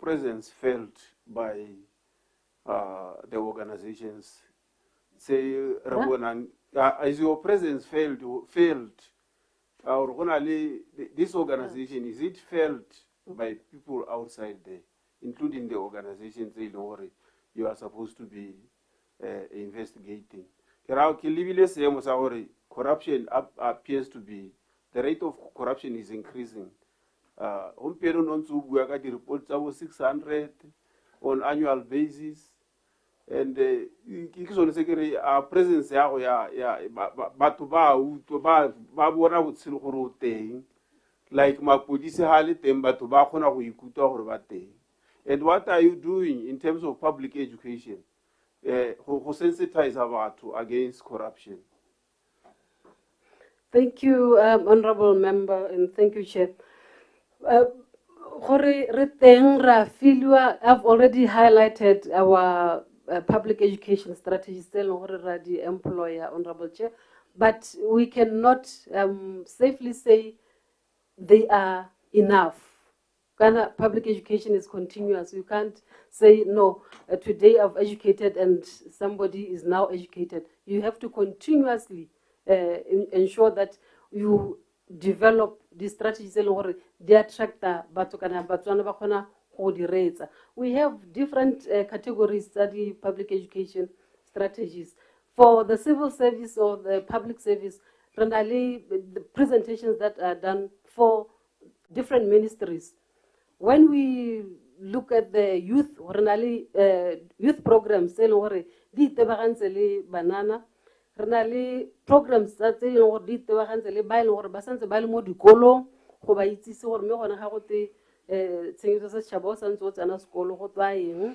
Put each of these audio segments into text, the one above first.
presence felt by the organizations? Say, is your presence failed? Or only this organization, is it felt by people outside there, including the organizations you are supposed to be investigating? Corruption appears to be, the rate of corruption is increasing. Reports over 600 on annual basis, and our presence like and what are you doing in terms of public education who sensitize about against corruption? Thank you, Honorable Member, and thank you, Chair. I've already highlighted our public education strategy, still the employer, Honorable Chair, but we cannot safely say they are enough. Ghana public education is continuous. You can't say, no, today I've educated and somebody is now educated. You have to continuously ensure that you develop the strategies they attract the we have different categories of the public education strategies. For the civil service or the public service, primarily the presentations that are done for different ministries. When we look at the youth, youth programs, banana, programs that they know did the Hansley by or Basans by Modicolo, who by its or me on how the Chabos and Sots and a school hot buying.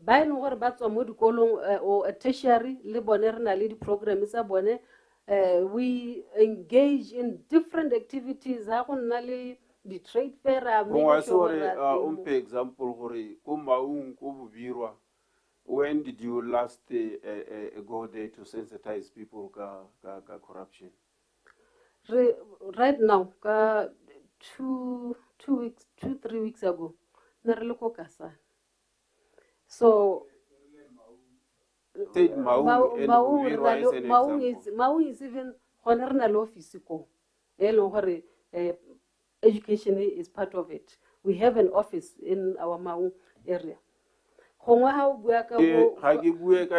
By no or bats or Modicolo or a tertiary Libonerna lead program is a bonnet. We engage in different activities. How can the trade fair? Example, when did you last go there to sensitize people to corruption? Right now, 3 weeks ago, so Maung is even honorable office. Education is part of it. We have an office in our Maung area.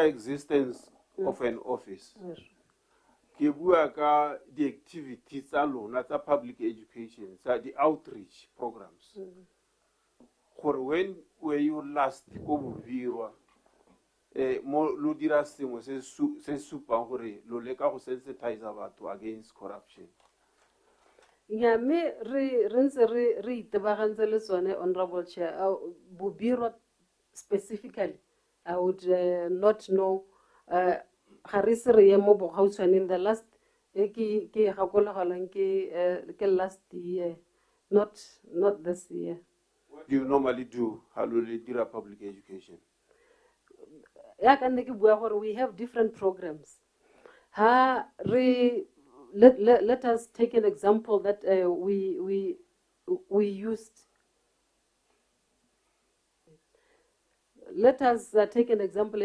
Existence of an office. The activities alone, that's a public education, the outreach programs. When were you last sensitize about against corruption? Yeah, me Honorable Chair, Bubiro specifically, I would not know. In the last last year, not this year. What do you normally do? How do you do public education? We have different programs. Let us take an example that we used. Let us take an example.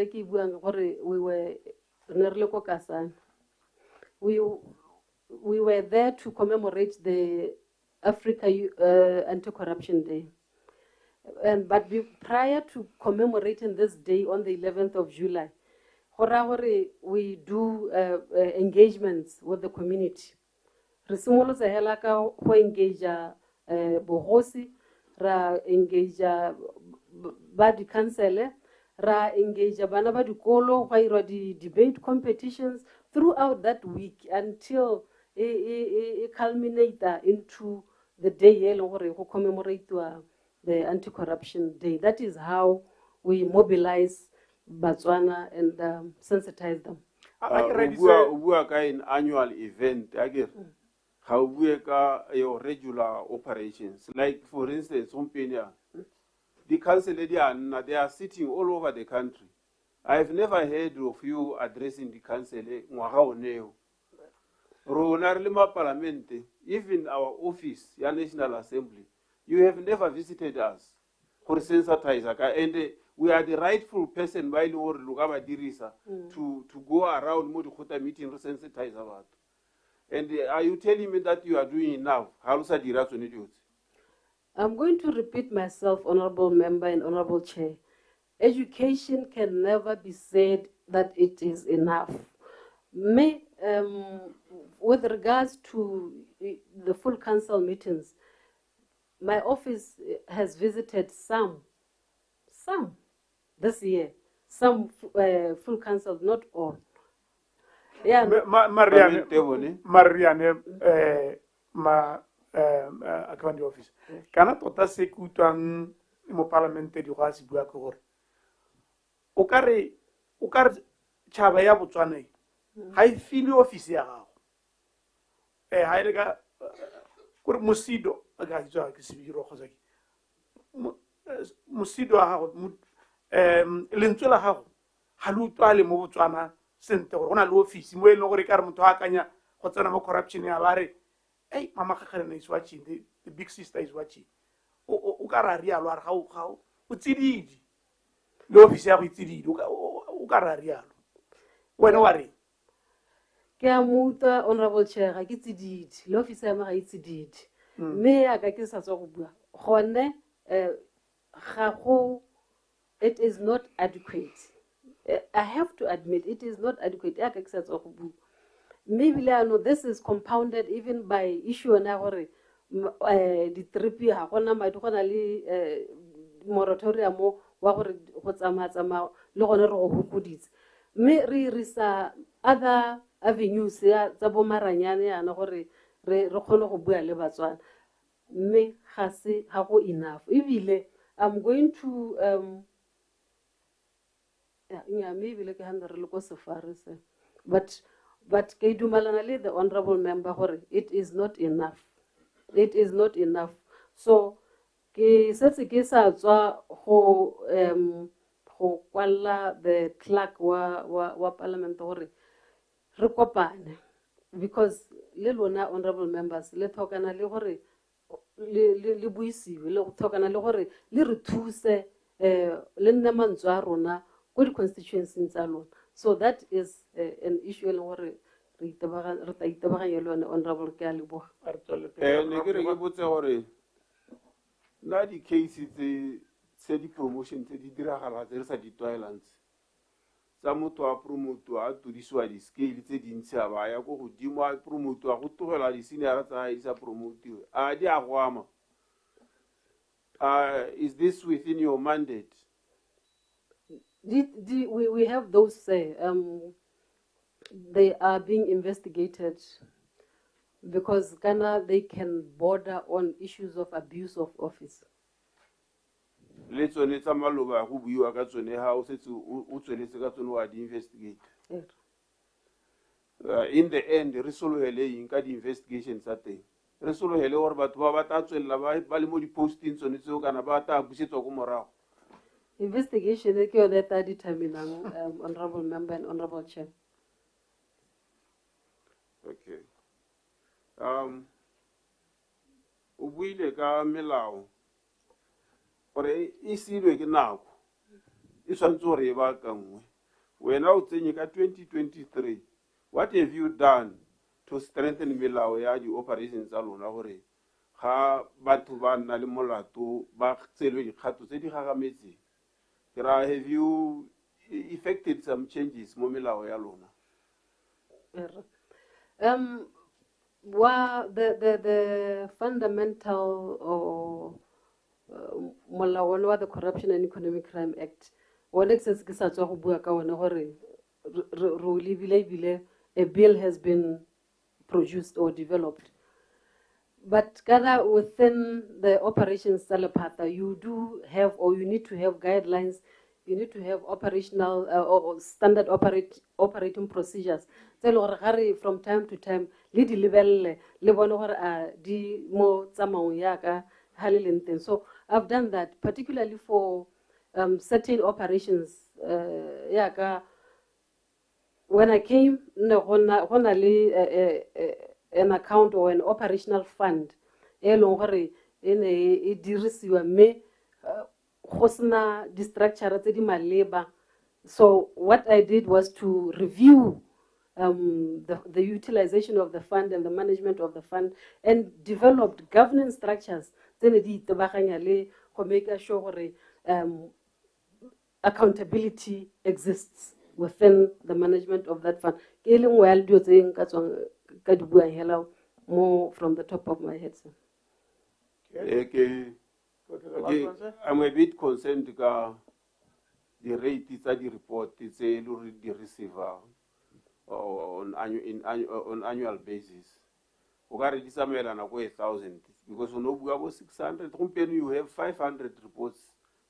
We were there to commemorate the Africa Anti-Corruption Day. But prior to commemorating this day on the 11th of July, we do engagements with the community. Resumolo sa helaka ho engage bohosi, ra engage badi council, ra engage bana ba dikolo ho ira di debate competitions throughout that week until it culminate into the day who commemorate the Anti-Corruption Day. That is how we mobilize Botswana and sensitize them. In annual event, how we your regular operations. Like for instance, the council they are sitting all over the country. I've never heard of you addressing the council. Even our office, your National Assembly, you have never visited us. gore sensitizer ka, and we are the rightful person ba ile gore lo ka ba dirisa to go around mo di meeting re sensitizer batho. And are you telling me that you are doing enough? How sa dira tsone dilo? I'm going to repeat myself, Honorable Member and Honorable Chair. Education can never be said that it is enough. With regards to the full council meetings, my office has visited some this year, some full councils, not all. Yeah. Marianne, account office. Kana tota se kutwang mo parlamente di go se bua ke gore o kare tshaba ya Botswana ga e file office ya gago ha ile ka gore mosido ga tswa ke se biro go tsaki mosido wa gago lentswe la gago ga lu twale mo Botswana sente gore ona le office mo e leng gore ka re motho a kanya go tsena mo corruption ya bare. Hey, Mama Kakaren is watching, the big sister is watching. Ukararia, how Utidi. The officer with Tidi, Ukararia. When worry. Kiamuta, Honorable Chair, I get it. L'officer, I did. Me, I guess as a Hone, it is not adequate. I have to admit, it is not adequate. Maybe this is compounded even by issue na gore di tripi ha gona ma di gona le moratorium wa gore go tsama le gone re go hukuditse mme re risa other avenues ya tsa bo maranyane yana gore re gone go bua le Batswana mme ga go enough. Ebile I'm going to maybe like handle le go sefarese but ke dumalana le the honorable member gore it is not enough. It is not enough. So ke setse ke sa tswa go kwala the clerk wa parliament gore re kopane because le lona honorable members le thokana le gore le buisiwe le thokana le gore le re thuse le nna mantswa rona go di constituencies tsa lona. So that is an issue where honorable Kalibo. Na di cases tse di promotion tse di diragala tse re sa di toilants tsa motho a promote a tudisiwa di scale tse dintsi a ba ya go godimo a promote a go tlogela di senior tsa di sa promote a di a go ama. Is this within your mandate? We have those, they are being investigated because Ghana, they can border on issues of abuse of office. Let's only some maloba who you are got on a house to investigate. In the end, Resolo Hele in the investigations at the Resolo Hele or but Babata Balimodi postings on its organ about Busito. Investigation that are determining, honorable member and honorable chair. Okay. Ubuile ka melao. Ore isilwe ke nako. Isantso re ba ka nngwe. Wena o tsenye ka 2023. What have you done to strengthen melao ya di operations tsa lona gore ga batho ba nna le molato ba tselwe dikgato tse di gagametseng? Have you effected some changes mo melao ya lona? The fundamental molao wa the Corruption and Economic Crime Act one excess ke sa tswa go bua ka one gore ro lebile a bill has been produced or developed. But Ghana, within the operations Salapata, you do have, or you need to have guidelines, you need to have operational or standard operating procedures. From time to time, so I've done that, particularly for certain operations. When I came, an account or an operational fund, go sena di-structure tse di maleba. So what I did was to review the utilization of the fund and the management of the fund, and developed governance structures tse ne di itebaganya le go make sure gore accountability exists within the management of that fund. Ke e le nngwe ya dilo tse nka tswang ka di buang hela more from the top of my head, sir. I'm a bit concerned about the rate tsa di report tse le re di receive on annual basis. O ka re di tsamaelana go 1,000 because o no bua go 600 gompieno you have 500 reports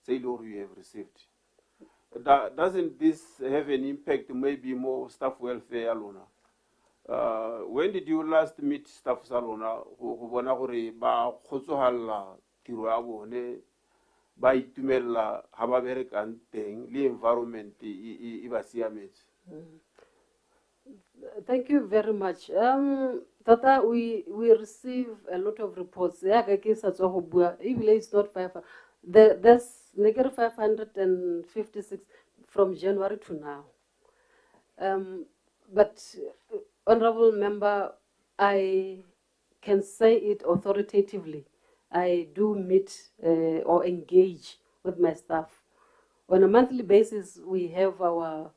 say you have received. Doesn't this have an impact maybe more staff welfare alone? When did you last meet staff salona go bona gore ba khotsohalla tiro ya bone ba itumella ha ba berekang teng le environment e ba siametse? Thank you very much. Tata, we receive a lot of reports. It's not 500. There's negative 556 from January to now. But, Honorable Member, I can say it authoritatively. I do meet or engage with my staff. On a monthly basis, we have our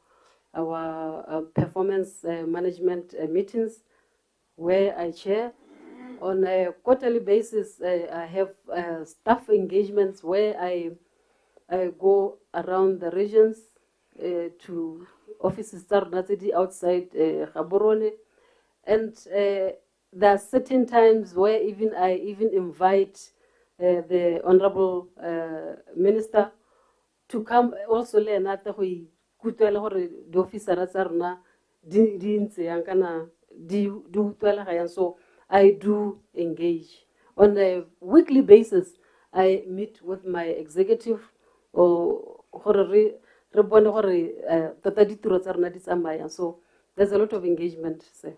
performance management meetings where I chair. On a quarterly basis, I have staff engagements where I go around the regions to offices outside Gaborone, and there are certain times where I even invite the Honorable Minister to come also learn at the officer so I do engage. On a weekly basis, I meet with my executive so there's a lot of engagement, sir.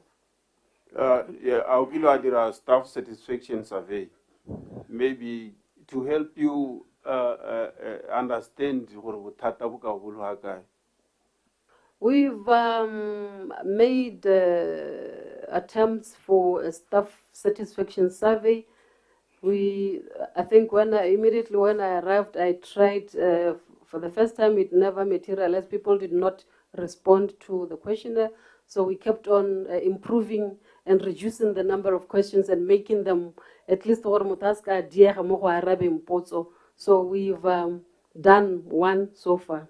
Yeah, I'll give you a staff satisfaction survey, maybe to help you understand what we've made attempts for a staff satisfaction survey. I think immediately when I arrived, I tried for the first time. It never materialized. People did not respond to the questionnaire, so we kept on improving and reducing the number of questions and making them at least so we've done one so far.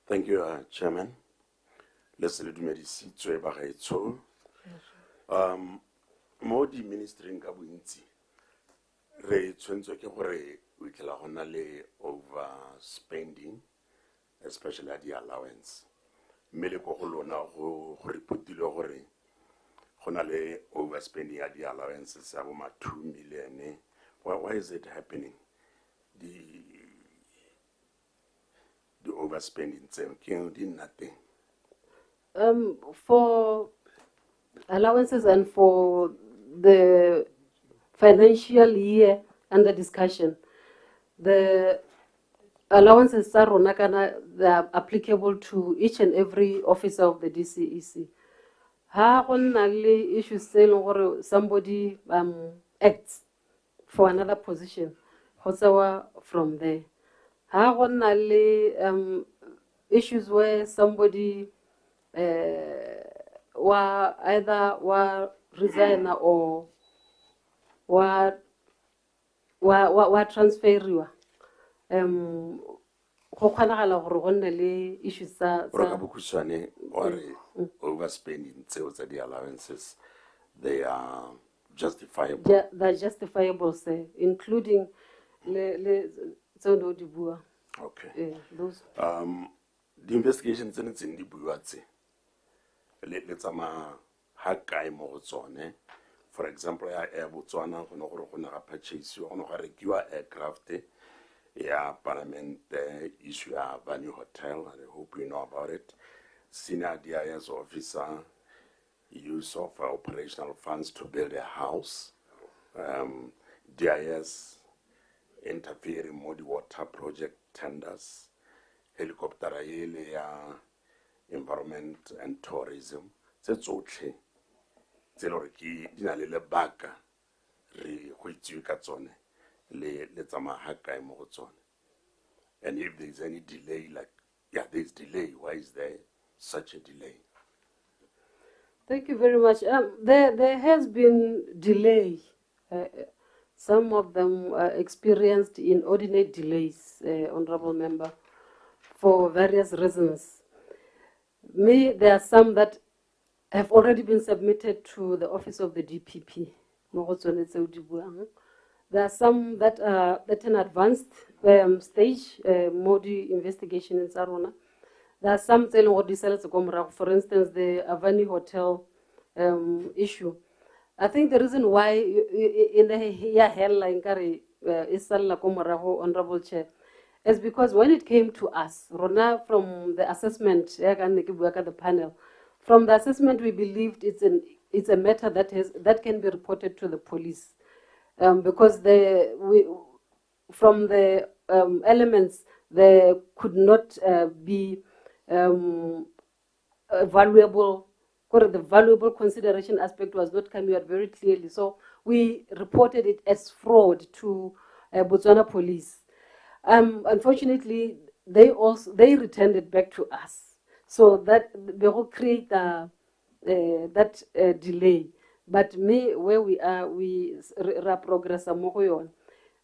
Thank you, Chairman. Leslie Dumedisi Tsoebagaetso. Mo di ministering ka bontsi re tshwentse ke gore we tla gona le overspending, especially at the allowance. Mele go go lona go reputile gore gona le overspending at the allowances ya bo 2 million. Why is it happening? The overspending did nothing. For allowances and for the financial year under discussion, the allowances are applicable to each and every officer of the DCEC. How only issues say somebody acts for another position, from there. How only issues where somebody either resign or transfer you. Issues overspending the allowances, they are justifiable. Yeah, they're justifiable, sir, including okay. Those. The investigations in the Buatse. Let's hakai mo tsone. For example, ya Botswana go no go purchase yo no ga aircraft ya parliament issue ya Venue Hotel. I hope you know about it. Senior DIS officer use of operational funds to build a house, DIS interfering with the water project tenders, helicopter ele ya environment and tourism, tse tsotlhe tse le gore ke di na le lebaka re go itsewe ka tsone le tsamaya ga kae mo go tsone. And if there's any delay, like, yeah, there's delay, why is there such a delay? Thank you very much. There has been delay. Some of them experienced inordinate delays, Honorable Member, for various reasons. There are some that have already been submitted to the office of the DPP. There are some that are at an advanced stage, Modi investigation in Sarona. There are some telling what for instance, the Avani Hotel issue. I think the reason why in the headline Honorable Chair, is because when it came to us, Rona, from the assessment, the panel, from the assessment we believed it's a matter that can be reported to the police. Because from the elements, there could not be valuable consideration aspect was not coming out very clearly. So we reported it as fraud to Botswana police. Unfortunately, they returned it back to us. So that they will create that delay. But where we are, we progress on.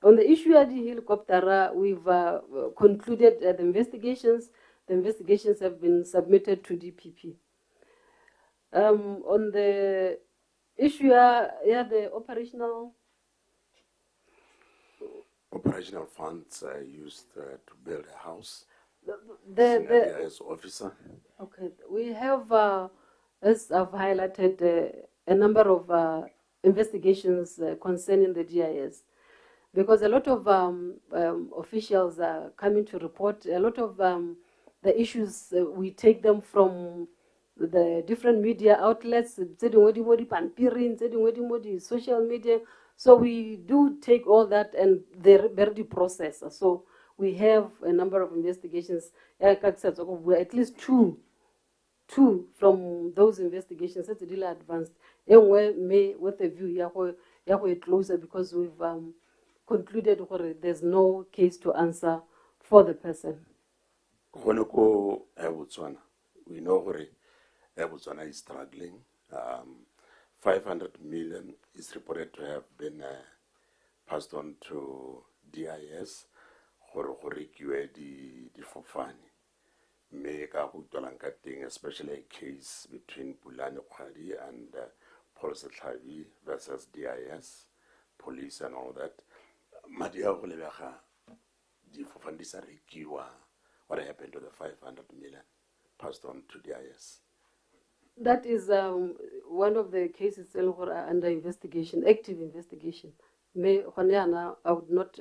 On the issue of the helicopter, we've concluded the investigations. The investigations have been submitted to DPP. On the issue, the operational funds are used to build a house. The officer. Okay, we have, as I've highlighted, a number of investigations concerning the GIS, because a lot of officials are coming to report. A lot of the issues, we take them from the different media outlets, social media. So we do take all that and they're very process. So we have a number of investigations, at least two from those investigations. It's really advanced. And we with a view, closer because we've concluded there's no case to answer for the person. We know Botswana is struggling. 500 million is reported to have been passed on to DIS for the Fofani. Especially a case between Pulani Khwadi and Paul Setlavi versus DIS, police and all that. Madia Olebega, the Fofandisa Rikiwa, what happened to the 500 million passed on to DIS? That is one of the cases under investigation, active investigation. I would not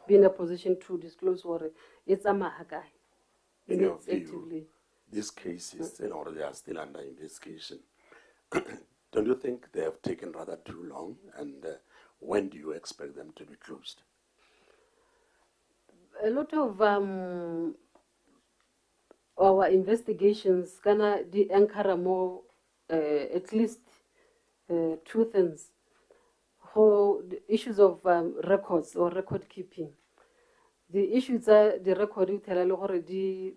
be in a position to disclose what it's a mahakai. In your view, these cases they are still under investigation. Don't you think they have taken rather too long? And when do you expect them to be closed? A lot of our investigations gonna anchor more at least two things. For the issues of records or record keeping. The issues are the record you tell already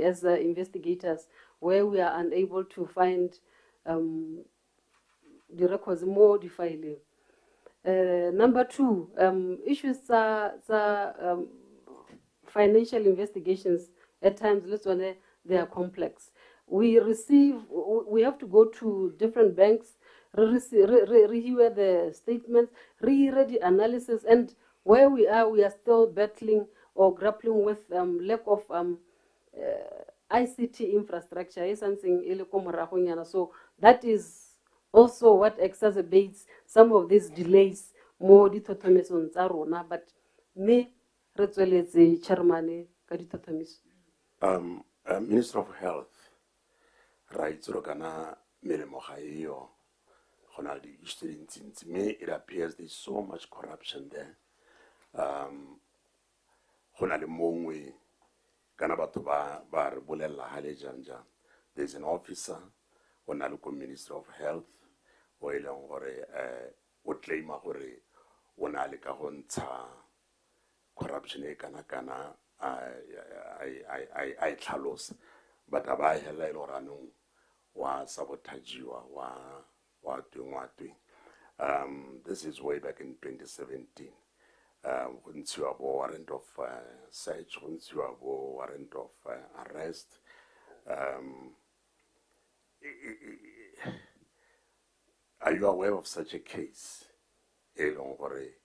as investigators, where we are unable to find the records more defiling. Number two, issues are financial investigations. At times, they are complex. We have to go to different banks, re-hear the statements, re-read the analysis, and where we are still battling or grappling with lack of ICT infrastructure. So that is also what exacerbates some of these delays. More ditotomis on Zarona, but me chairman Minister of Health, itse kana melemo ga eo go na le di-issue tse dintsi mme it appears there's so much corruption there. Go na le mongwe kana batho ba re bolela ha le jang. There's an officer o na le ko Ministry of Health o e leng gore o claima gore o na le ka go ntsha corruption e kana I tlhalosa but a ba hela e le gore anong wa sabotagiwa wa tweng. This is way back in 2017. Go ntshiwa bo warrant of search, go ntshiwa bo warrant of arrest. Are you aware of such a case? E leng gore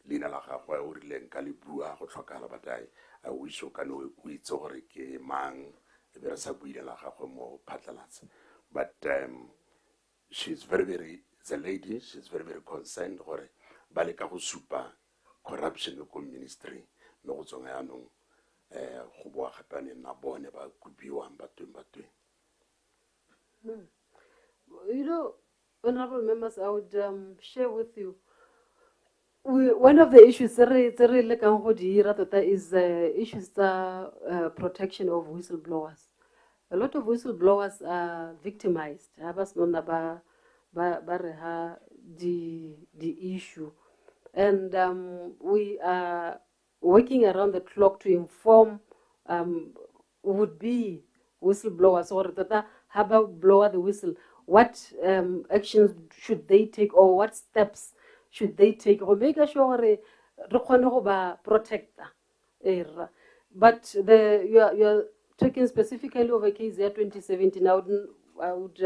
leina la gagwe o rileng ka le bua go tlhokagala but I wish o ka no o itse gore ke mang e be re sa buile la gagwe mo phatlalatsa. But she's very it's a lady, she's very concerned gore ba le ka go supa corruption ko ministry no go tsonga yanong go bua gapane na bone ba kubiwang batweng. You know, honorable members, I would share with you. One of the issues is issues protection of whistleblowers. A lot of whistleblowers are victimized. The issue, and we are working around the clock to inform would-be whistleblowers or that have blower the whistle. What actions should they take, or what steps should they take, or make sure they protect. But you're talking specifically over case 2017. I would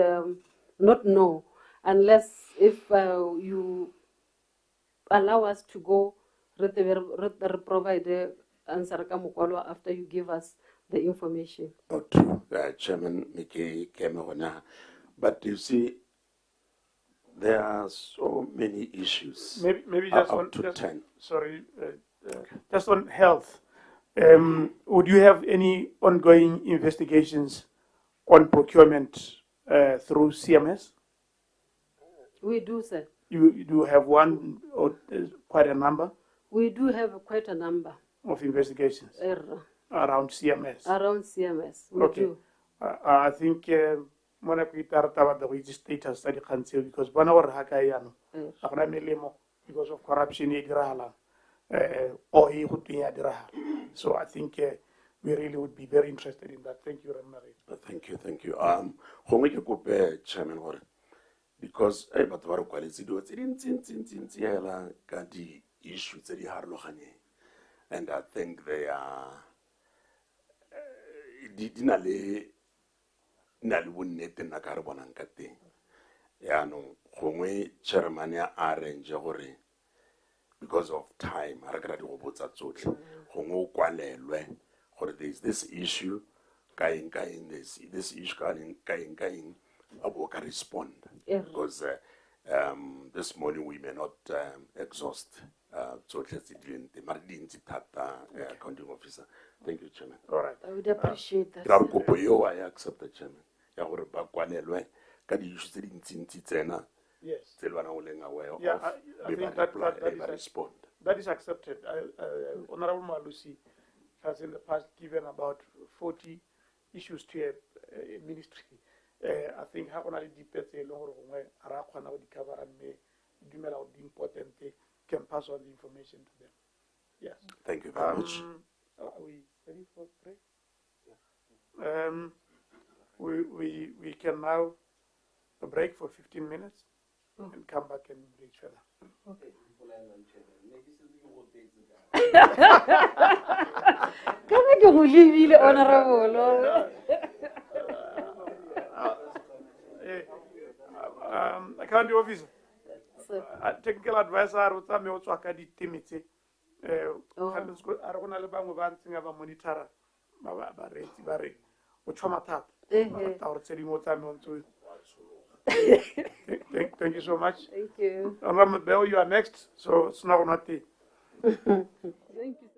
not know unless if you allow us to go provide the answer after you give us the information. Chairman Mickey Kemona, but you see, there are so many issues. Maybe just up on to 10. Sorry, just on health. Would you have any ongoing investigations on procurement through CMS? We do, sir. You do have one or quite a number? We do have quite a number of investigations around CMS. Around CMS, we do. I think when I the registrators study council because one hour hakayano because of corruption or so I think we really would be very interested in that. Thank you, Renari. Thank you. Chairman, because but what quality do it in issues and I think they are because of time there's this issue this issue respond because this morning we may not exhaust accounting officer. Thank you, Chairman. All right. I would appreciate that. I accept the Chairman. Yes. Yeah, I think that is accepted. Honorable Malusi has in the past given about 40 issues to a ministry. I think how only depends a long way around cover and may do important can pass on the information to them. Yes. Thank you very much. Are we ready for break? We can now break for 15 minutes and come back and reach further. Okay. Accounting officer, technical advisor, Thank you so much. Thank you. Bell, you are next, so it's not Thank you.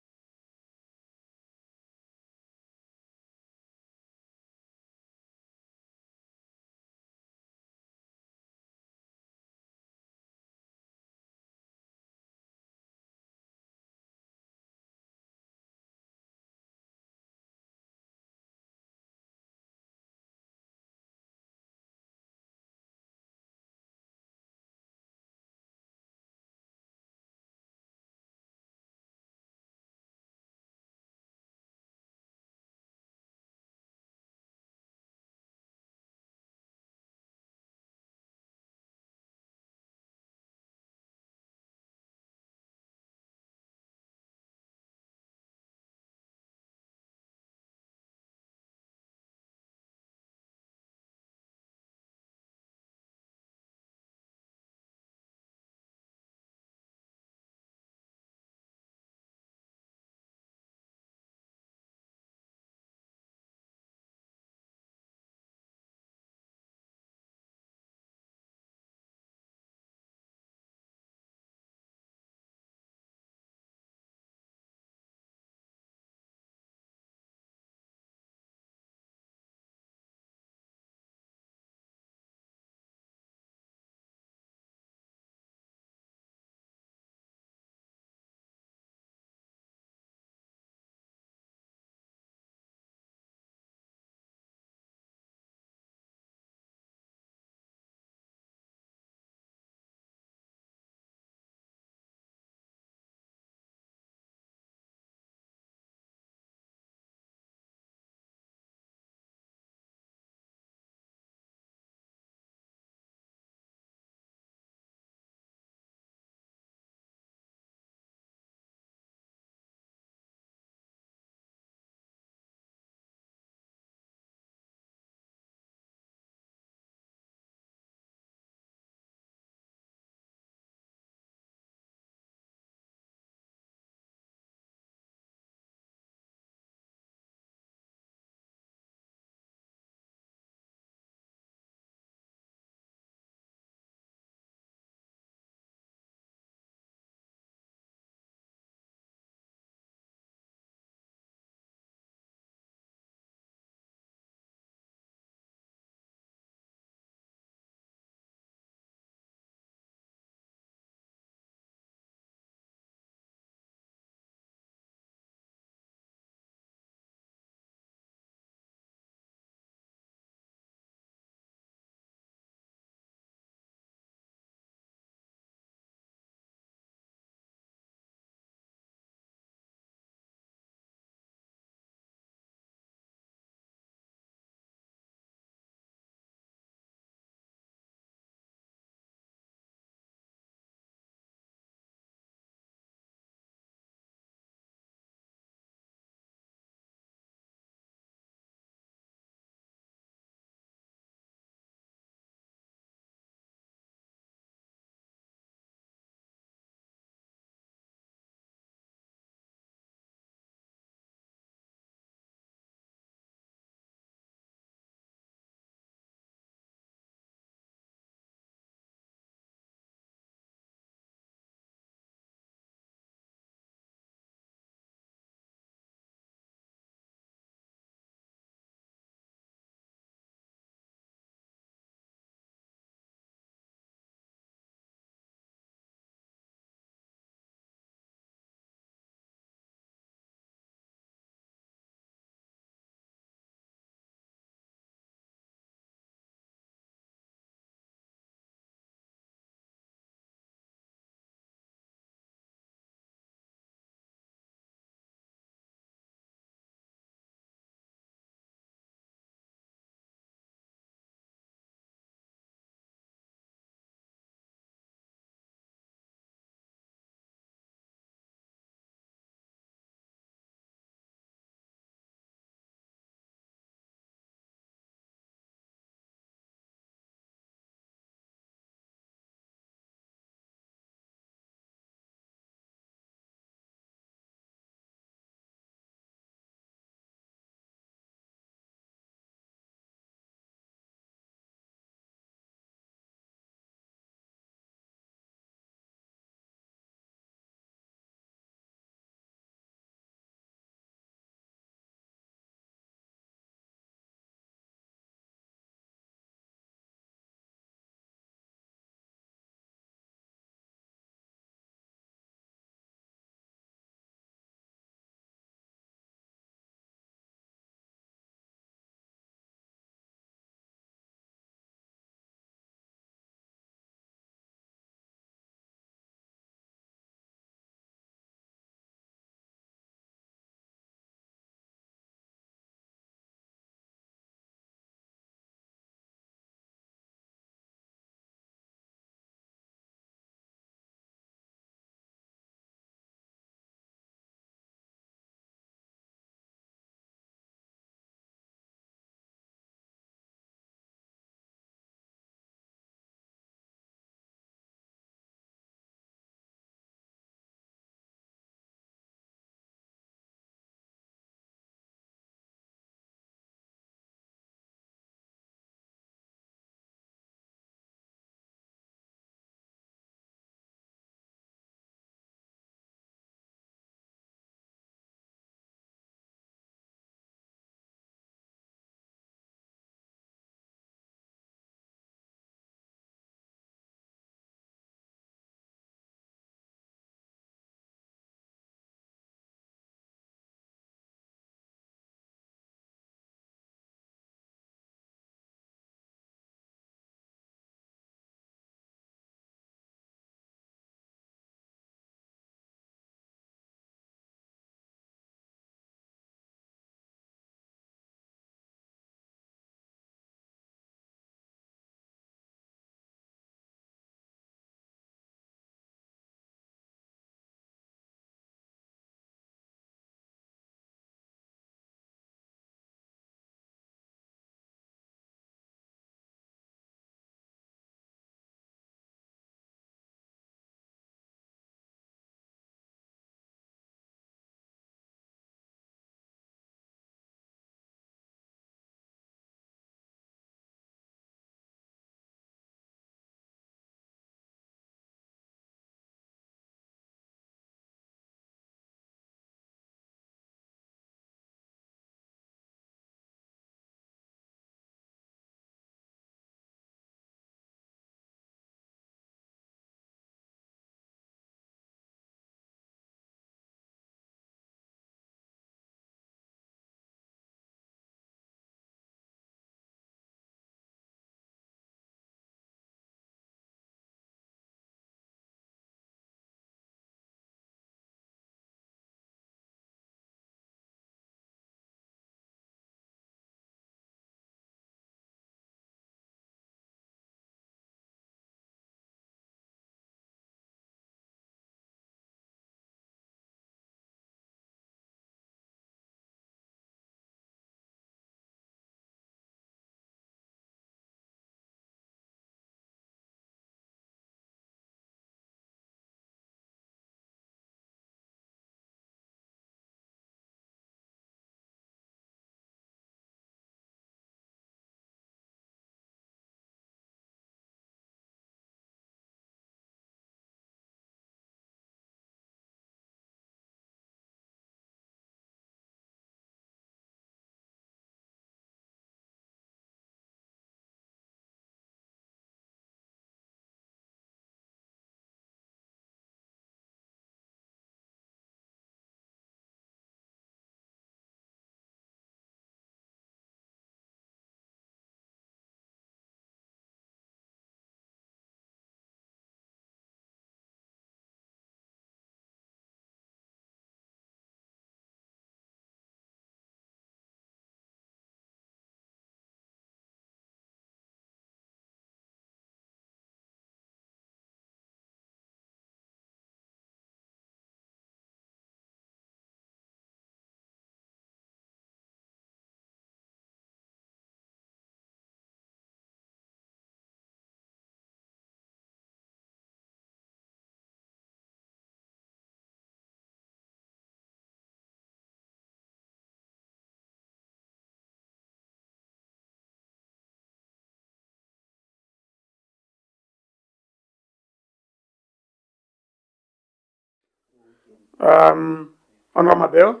Honorable Mabeo.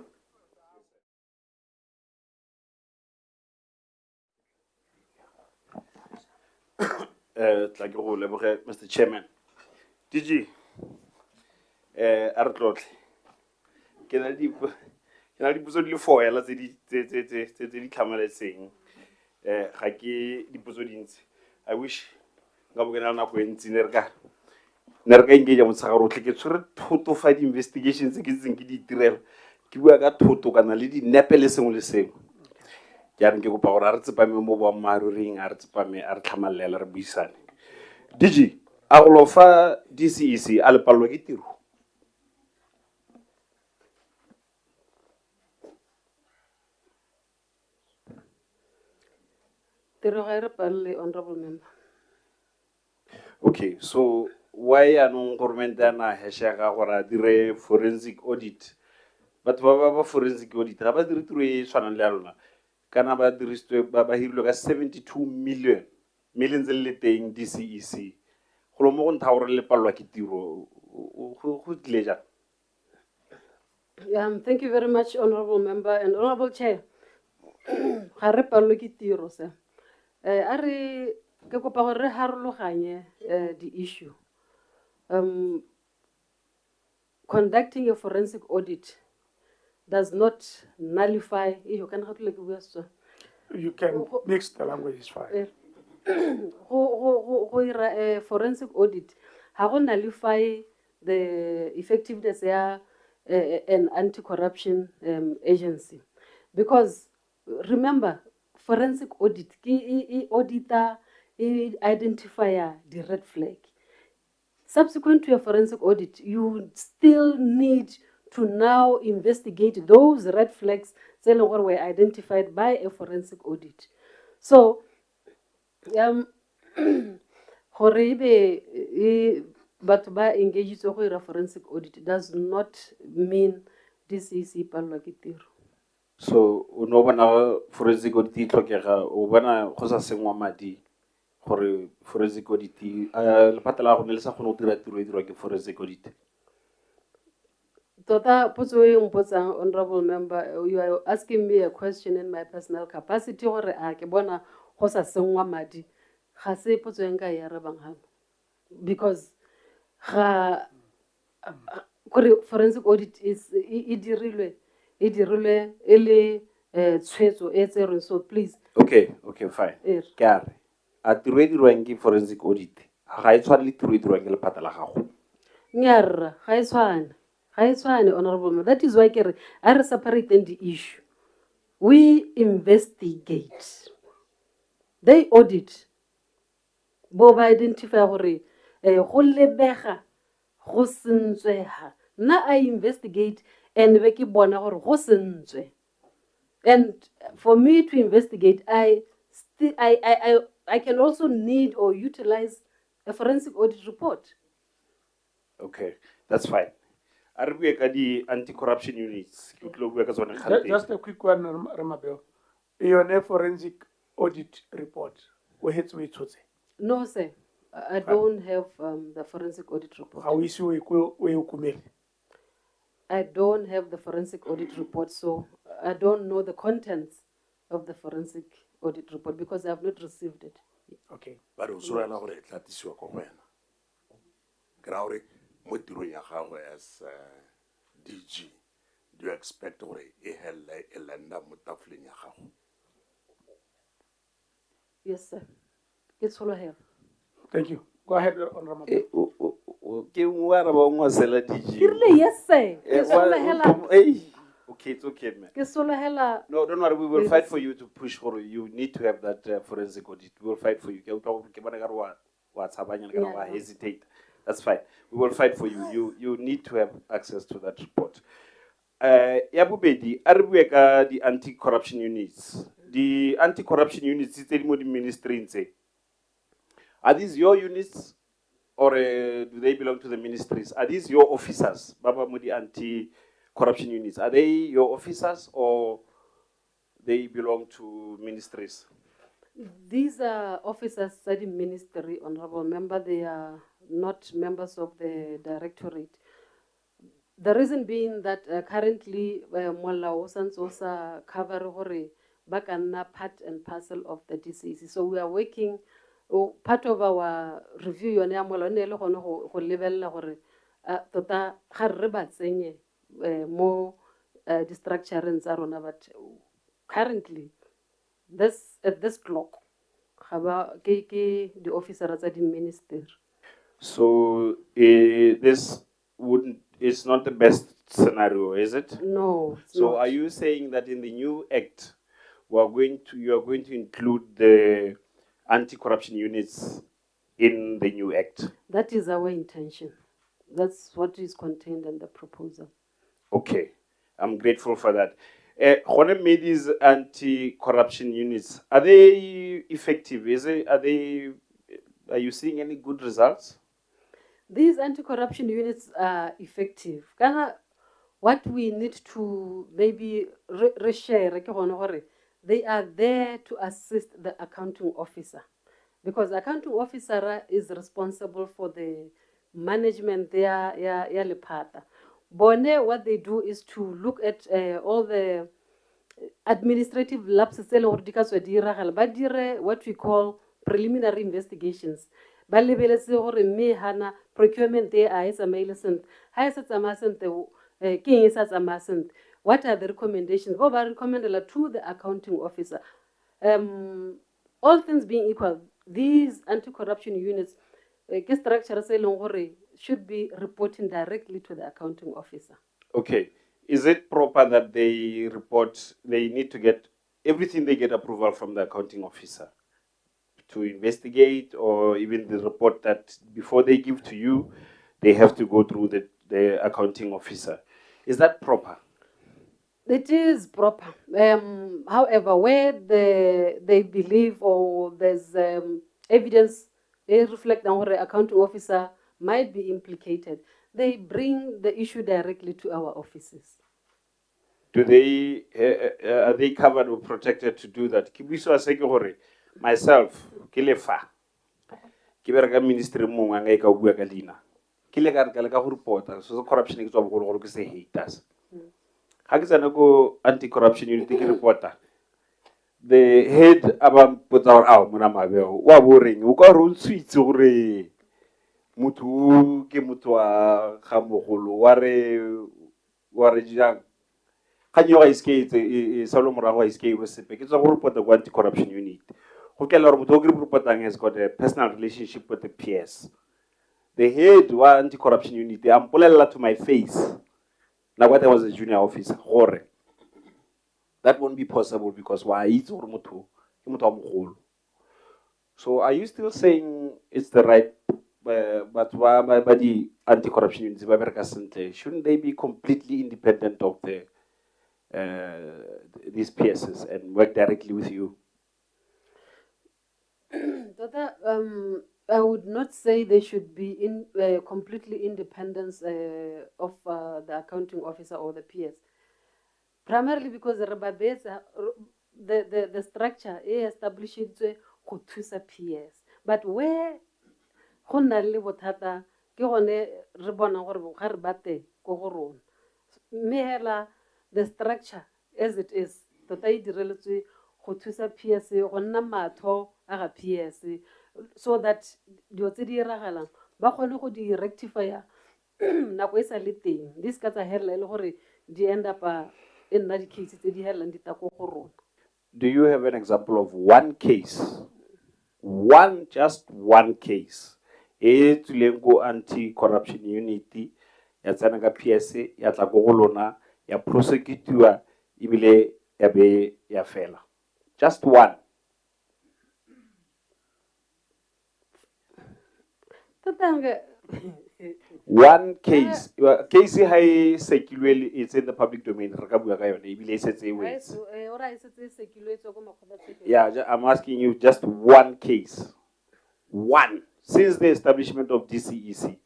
Tla ke go leboge Mr. Chairman. DG, a re tlotle. Ke na le dipotso di le 4 hela tse di tlhamaletseng. Ga ke dipotso dintsi. I wish nka bo ke na le nako e ntsi ne re ka engage motshegare otlhe ke tshwere thoto fa di-investigations ke tseng ke di itirela. Ke bua ka thoto kana le dinepe le sengwe le sengwe. Ke a re ke kopa gore a re tsepame mo boammaarureng, a re tsepame, a re tlhamalela re buisane. DG, a go lo fa DCEC a le palelwa ke tiro? Tiro ga e re palelwe, honorable member. Okay, so why anong government ana heshega gore a dire forensic audit? Batho ba forensic audit ga ba dire tiro e tshwanang le ya lona kana ba dirisitswe ba hirilwe ka 72 million tse le teng DCEC. Go lo mo go ntsha gore le palelwa ke tiro go tlile jang? Thank you very much, honorable member and honorable chair. Ga re palelwe ke tiro sir. A re ke kopa gore re harologanye the issue. Conducting a forensic audit does not nullify. You can mix the languages fine. Go ira forensic audit ha go nullify the effectiveness ya an anti-corruption agency, because remember forensic audit ki auditor identify the red flag. Subsequent to a forensic audit, you still need to now investigate those red flags that were identified by a forensic audit. So, but by engaging in a forensic audit does not mean this is palelwa ke tiro. So, o no bona forensic audit tlhokega, o bona go sa sengwa madi gore forensic audit le patela go ne le sa gone go dira tiro e dirwa ke forensic audit. Tota potso e mpotsang, honorable member, you are asking me a question in my personal capacity gore a ke bona go sa sengwa madi. Ga se potso e nka e arabang hano, because ga forensic audit is e dirilwe e le tshwetso e tserweng, so please. Okay, fine. Ke a re a tiro e dirwang ke forensic audit ga e tshwane le tiro e dirwang ke lephata la gago? Nnyaa, ga e tshwane, honorable member. That is why ke re a re separating the issue. We investigate, they audit, bo ba identify gore go lebega go sentswega. Na I investigate and be ke bona gore go sentswe. And for me to investigate, I can also need or utilize a forensic audit report. Okay, that's fine. A re bue ka di anti-corruption units. Just a quick one, Ramabel. Your forensic audit report. No, sir. I don't have the forensic audit report. How is you? I don't have the forensic audit report, so I don't know the contents of the forensic audit report because I have not received it. Okay. But also, I know that is your comment. Crowley, what do you have as DG? Do you expect a lender mutaflin? Yes, sir. It's all I have. Thank you. Go ahead, Honorable. Yes, sir. Okay, it's okay, man. No, don't worry. We will fight for you to push for you. You need to have that forensic audit. We will fight for you. Hesitate. That's fine. We will fight for you. You need to have access to that report. Yabubedi, Arabueka, the anti-corruption units. The anti-corruption units, it's the ministry. Are these your units, or do they belong to the ministries? Are these your officers, Baba Mudi anti-corruption units? Are they your officers, or they belong to ministries? These are officers studying ministry, honorable member. They are not members of the directorate. The reason being that currently molao santse o sa cover gore ba ka nna part and parcel of the DCC. So we are working, part of our review yone ya molao ne le gone go lebella gore tota ga re ba tsenye mo di-structureng tsa rona, but currently at this clock ga ba ke the officers tsa di-ministry. So it's not the best scenario, is it? No. So not. are you saying that in the new act, you are going to include the anti-corruption units in the new act? That is our intention. That's what is contained in the proposal. Okay, I'm grateful for that. When made these anti-corruption units, are they effective? Are you seeing any good results? These anti-corruption units are effective. What we need to maybe reshare, they are there to assist the accounting officer, because the accounting officer is responsible for the management there. Bone, what they do is to look at all the administrative lapses, what we call preliminary investigations. Procurement there is what are the recommendations? Go recommend to the accounting officer. All things being equal, these anti-corruption units should be reporting directly to the accounting officer. Okay. Is it proper that they need to get everything, they get approval from the accounting officer to investigate, or even the report that before they give to you, they have to go through the accounting officer? Is that proper? It is proper. However, where they believe or there's evidence, they reflect on what the accounting officer might be implicated, they bring the issue directly to our offices. Are they covered or protected to do that? Myself, Kilefa, Kiberga Ministry Munganga Buagalina, Kilegarga reporter, so corruption is of what say he does. Hakizanago anti-corruption unity reporter. The head about put our Munamago, Waburing, Ukarun sweets or Mutu, Kimutua, Hamohulu, Ware Jang. Kanyo iske Solomon iske was it's a group of the anti-corruption unit. Group has got a personal relationship with the PS. The head was anti-corruption unit. They ampulella to my face. Now what I was a junior officer, horror. That won't be possible because why it's Urmutu. So are you still saying it's the right but why the anti-corruption units shouldn't they be completely independent of these PSs and work directly with you? I would not say they should be completely independent of the accounting officer or the PS. Primarily because the structure is established to PS. But where the structure as it is, so that the rectify this end up in that case. Do you have an example of one case? Just one case. Anti-corruption unity, yatsanaga PSA, yatlagolona, ya prosecutor, ibile yabe ya fela. Just one. One case. Case high secularly it's in the public domain. Yeah, I'm asking you just one case. One. Since the establishment of DCEC.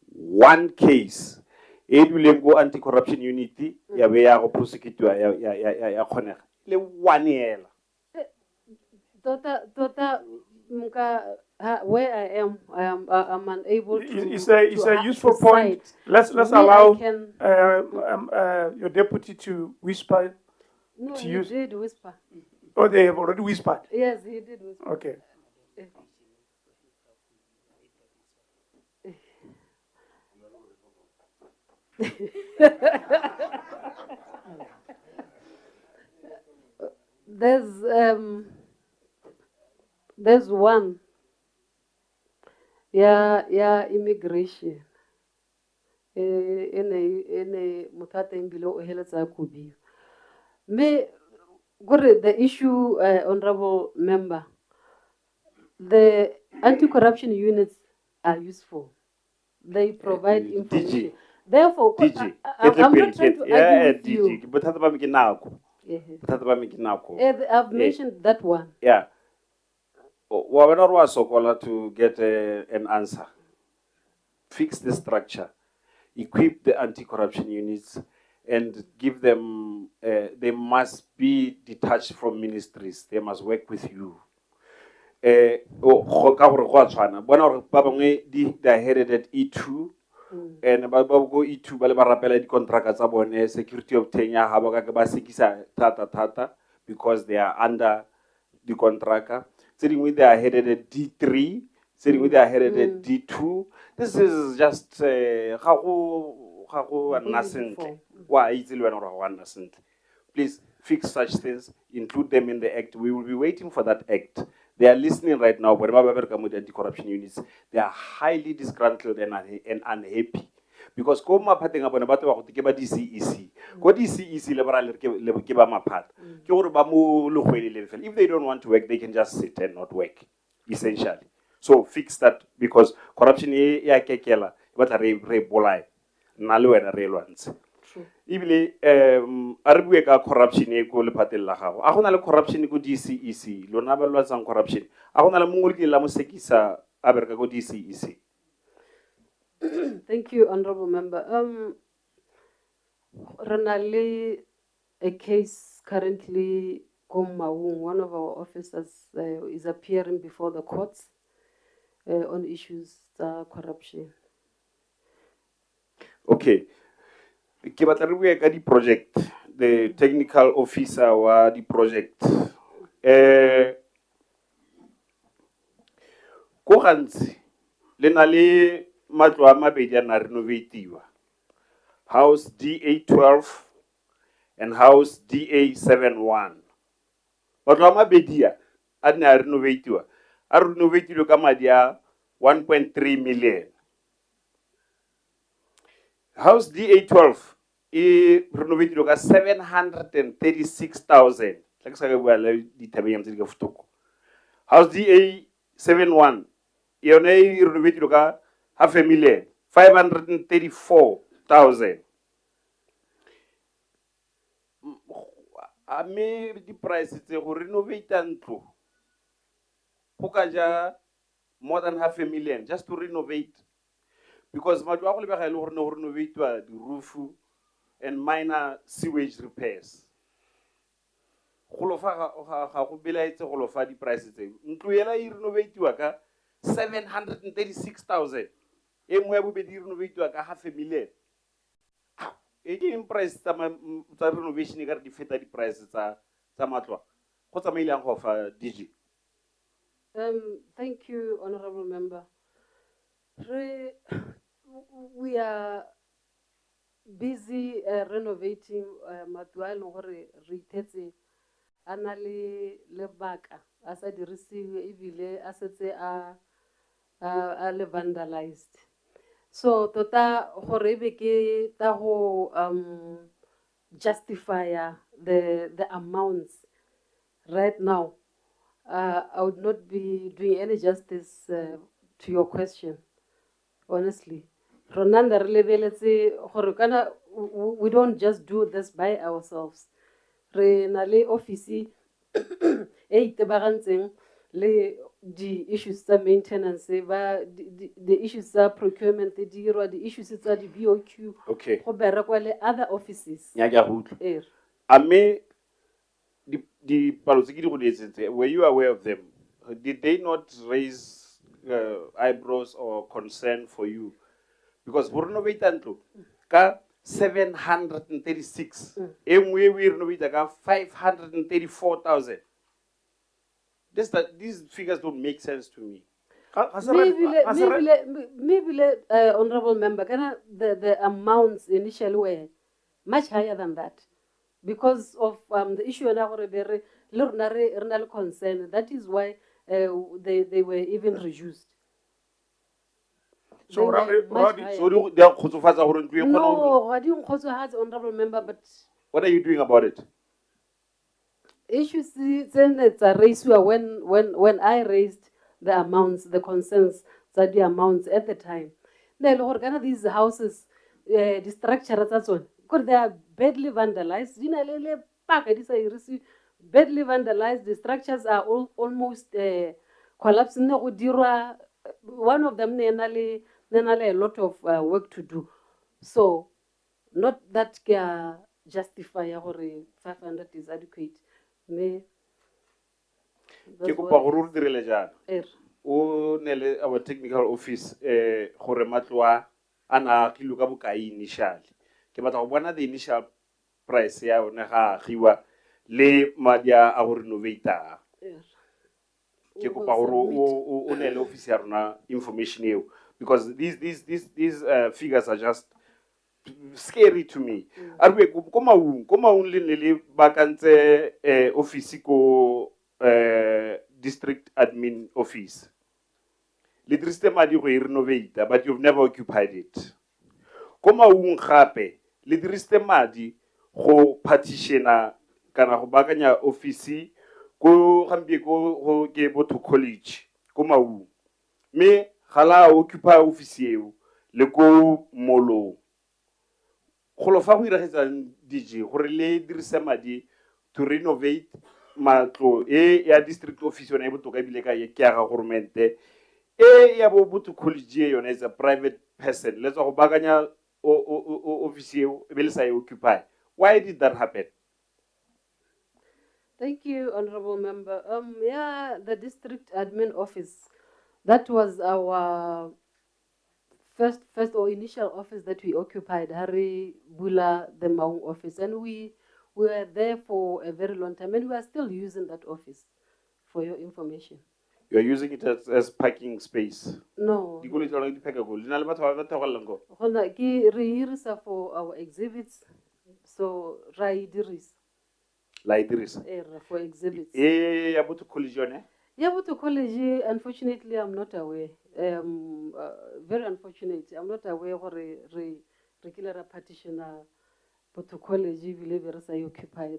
One case. Edulengo anti-corruption unity, yabe ya go prosecutor ya khonega. Le one year. Tota Where I am, I'm unable to. It's a useful point. cite. Let's Where allow I can, your deputy to whisper. no, to he use- did whisper. Oh, they have already whispered. Yes, he did whisper. Okay. There's one. Yeah, immigration. In a mutata in below heletsa kubi. Me gore the issue, honorable member. The anti-corruption units are useful. They provide information. Therefore, DG, I'm not trying to argue with you. bothata ba me ke nako. Yeah. Bothata ba me ke nako. I've mentioned that one. Yeah. Wa bona wa sokola to get an answer. Fix the structure, equip the anti-corruption units, and give them. They must be detached from ministries. They must work with you. They are headed at E2. And ba go E2 ba le ba rapela di contracts tsa bone security of tenure ha ba ka ba sekisa thata because they are under the contractor. Sitting with they are headed at D3, sitting with they are headed at D2. This is just how nascent. Why is it nascent? Please fix such things, include them in the act. We will be waiting for that act. They are listening right now, but anti-corruption units, they are highly disgruntled and unhappy. Because DCEC, if they don't want to work, they can just sit and not work, essentially. So fix that, because corruption Ibile aribue ka corruption e ko lephateng la gago a gona le corruption ko DCEC lona ba lwatsang corruption a gona le mongwe ke la mosekisa a bereka ko DCEC. Thank you, honorable member. Renali, a case currently Maung, one of our officers is appearing before the courts on issues corruption. Okay. Ke batla re bue ka di project, the technical officer wa di project. Ko gantsi le na le matlo a mabedi a na renovatiwa. House DA12 and House DA71. Matlo a mabedi a na renovatiwa. A renovatiwa ka madi a 1.3 million. House DA12 is renovated at 736,000. House DA71 is renovated at 500,000, 534,000. I made the price to renovate and to more than 500,000 just to renovate. Because the roof and minor sewage repairs. The prices. Renovate 736,000. Renovate 500,000. Again, price renovation the prices DG. Thank you, honorable member. We are busy renovating Matualo Ritete Anali Lebaka as I receive Ivile assets are vandalized. So Tota Horebeke Taho justify the amounts right now. I would not be doing any justice to your question, honestly. Ronanda we don't just do this by ourselves. Renale office the issues of maintenance, the issues of procurement, the issues of the BOQ. Okay. Other offices. The were you aware of them? Did they not raise eyebrows or concern for you. Because we renovate ntlo ka 736. And we renovate ka 534,000. These figures don't make sense to me. Maybe, honorable member, the amounts initially were much higher than that because of the issue of concern. That is why they were even reduced. So, no, I didn't also have honorable member, but what are you doing about it? Issues when I raised the amounts, the concerns that the amounts at the time. These houses, the structure that's one, because they are badly vandalized. Badly vandalized. The structures are almost collapsing. One of them, a lot of work to do. So, not that justify 500 is adequate. Me. Our technical office, gore matloa ana khilo ka bokai initially. Ke batla go bona the initial price ya ona ga khiwa le madia a go renovator. Ke kopa gore o nele office ya rona information eo, because these figures are just scary to me. Arbe ko maung le bakantse office ko district admin office. Le dirisitse madi go renovate, but you've never occupied it. Ko maung gape le dirisitse madi go partitiona kana go bakanya office ko gambe ko ke botho college ko maung. Me gala occupy office eo le ko molo. Go fa go iragetsa DJ gore le dirise madi to renovate matlo ya district office yona e botoka bile ka ye ke ya government ya botho college yona is a private person. Let's go baganya office e be le sa e occupy. Why did that happen? Thank you, honorable member. Yeah, the district admin office, that was our first or initial office that we occupied, Harry Bula, the Maung office, and we were there for a very long time, and we are still using that office, for your information. You are using it as parking space? No. For our exhibits, so for exhibits. Yeah, but college, unfortunately, I'm not aware. Very unfortunate. I'm not aware of a regular partition. But college, believe it is occupied.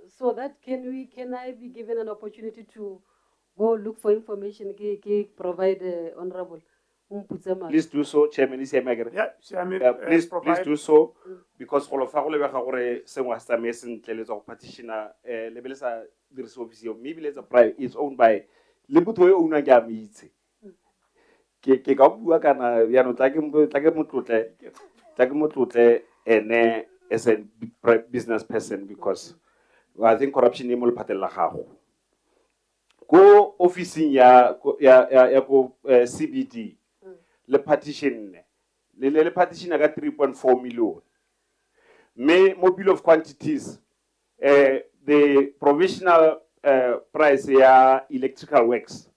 So that can I be given an opportunity to go look for information? Provide honorable. Please do so, Chairman. Yeah, please do so, because all of our partitioner level this office maybe let's apply is owned by Libuto owner Gamite. Kekabua ya no take motlotle ene as a business person, because I think corruption e mo le patela gago. Go office ya CBD le partition le partition aga 3.4 million. May mobile of quantities the provisional price ya electrical works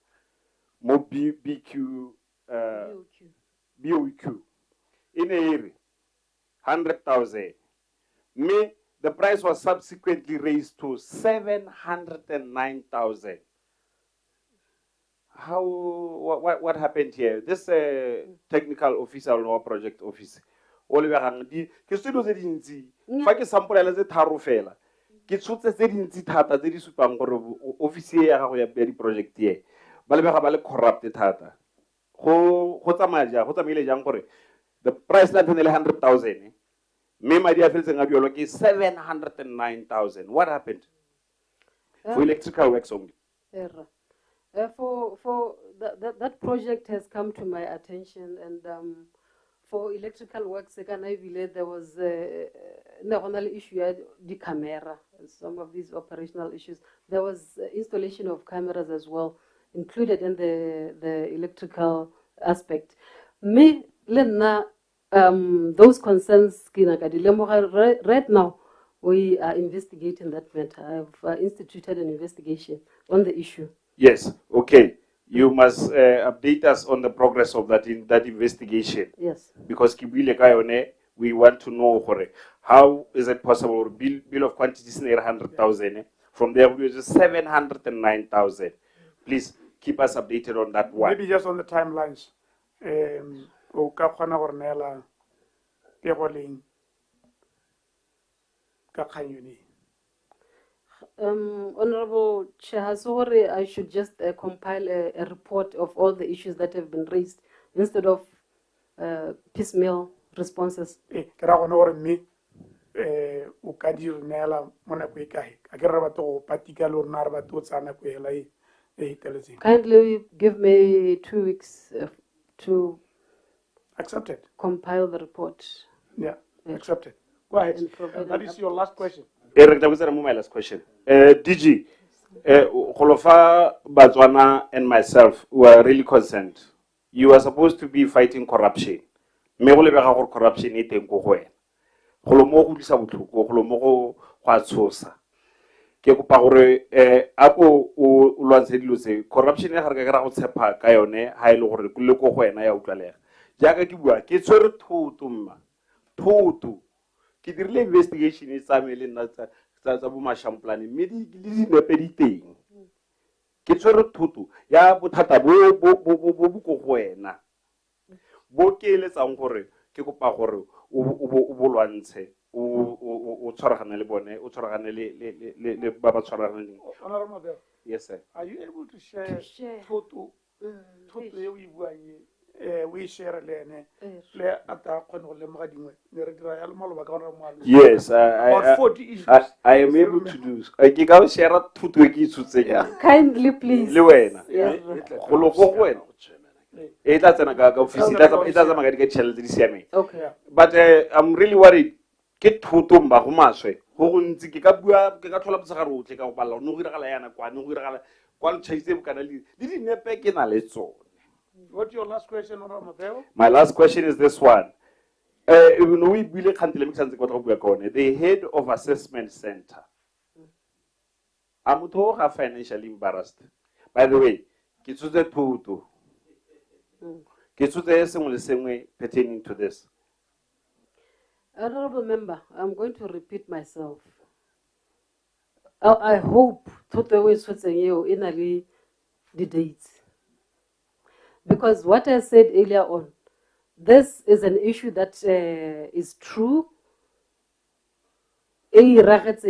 mo BOQ in a year 100,000. May the price was subsequently raised to 709,000. How what happened here? This technical officer or project office, all we are di ke studio tse dintsi fa ke sample le tse tharo fela ke tshotse tse dintsi thata tse di supang gore office ya gago ya di project ye ba le ba le corrupt thata go tsamaya go tsamaile jang gore the price la tshwanele 100,000 me madi a feltseng a biolo ke 709,000. What happened for electrical works only? For that project has come to my attention, and for electrical works, I believe there was the issue had the camera, some of these operational issues. There was installation of cameras as well, included in the electrical aspect. Me, those concerns, right now, we are investigating that matter. I've instituted an investigation on the issue. Yes, okay. You must update us on the progress of that investigation. Yes. Because we want to know how is it possible bill of quantity is 800,000. From there we use 709,000. Please keep us updated on that one. Maybe just on the timelines. Honorable Chair, I should just compile a report of all the issues that have been raised instead of piecemeal responses. Kindly give me 2 weeks to accepted. Compile the report. Yeah, accepted. Go ahead. That is your last question. Eric, that was my last question. DG, Kholofa, Batswana, and myself were really concerned. You are supposed to be fighting corruption. Corruption is a corruption ke dirile investigation e tsa me le nna tsa bo mashamplane mme di nepediteng ke tswere thuto ya bothata bo go wena bo ke eletsang gore ke kopa gore o bolwantshe o tshwaragane le bone o tshwaragane le ba ba tshwaraganeng. Honorable Mabel. Yes, sir. Are you able to share thuto ye o e buang we share le ata khone go lemoga dingwe ne re dira ya le maloba ka gore mo yes, about 40 issues. I am able to do. Ke ka share thuto e ke itsutseng. Kindly please. Le wena. Go lo go wena. E tla tsena ka office e tla tsama ka ditšhelete di siameng. Okay. But I'm really worried. Ke thuto mba go maswe. Go go ntsi ke ka bua ke ka tlhola botsagare o tle ka go balla no go iragala yana kwa no go iragala kwa le tšhaitse bokana le di nepe ke na le tsone. What's your last question, Honorable Mabel? My last question is this one. The head of assessment center. I'm financially embarrassed. By the way, pertaining to this. Honorable Member, I'm going to repeat myself. I hope in the dates. Because what I said earlier on, this is an issue that is true at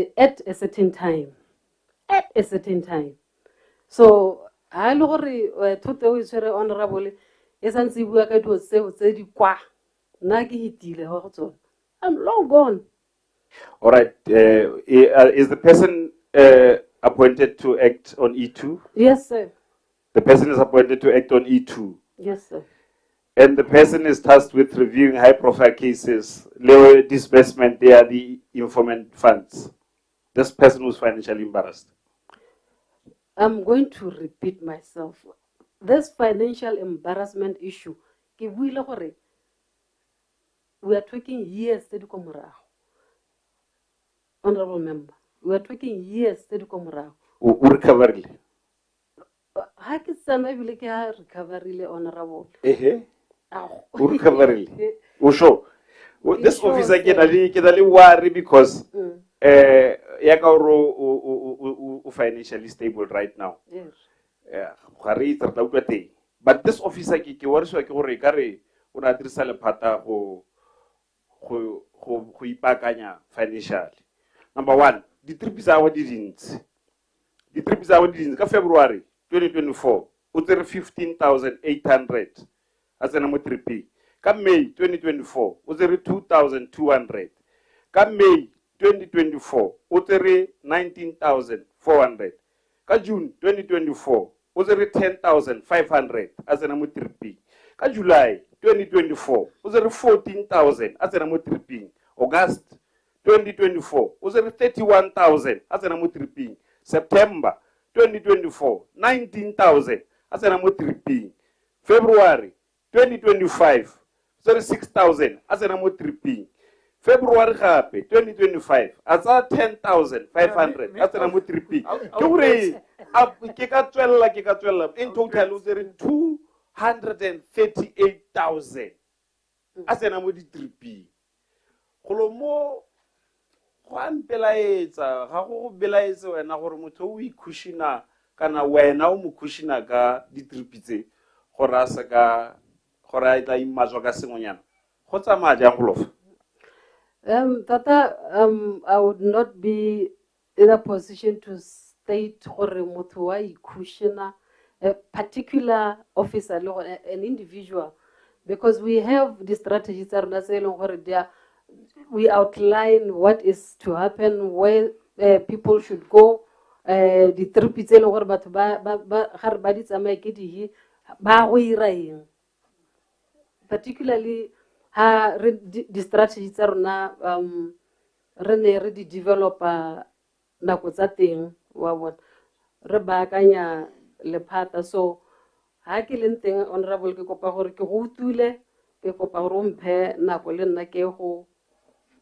a certain time. At a certain time. So, I know Toto is very honorable. I'm long gone. All right. Is the person appointed to act on E2? Yes, sir. The person is appointed to act on E2. Yes, sir. And the person is tasked with reviewing high-profile cases, low disbursement, they are the informant funds. This person was financially embarrassed. I'm going to repeat myself. This financial embarrassment issue, we are talking years to come around. Honorable Member, we are talking years to come around. Recovery. How can somebody recovery honorable? Recovery. This officer can worry because financially stable right now. Yes. But this officer ki worry so ke gore kare o na dirisa le phata go ipakanya financially. Number 1, the trip is our didn't. The trip is our didn't. February 2024, o tsere 15,800 as a number 3P. Come May 2024, o tsere 2,200. Come May 2024, o tsere 19,400. Ka June 2024, o tsere 10,500 as a number 3P. Ka July 2024, o tsere 14,000 as a number 3P. August 2024 o se re 31,000 a tsena mo triping. September 2024 19,000 a tsena mo triping. February 2025 so re 6,000 a tsena mo triping. February gape 2025 a tsa 10,500 a tsena mo triping. Ke gore ke ka tswella in total o tsere 238,000 a tsena mo di-triping. Golo mo go a mpelaetsa ga go belaetse wena gore motho o ikhushina kana wena o mo khushina ka di-tripi tse gore a se ka gore a tla imatswa ka sengwenyana go tsamaya jang go lofa? Tata, I would not be in a position to state gore motho wa ikhushina a particular officer, an individual, because we have the strategies that we outline what is to happen, where people should go, the trips particularly the strategies are re di developer nako tsa teng wa bona re baakanya lephata. So ha ke le teng honorable ke kopa gore ke go utule ke kopa gore o mphe nako le nna ke go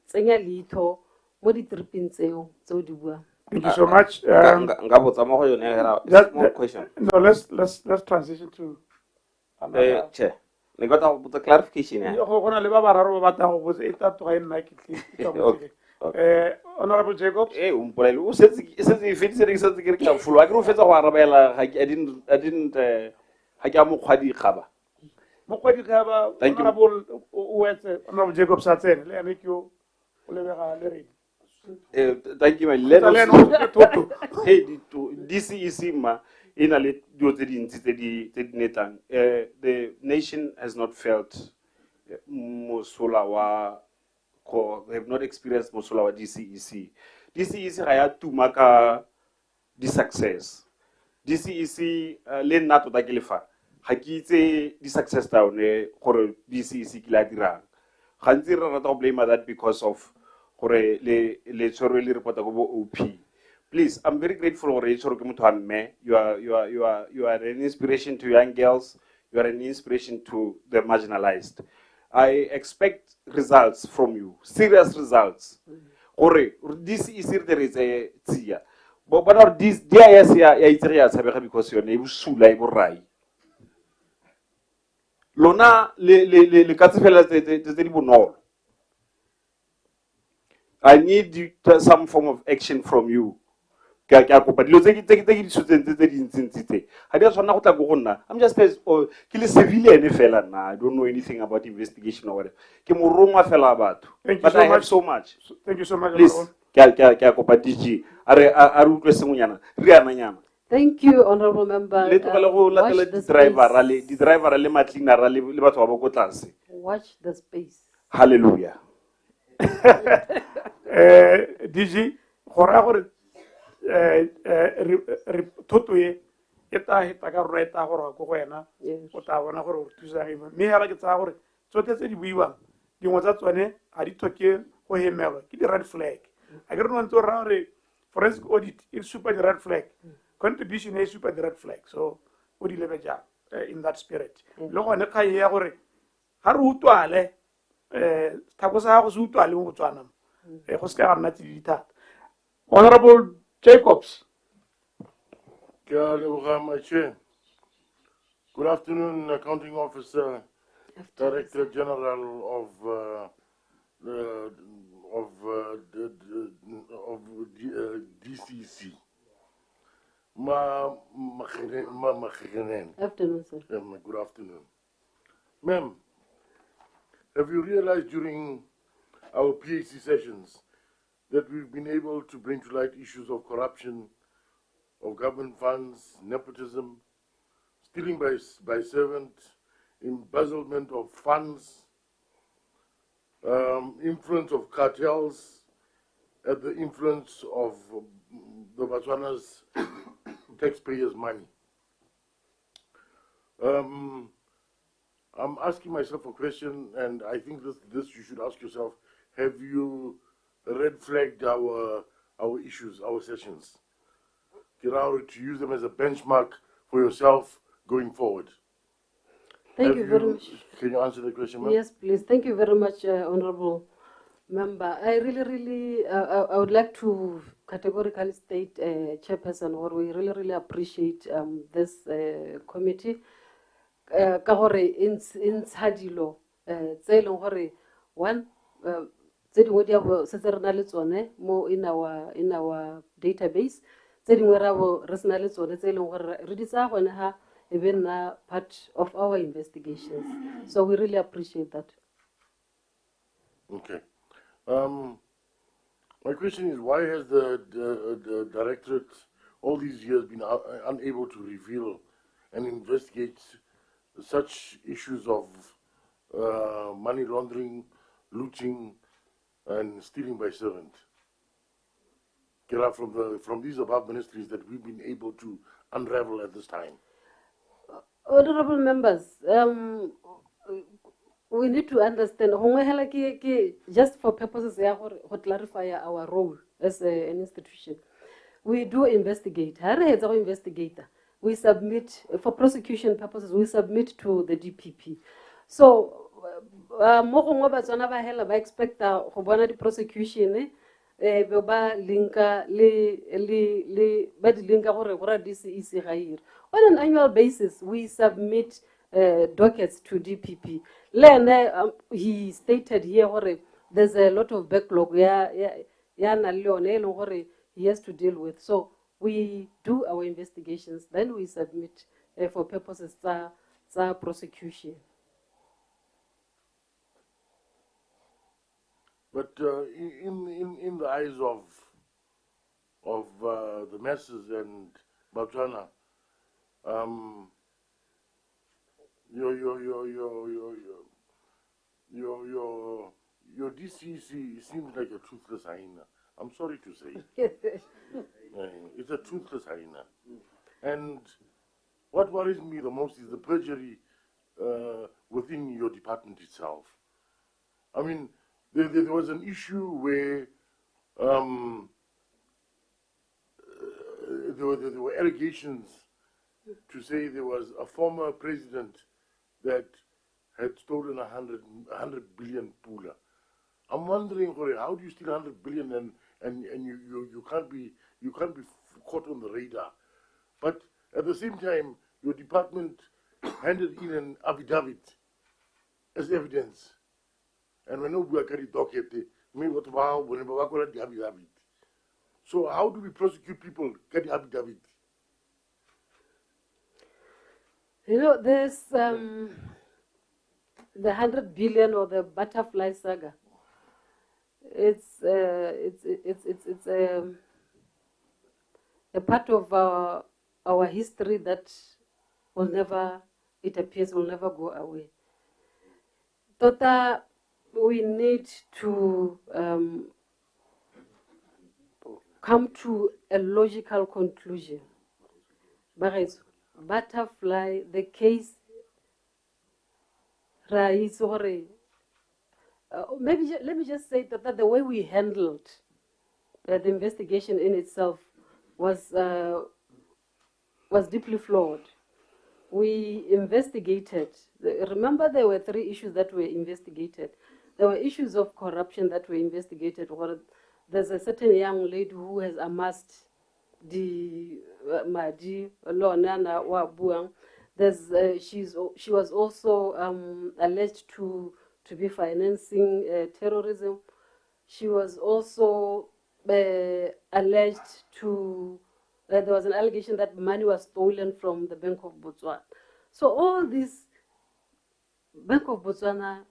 tsenya litho mo di triping tseo di bua. Thank you so much. Nga botsa mo go yone small question. No, let's transition to another. Che le got a clarification ya Go na le ba bararo ba batlang go botsa e tla tloga e nna ke Honorable Jacobs. Umpolele o setse e feditse ke setse ke re ka fulo a ke re o fetsa go arabela I didn't ha ke a mo kgwadi gaba Honorable Jacobs a tsene le ene ke o lebega le re thank you my hey DCEC ma ina le dio tse dintsi tse di netang. The nation has not felt mosola wa have not experienced mosola wa DCEC ga ya tuma ka di success. DCEC le nna tota ke lefa ga ke itse di success down gore DCEC ke la dirang gantsi re rata go blame that because of gore le tshwere le reporta go bo OP. Please, I'm very grateful for you. You are an inspiration to young girls. You are an inspiration to the marginalized. I expect results from you, serious results. This is there is a tia. But this DIS because your name Sula Rai. Lona le Catifela no. I need some form of action from you. I'm just civilian fella. I don't know anything about investigation or whatever. But I have so much. Thank you so much. Please, Thank you, honorable member. Watch the space. Hallelujah. DG, gore thotoe e ta heta ka rona e ta gore go wena o ta bona gore o thusa eng mme hela ke tsa gore tsote tse di buiwang dingwe tsa tsone ga di tlhoke go hemelwa ke di red flag a ke re no ntse o raya gore forensic audit e super di red flag contribution e super di red flag so o di lebe jang in that spirit le gone kgang ya gore ga re utlwale thako sa gago se utlwale mo botswanang go se ka ga nna tse di thata. Honorable Jacobs. Good afternoon, Accounting Officer, Director General of DCC. Afternoon, sir. Good afternoon. Ma'am, have you realized during our PAC sessions that we've been able to bring to light issues of corruption, of government funds, nepotism, stealing by servant, embezzlement of funds, influence of cartels, at the influence of the Botswana's taxpayers' money. I'm asking myself a question, and I think this you should ask yourself. Have you red flagged our issues, our sessions. Kirauri, to use them as a benchmark for yourself going forward. Thank you very much. Can you answer the question, ma'am? Yes, please. Thank you very much, Honorable Member. I really, I would like to categorically state, Chairperson, or we really appreciate this committee. Ka gore in tshadilo tse leng gore one tse dingwe di abo se re na le tsone mo in our database tse dingwe ra bo re sena le tsone tse leng gore re di tsaya gone ha e be nna part of our investigations, so we really appreciate that. Okay. My question is, why has the directorate all these years been unable to reveal and investigate such issues of money laundering, looting, and stealing by servant? From these above ministries that we've been able to unravel at this time. Honorable members, we need to understand, just for purposes to clarify our role as an institution, we do investigate. Investigator, we submit, for prosecution purposes, we submit to the DPP. So, I expect the prosecution ba linka ba di linka gore gora DCEC ga ire. On an annual basis, we submit dockets to DPP. He stated here gore there's a lot of backlog he has to deal with. So we do our investigations, then we submit for purposes of prosecution. But in the eyes of the masses and Botswana, your DCC seems like a toothless hyena. I'm sorry to say. It's a toothless hyena. And what worries me the most is the perjury within your department itself. I mean, there was an issue where there were allegations to say there was a former president that had stolen 100 billion pula. I'm wondering, how do you steal 100 billion and you can't be caught on the radar? But at the same time, your department handed in an affidavit as evidence. And when we carry docket, so how do we prosecute people carry affidavit? You know, there's the 100 billion or the butterfly saga. It's a part of our history that will never, it appears, will never go away. Tota, we need to come to a logical conclusion. Butterfly, the case, maybe let me just say that the way we handled the investigation in itself was deeply flawed. We investigated. Remember, there were 3 issues that were investigated. There were issues of corruption that were investigated. There's a certain young lady who has amassed the Madi Lonana Wabuang. She was also alleged to be financing terrorism. She was also alleged to. There was an allegation that money was stolen from the Bank of Botswana. So all this, Bank of Botswana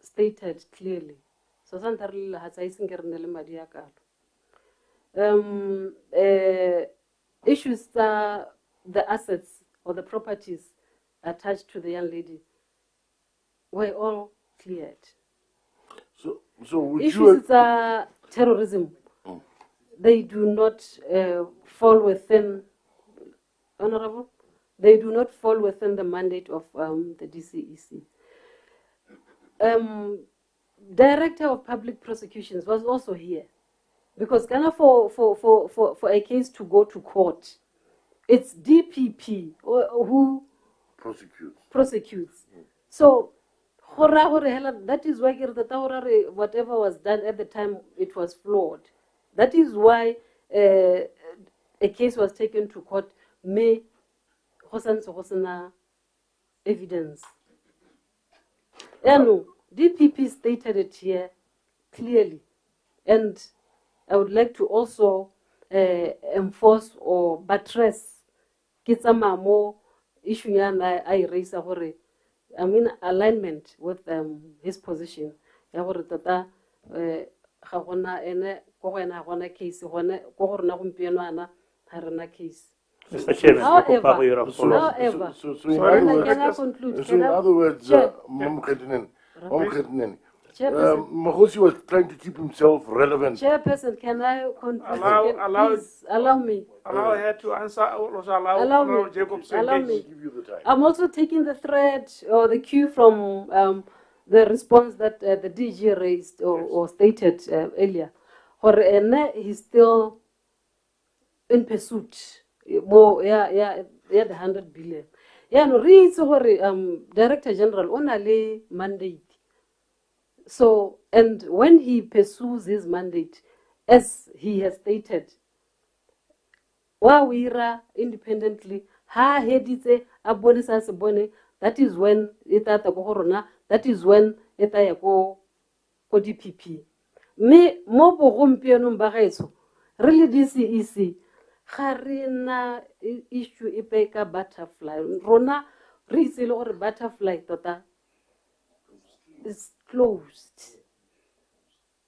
stated clearly. So santarilla has I think issues the assets or the properties attached to the young lady were all cleared. So would issues terrorism, they do not fall within, Honorable, they do not fall within the mandate of the DCEC. Director of Public Prosecutions was also here. Because Ghana for a case to go to court, it's DPP who prosecutes. So that is why whatever was done at the time, it was flawed. That is why a case was taken to court. May evidence. No, DPP stated it here clearly, and I would like to also enforce or buttress more issue I raise alignment with his position. Case Mr. Chairman, so in other words, Mahosi was trying to keep himself relevant. Chairperson, can I conclude? Allow me. Allow her to answer. Also allow Jacob to me. I'm also taking the thread or the cue from the response that the DG raised or stated earlier. He's still in pursuit. More, the 100 billion. No, Director General only mandate. So, and when he pursues his mandate, as he has stated, Wawira independently, that is when that is when go DPP. Me mo really this is Harina issue ipeka butterfly. Rona reason or butterfly tota is closed.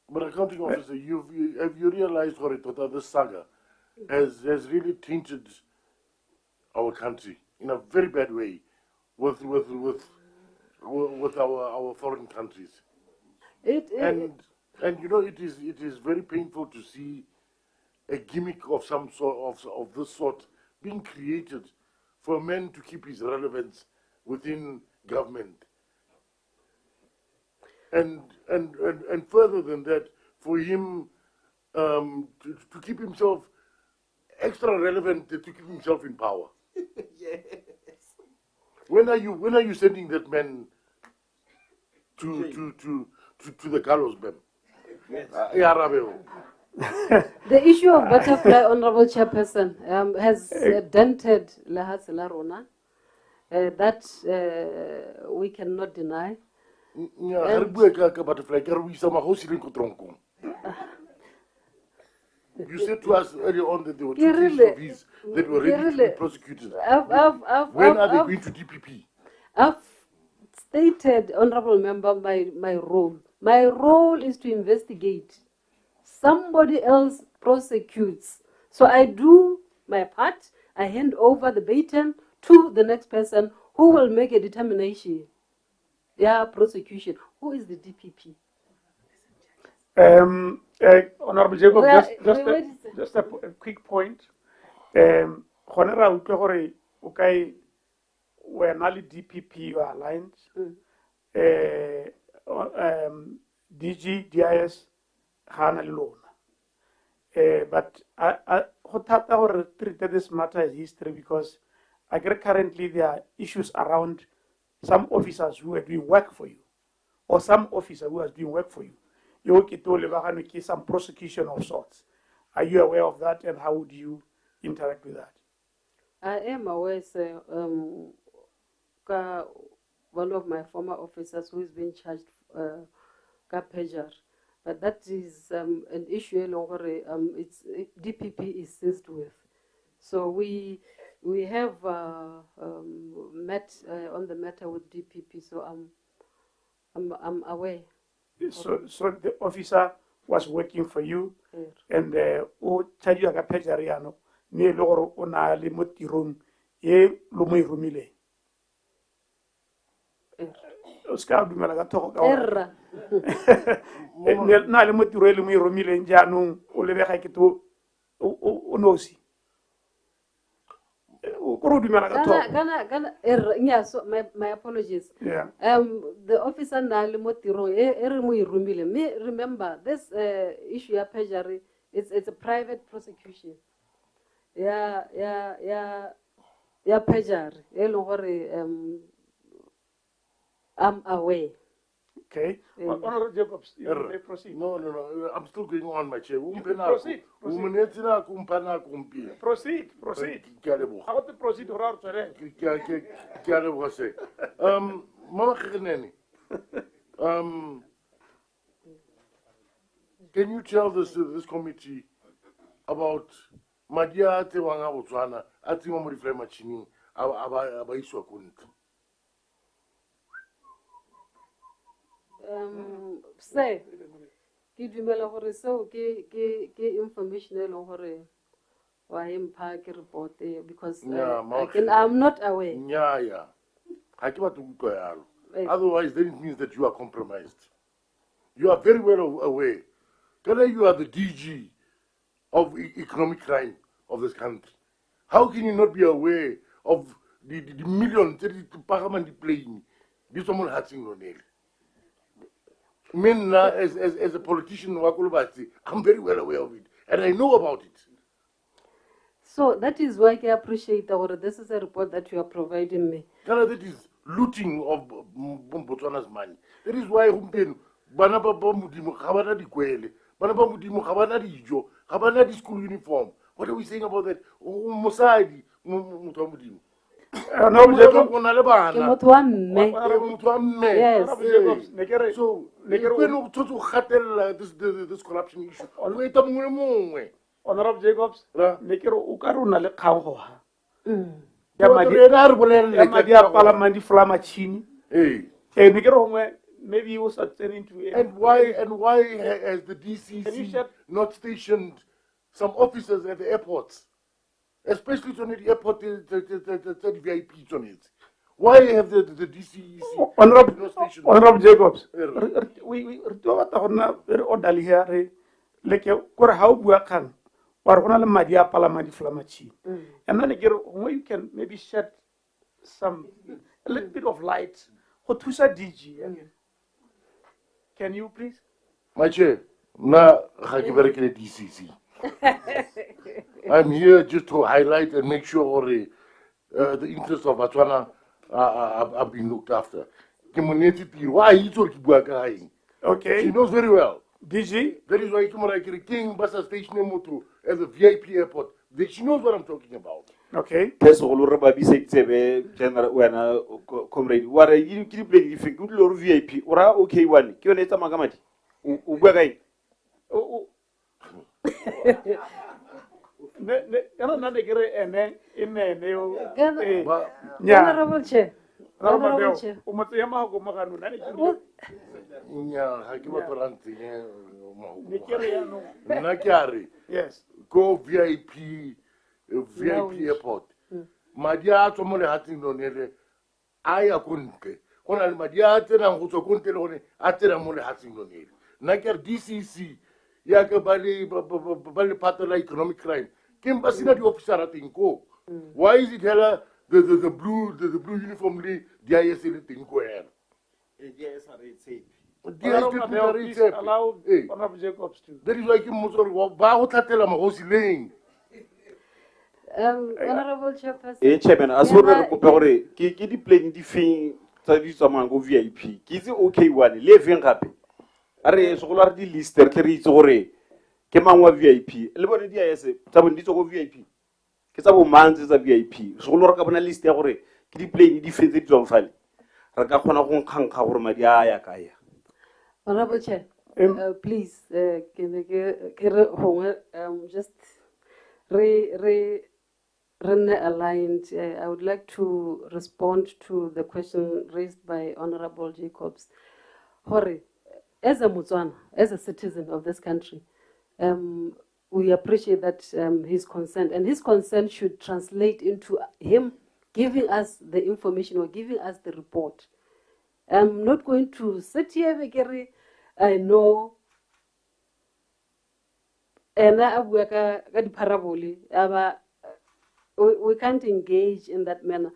But accounting officer, have you realized tota this saga has really tainted our country in a very bad way with our foreign countries. And you know it is very painful to see a gimmick of some sort of this sort being created for a man to keep his relevance within government. And further than that, for him to keep himself extra relevant, to keep himself in power. Yes. When are you sending that man to the gallows, Ben? The issue of butterfly, Honorable Chairperson, has dented Lahas Larona. That we cannot deny. You said to us earlier on that there were 2 cases of his that were ready to be prosecuted. When are they going to DPP? I've stated, Honorable Member, my role. My role is to investigate. Somebody else prosecutes. So I do my part. I hand over the baton to the next person who will make a determination. Prosecution. Who is the DPP? Honorable Jacob, just a quick point. We're not DPP, you are aligned. DG, DIS, Hana Loan. But I treated this matter as history because currently there are issues around some officers who are doing work for you, or some officer who has doing work for you. Some prosecution of sorts. Are you aware of that, and how would you interact with that? I am aware, sir. One of my former officers who is being charged Kapejar, but that is an issue longer. It's DPP is seized with, so we have met on the matter with DPP. So I'm aware. So the officer was working for you, and tell you Kapejariano, ne loro ona limotirum, ye lumui rumile. Oscar Dumela talk. Na limotiro lumui rumile njanu, ulebeka kitu unosi. Yeah, so my apologies. Yeah. The officer na le mo tirong e re mo irumile. Me remember this issue ya perjury. It's a private prosecution. Yeah, perjury. I'm aware. Okay. Honorable Jacobs, you may proceed. No. I'm still going on, my chair. Proceed. Proceed. I want to proceed. Mama Kheneni, can you tell this committee about Madia Tewanga Botswana, Atimomori Flemachini, Abaiswa Kunt? Say, give me a hore so get information hore or him park report because I'm not aware. Yeah. Otherwise, then it means that you are compromised. You are very well aware. You are the DG of economic crime of this country. How can you not be aware of the million parliament playing? This someone hatching on it. As a politician, I'm very well aware of it, and I know about it. So that is why I appreciate this is a report that you are providing me. That is looting of Botswana's money. That is why school uniform. What are we saying about that? Yes. So, this corruption issue. Honorable Jacobs, Nekero Ukaruna le Kahoha. Parliament Flamachini. Maybe you was attending to it. And why has the DCC not stationed some officers at the airports? Especially on the airport, the VIPs on it. Why have the DCC Honorable Jacobs, we very orderly here. Like how work or Madia Parliament Flamachi. And then you can maybe shed a little bit of light. What was a DG? Can you please? My chair, DCC. I'm here just to highlight and make sure the interests of Botswana are being looked after. Why he told Okay. She knows very well. DG? That is why King Basa Station Moto as a VIP airport. She knows what I'm talking about. Okay. General when comrade. What are you playing if you good Lord VIP or okay one? Kioneta Magamati. Ubagai. Honorable Chair. Yes. Go VIP airport. Madia tomole hatin donele. Aya kunte. Kona madia tena nguso kunte lone atena mole hatin donele. Naker DCC yake bali part of economic crime. Kimba sina di officer atinko. Why is it hella the blue uniform the ISL tinko here? Allow Honorable Jacobs to. That is why Honorable Chairperson. Chairman, as well as the plane the thing go VIP. Is it okay one? Living happy. Are solar di lister carry Kemangwa VIP. Everybody there is a VIP. Kisabo mans is a VIP. Solar cabana list there. Kidi plane the defensive zone file. Rakakona Hong Kong Madia Yakaya. Honorable Chair, please, just aligned. I would like to respond to the question raised by Honorable Jacobs. Hore, as a Botswana, as a citizen of this country, we appreciate that his consent, and his consent should translate into him giving us the information or giving us the report. I'm not going to sit here, I know, and I work at the parabole, we can't engage in that manner.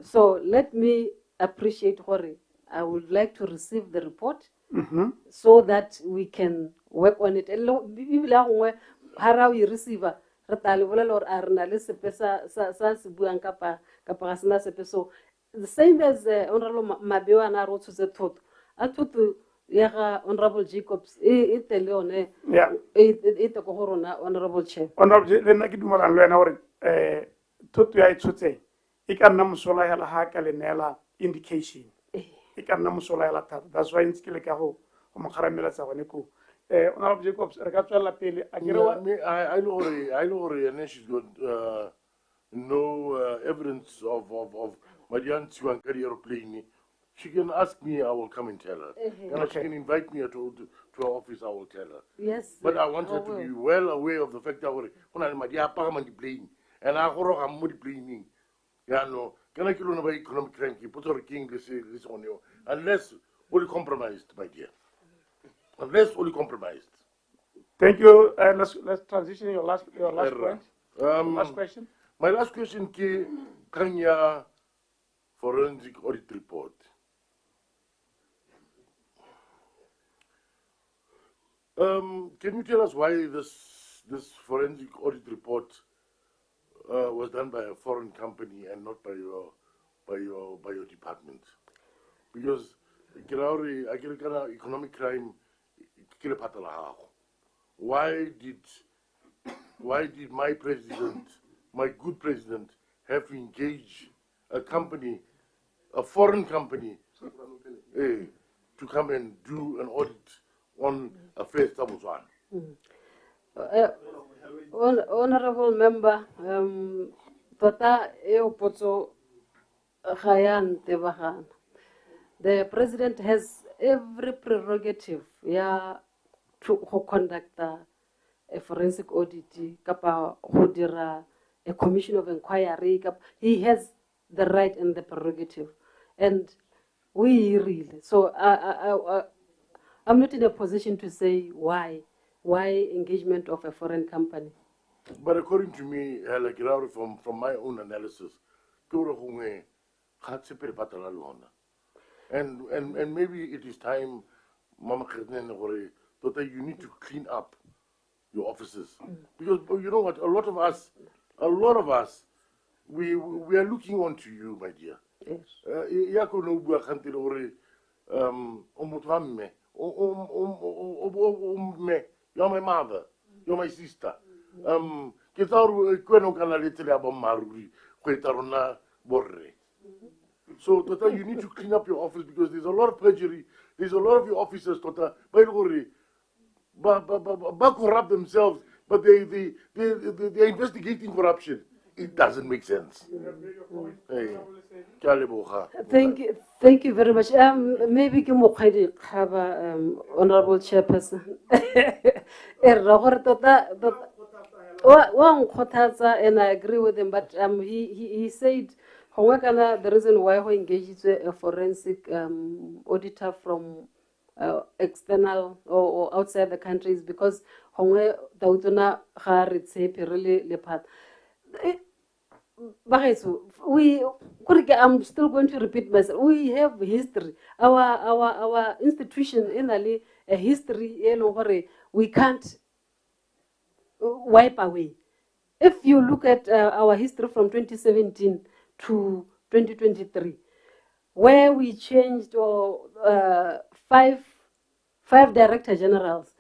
So let me appreciate Hori. I would like to receive the report so that we can work on it. How we receive so the same as Honorable Mabewa and Arotu said, Honorable Jacobs, Honorable Chair. Honorable, then I give you an Tutu I should say, Ikanamusola Hakalinella indication. Ikanamusola, that's why in Skilikaho, Omakaramela Sawaneko. Honorable Jacobs, Regatala Pele, I know, and she's got no evidence of Marianne Siwan career playing. She can ask me, I will come and tell her. And she can invite me to her office, I will tell her. Yes. But I want her to be well aware of the fact that when I'm playing, and I am playing. No, can I kill on economic cranky, put her king this on you, unless fully compromised, my dear. Unless fully compromised. Thank you. Let's transition your last point. Last question. My last question is Kenya forensic audit report. Can you tell us why this forensic audit report was done by a foreign company and not by your department? Because economic crime. Why did my president, my good president, have to engage a company, a foreign company, to come and do an audit on affairs Tabuzwan? Honorable member, Tota Eopoto Khayan Tebahan. The president has every prerogative, to conduct a forensic audit, a commission of inquiry. He has the right and the prerogative, and we really. So I'm not in a position to say why engagement of a foreign company. But according to me, like from my own analysis, and maybe it is time, Mama that you need to clean up your offices, because you know what, a lot of us, we are looking on to you, my dear. Yes. You're my mother, you're my sister. So Tota, you need to clean up your office, because there's a lot of perjury. There's a lot of your officers, Tota, corrupt themselves, but they're investigating corruption. It doesn't make sense. Hey. Thank you very much. Maybe have honorable chairperson. And I agree with him, but he said the reason why he engaged a forensic auditor from external or outside the country is because I'm still going to repeat myself. We have history. Our institution in a history we can't wipe away. If you look at our history from 2017 to 2023, where we changed five director generals,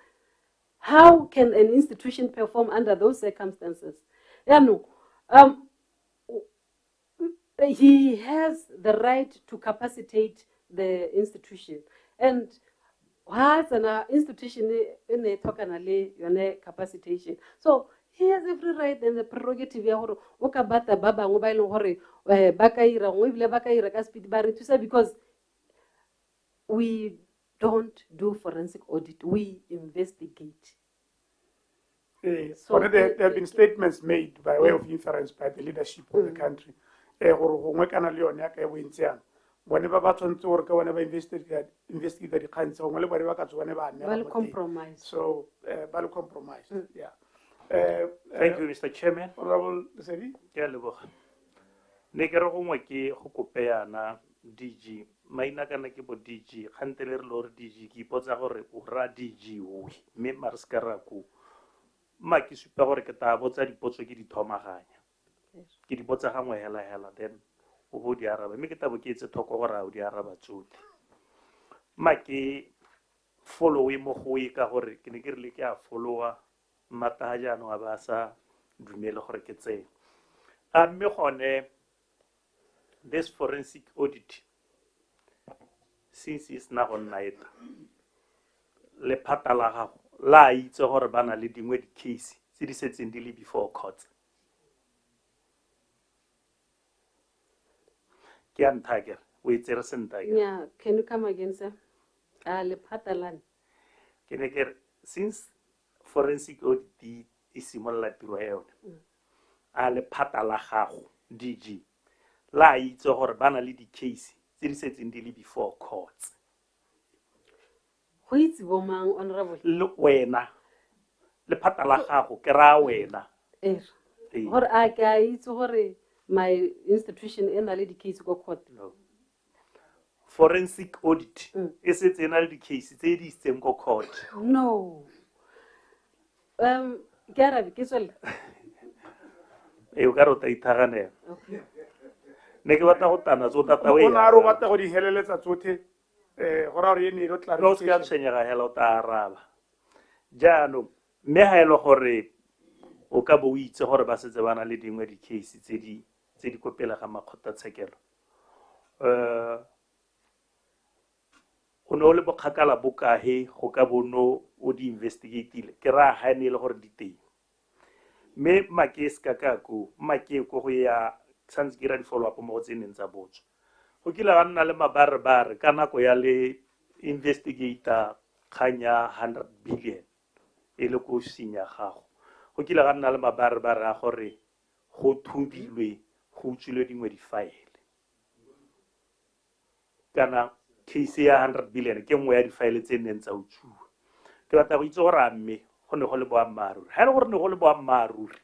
how can an institution perform under those circumstances? He has the right to capacitate the institution, and has an institution in a capacitation. So he has every right and the prerogative because we don't do forensic audit, we investigate. So there have been statements made by way of inference by the leadership of the country. Whenever whenever investigate the cancer, whenever compromise. So compromised. Yeah. Thank you, Mr. Chairman. Honorable Lesedi. Ke a leboga. Ne ke re gongwe ke go kopeyana DG maina kana ke bo DG gante le re lo re DG ke ipotsa gore o ra DG we mme mare se ka ra ko ma ke supa gore ke ta botsa dipotso ke di thomaganya ke di botsa gangwe hela then o bo di araba mme ke tabo ke etse thoko gore o di araba tsotlhe ma ke follow mo go e ka gore ke ne ke rile ke a followa mata jaanong a ba sa dumele gore ke tsene a mme gone this forensic audit since it's not on night le phata la gago la itse gore bana le dingwe di case tse di setseng di le before court ke a nthakere o itsere senta Yeah, can you come again, sir? Le Patalan. ke ne ke since forensic audit e simolla tiro ya yone a le phata la gago DG la itse gore bana le di case tse di setseng di le before courts Go itse bo mang, honorable? le wena le phata la gago ke ra wena Gore a ke a itse gore my institution e na le di-case ko court. no forensic audit e setse e na le di case tse di isitseng ko court No. Ke arabe ke tswela. o ka re o ta ithaganela Okay. ne ke batla go tana tso tata we Ona ro batla go di heleletsa tsotlhe gora re ene go no se ka tshwenyega hela o ta araba jaanong mme ga e le gore o ka bo o itse gore ba setse ba na le dingwe di case tse di kopela ga makgotlatshekelo o ne o le bokgakala bokahe go ka bono o di investigatile ke ra ha ne le gore di teng mme make se ka ko make ko go ya santse ke ra di follow up mo go tseneng tsa botso go kile ga nna le mabarebare ka nako ya le investigator kganya 100 billion e le ko sinya gago go kile ga nna le mabarebare a gore go thubilwe go utswilwe dingwe di file kana case ya 100 billion ke nngwe ya di file tse neng tsa utsuwa ke batla go itse gore a mme go ne go le boammaaruri ga e le gore ne go le boammaaruri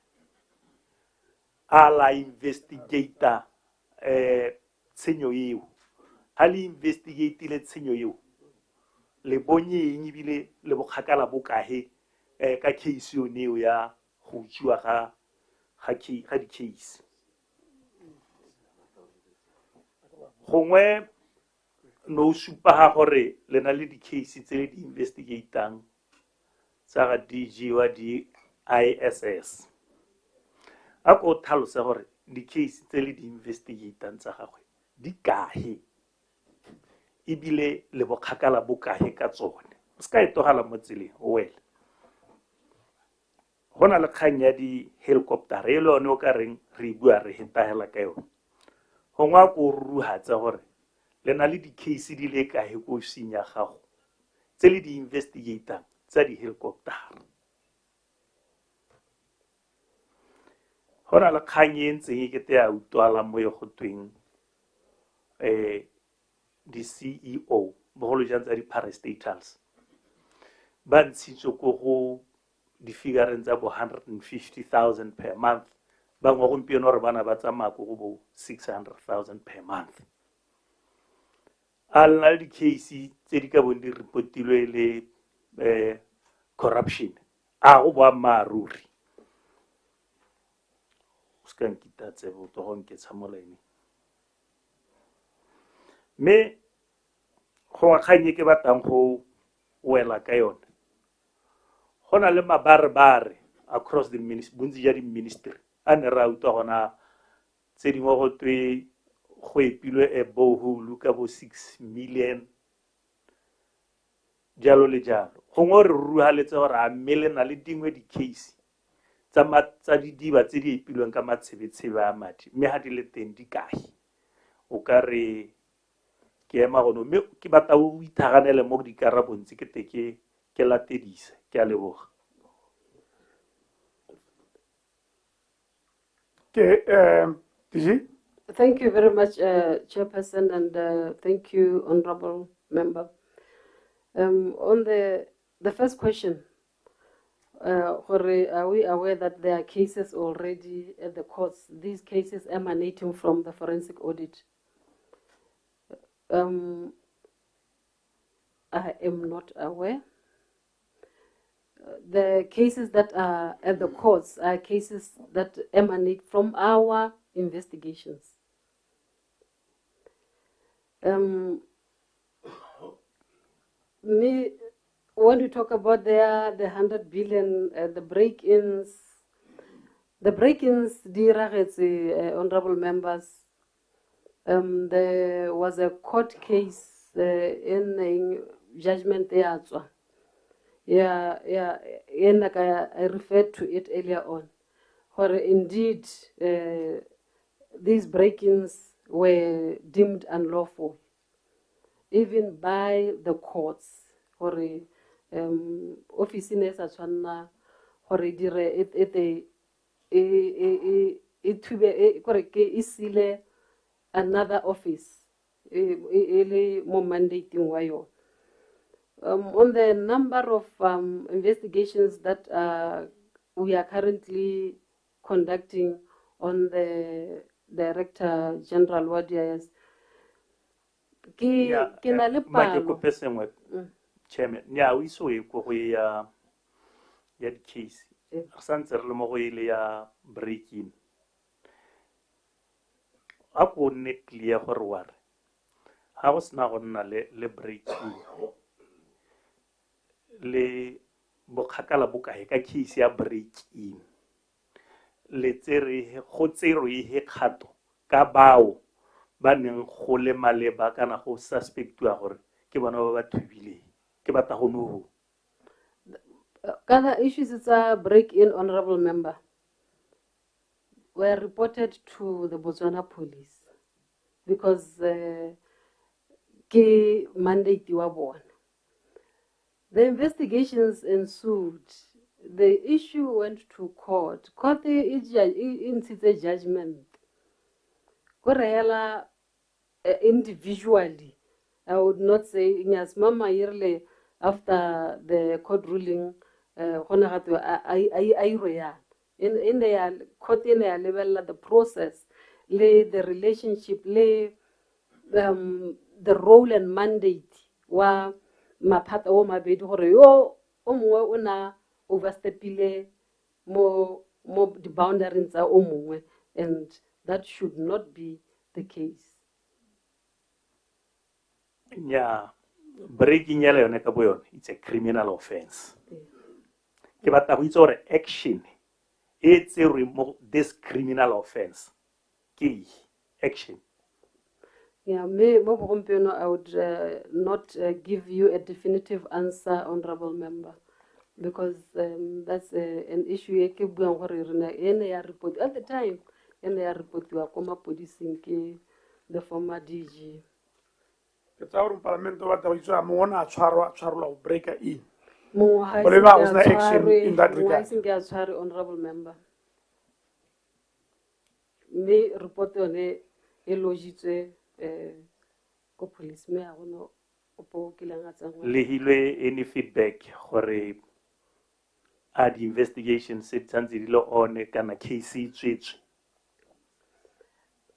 a la investigator tshenyo eo ha le investigatile tshenyo eo le bonyeng ebile le bokgakala bokahe ka case yone eo ya go utswiwa ga di case gongwe no supa ga gore le na le di case tse di investigatang tsa ga DG wa di ISS a ko tlhalose gore di case tse le di investigatang tsa gagwe di kae ebile le bokgakala bokae ka tsone se ka etogala mo tseleng o wele go na le kgang ya di helicopter e le yone o ka reng re bua re hetagela ka yone gongwe a ko ruruhatsa gore le na le di case di le kae ko sinya gago tse le di investigatang tsa di helicopter go na le kgang e ntseng e kete ya utlwala mo go tweng di CEO bogolo jang tsa di parastatals ba ntshitswe ko go di figareng tsa bo 150,000 per month bangwe gompieno gore bana ba tsamaya ko go bo 600,000 per month a lena le di-case tse di ka bone di reportilwe le corruption a go boammaaruri o se ka nkita tsebe o tlo go nketsha molaene mme go kganye ke batlang go wela ka yone go na le mabarebare across the bontsi ja di-ministry a ne ra utlwa gona tse dingwe go twe go epilwe a borehole ka bo 6 million jalo le jalo gongwe re ruruhaletse gore a mme le na le dingwe di-case tsa didiba tse di epilweng ka matshebetshebe a madi mme ga di le teng di kae o ka re ke ema gono mme ke batla o ithaganele mo dikarabong tse kete ke latedisa ke a leboga DG? Thank you very much, Chairperson, and thank you, Honorable Member. On the first question, Are we aware that there are cases already at the courts, these cases emanating from the forensic audit? I am not aware. The cases that are at the courts are cases that emanate from our investigations. When we talk about the 100 billion, the break-ins, honorable members, there was a court case in judgment there. I referred to it earlier on, where indeed these break-ins were deemed unlawful, even by the courts. Where officers are trying to another office, more mandating wayo. On the number of investigations that we are currently conducting on the Director General Wadias, Chairman, yeah, we saw a case. Sanser Lemoyle breaking. Up on it clear for war. I was now on le breaking. Le Bokakala Boka case ya breaking. Le Tere Hotseri Hekato, Kabao, Banning Hole Maleba, Kana ho suspect to our Kibanova Tubili. Other issues is a break-in, honorable member, were reported to the Botswana police because mandate you were born. The investigations ensued. The issue went to court. Court in a judgment. Individually, I would not say yes, Mama yearly after the court ruling, in the court in the level the process, the relationship, the role and mandate wa maphata o mabedi gore yo o mongwe o na overstepile mo the boundaries tsa o mongwe, and that should not be the case. Yeah, breaking yellow it's a criminal offense. But it's our action. It's a remove this criminal offense. Key action. Yeah, I would not give you a definitive answer, honorable member, because that's an issue. At the time, and they are reporting the former DG. It's our parliament what we saw. Mona Charlo breaker in. Whatever was the action in that regard. Honorable member. Me report on a logite police me I don't know. Any feedback or a ad investigation said Tanzilo on a kind of case switch.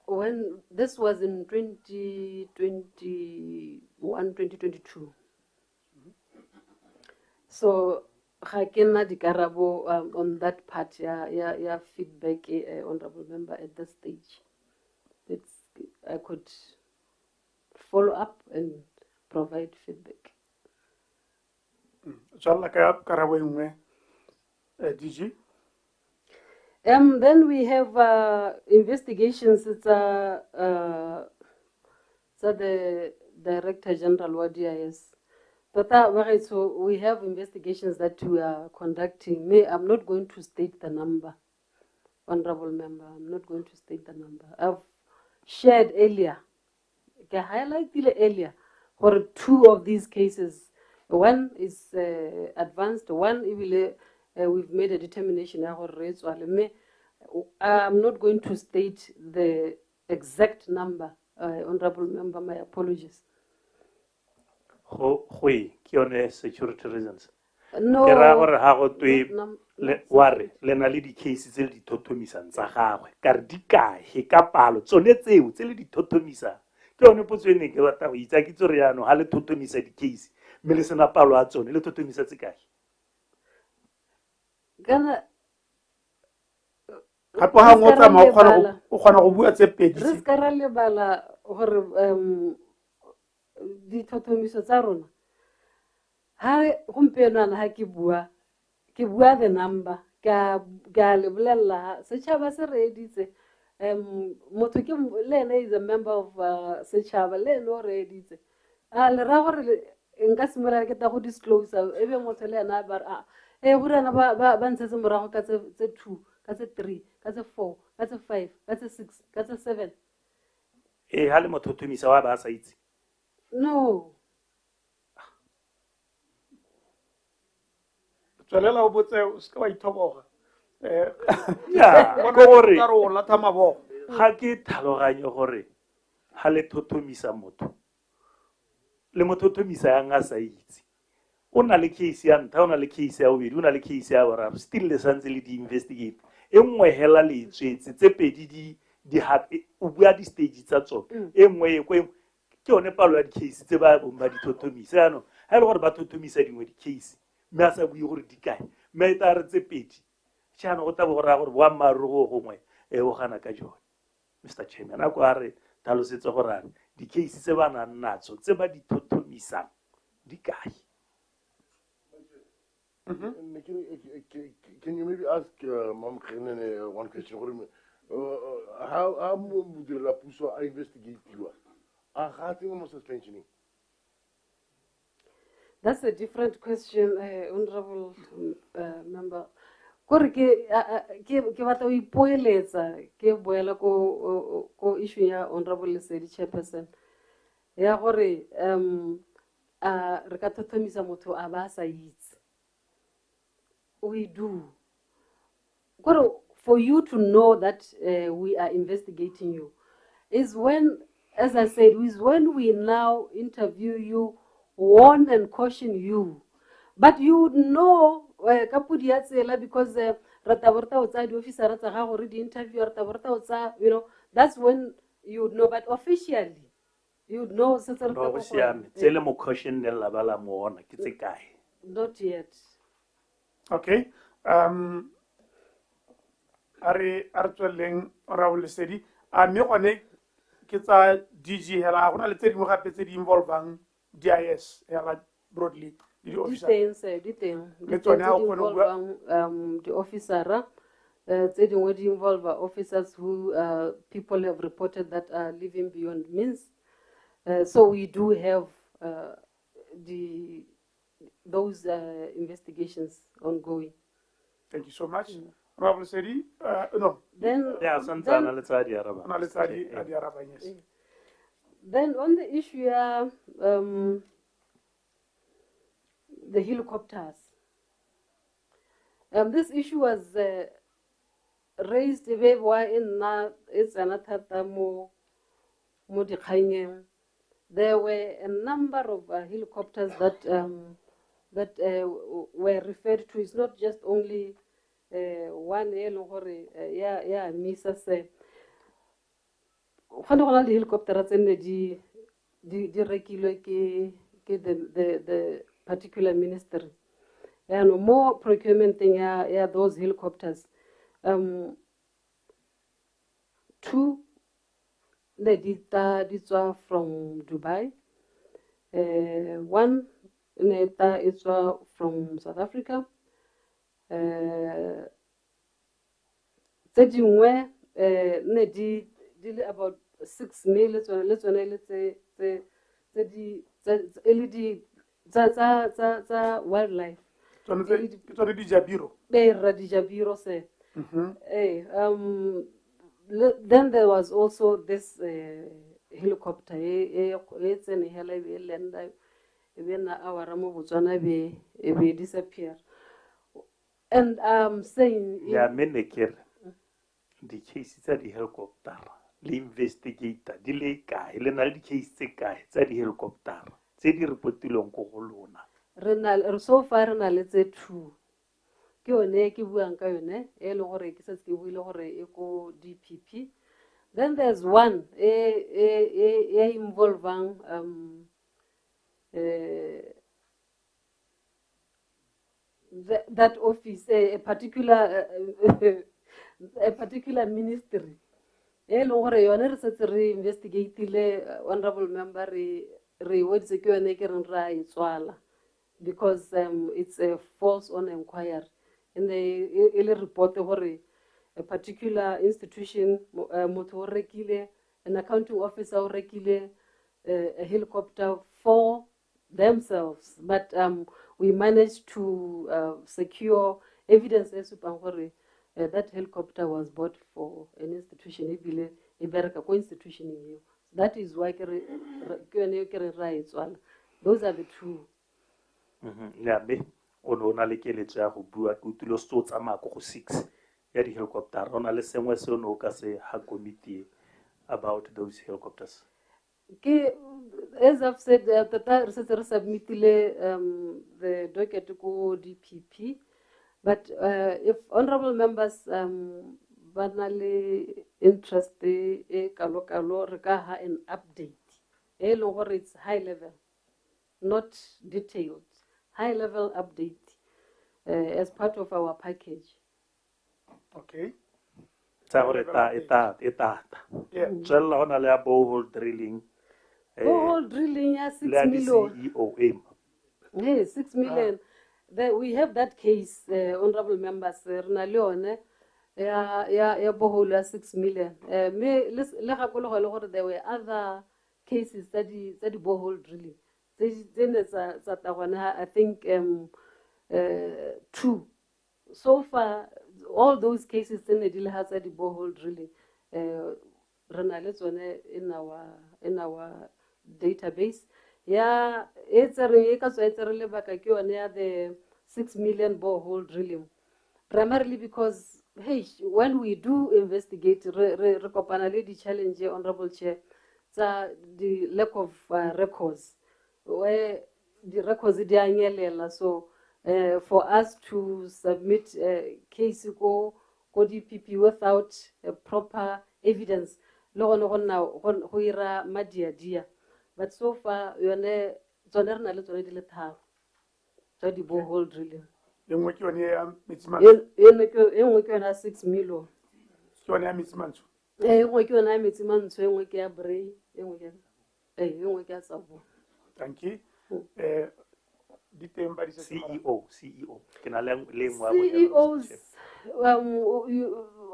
When this was in 2021, 2022. So, Hakena Dikarabo on that part, yeah, feedback, honorable member, at this stage. I could follow up and provide feedback. DG? Then we have investigations. It's the Director General Wadias. So we have investigations that we are conducting. I'm not going to state the number, honorable member. I'm not going to state the number. I've shared earlier, I highlighted earlier, for two of these cases. One is advanced, one we've made a determination. I'm not going to state the exact number, honorable member. My apologies. Security reasons. No. ke ra gore ga go twe Not wa re le na le di-case tse le di thothomisang tsa gagwe ka re di kae ka palo tsone tseo tse le di thothomisang ke yone potso e neng ke batla go itse ke tso re yaanong ga le thothomisa di-case mme le sena palo a tsone le thothomisa tse kae Kana gape ga ngo tsamaya o kgona go bua tse pedi re ska ra lebala gore dithothomiso tsa rona ha gompieno ana ha ke bua the number ka le bolella setšhaba se re editse motho ke le ene is a member of setšhaba le ene o re editse le ra gore nka simolola ke ta go disclose e be motho le ena ba re borena ba ntshetse morago ka tse 2 ka tse 3 ka tse 4 ka tse 5 ka tse 6 ka tse 7 ha le mothothomisa wa ba sa itse no tswelela o botse o se wa ithoboga gore o latha mabogo ga ke tlhaloganye gore ha le thothomisa motho le mothothomisa yang a sa itse o na le case ya ntlha o na le case ya bobedi o na le case ya boraro still le santse le di investigate e nngwe hela le tswetse tse pedi di hape o bua di stage tsa tsone e nngwe ke yone palo ya di-case tse ba bong ba di thothomisa yaanong ha e le gore ba thothomisa dingwe di-case mme a sa bue gore di kae mme e tla re tse pedi jaanong go tla bo go raya gore boammaaruri gongwe o gana ka jone Mr. Chairman a ko a re tlhalosetse gore a re di-case tse ba nang natso tse ba di thothomisang di kae Can you maybe ask Mam Khenene one question? How would la puso a investigate you? Suspension. That's a different question, honorable member. Kore ke batla o ipoeletsa ke boela ko issue ya honorable Lesedi chairperson ya gore re ka thothomisa motho a ba sa itse. We do. For you to know that we are investigating you is when, as I said, is when we now interview you, warn and caution you. But you know, because the officer interview, you know, that's when you would know. But officially, you would know. Not yet. Okay. Are tsweleng Honorable Lesedi mme gone ke tsa DG hela gona le tse dingwe gape tse di involvang DIS hela broadly the officer the officer tse dingwe di involve officers who people have reported that are living beyond means, so we do have those investigations ongoing. Thank you so much. Honorable Lesedi, no. Then yes. Then on the issue the helicopters, this issue was raised it's another more. There were a number of helicopters that were referred to. It's not just only one Misa say the helicopters and the particular ministry and more procurement thing those helicopters. Two these are from Dubai, one is from South Africa. About 6 million. Let's say LED wildlife. Then there was also this helicopter. It's in disappear. And I'm saying the cases at the helicopter, the investigator, the case the helicopter, say the report to Loncolona. So far re na le tse 2 ke yone ke buang ka yone e le gore ke setse ke buile gore e ko DPP. Then there's one involving that office, a particular a particular ministry. E le gore yone re setse re investigatile honorable member re wetse ke yone ke reng ra itswala because it's a false on inquiry in the report gore a particular institution motho o rekile an accounting officer o rekile a helicopter for themselves, but we managed to secure evidence as gore that helicopter was bought for an institution ebile e bereka ko institution eo. That is why ke re ra itswala. Those are the 2. Ya be o no na le keletso ya go bua ke utlwile se tsamaya go 6 ya di helicopter ona le sengwe se no ka se ha committee about those helicopters. As I've said, Tata submitted the docket to DPP, but if honorable members banally interested, an update. It's high level, not detailed. High level update as part of our package. Okay. Eta. Yeah. Tswela ona le borehole drilling. Borehole drilling, 6 million. CEO. Hey, 6 million. We have that case, honorable members. Renaleone, borehole 6 million. There were other cases that the borehole drilling. I think 2. So far, all those cases in the deal has the borehole drilling. In our database. Yeah, it's a the 6 million borehole drilling. Primarily because, hey, when we do investigate, the challenge, Honorable Chair, the lack of records, where the records are so for us to submit a case go DPP without proper evidence, but so far you are the borehole drilling. 6 million. Thank you. CEO. CEOs,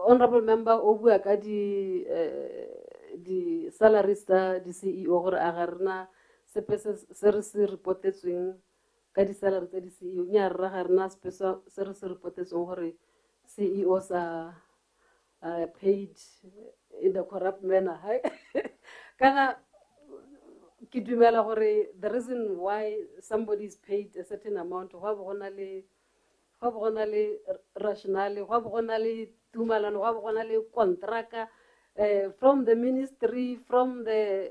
honorable member, the salaries the CEO or agarna se reported swing the salaries the CEO nya ragarna special se reported gore CEOs are paid in the corrupt manner. Kana kidumela gore the reason why somebody is paid a certain amount wa bona le rationale wa bona le tumalano wa bona le contract from the ministry, from the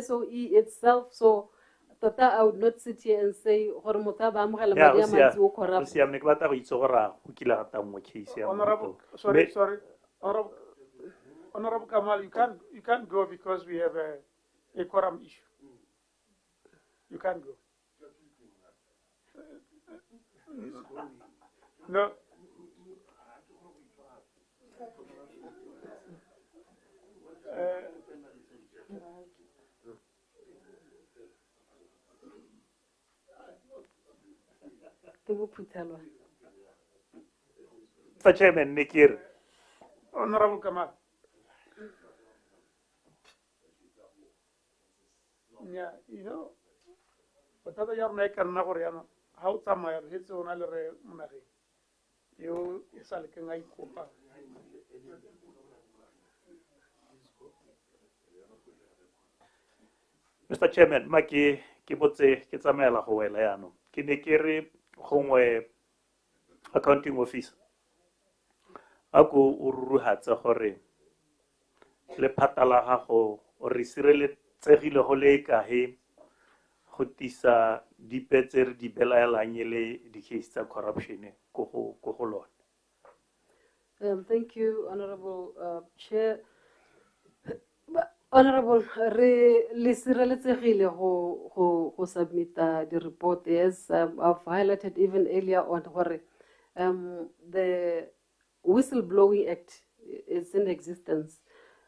SOE itself. So Tata, I would not sit here and say Honorable, sorry. Honorable Kamal, you can't go because we have a quorum issue. You can't go. No. Mr. Chairman, Nikir. Honorable Kamal. Yeah, you know, but other young maker Nagoriano, how some are hits on Alre Munari. You is a like a Mr. Chairman, Maki Kibotse Kitsamela Hoeliano. Kinekiri Home Accounting Office. Ako Uruhatsa Hore. Le Patala Haho or Risirele Tsehile Holeka he. go tisa dipetse re di belaelang le di-case tsa corruption ko go lone. Thank you, Honorable Chair. Honorable, le sireletsegile go submit the report. Yes, I've highlighted even earlier on where the Whistleblowing Act is in existence.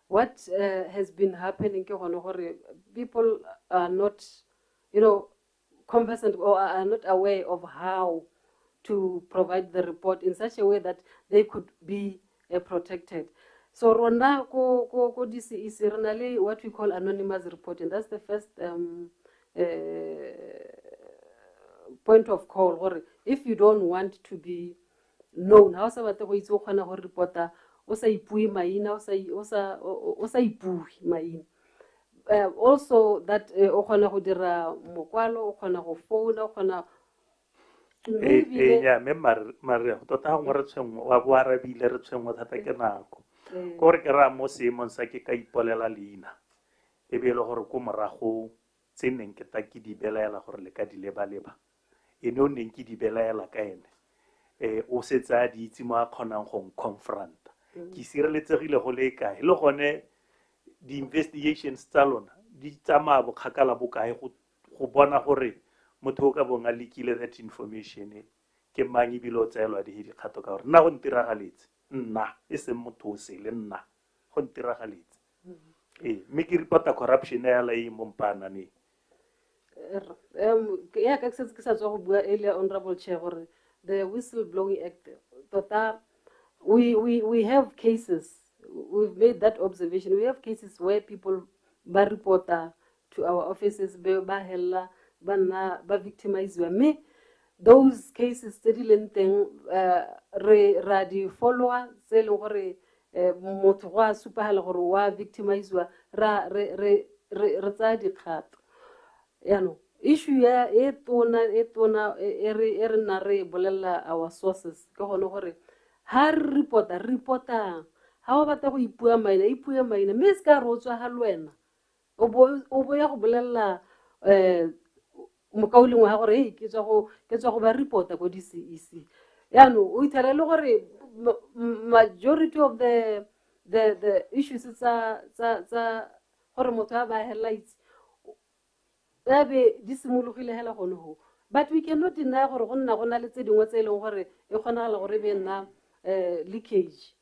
What has been happening, people are not, conversant or are not aware of how to provide the report in such a way that they could be protected. So Rona ko DCEC renale what we call anonymous reporting. That's the first point of call. Or if you don't want to be known, how sa batla go itse go kgona go reporta o sa ipui maina o sa ipui maina. Also that o kgona go dira mokwalo o kgona go phone o kgona yeah, me mare tota go re tshwengwa wa bo arabile re tshwengwa thata ke nako ko re ke ra mo seemong sa ke ka ipolela leina e be le gore ko morago tse neng ke ta ke di belaela gore le ka di leba e no neng ke di belaela ka ene o setsa di itse mo a kgonang go confront ke sireletsegile go le kae le gone di investigations tsa lona di tsamaya bokgakala bokae go bona gore motho o ka bonga lekile that information ke mang e bilo tsaelwa di dikgato ka gore nna go ntiragaletse nna e seng motho o se le nna go ntiragaletse me ke reporta corruption ya la e mompana ne ya ka ke sa tswa go bua earlier, Honorable Chair, gore the Whistleblowing Act tota we have cases, we've made that observation, we have cases where people ba reporta to our offices ba hella ba victimize me. Those cases tse di leng teng re ra di follower tse leng gore motho wa supagala gore wa victimize ra re tsa dikgato no issue ya e tona e re na re bolela our sources ke gone gore ha reporta ha o batla go ipua maina mme se ka re o tswa ha lwena o bo ya go bolela mokauleng wa gore hey ke tswa go ba reporta go DCEC no o ithala le gore majority of the issues tsa gore motho a ba highlights be di simologile hela gone ho, but we cannot deny gore go nna le tse dingwe tse leng gore e kgonagala gore be nna leakage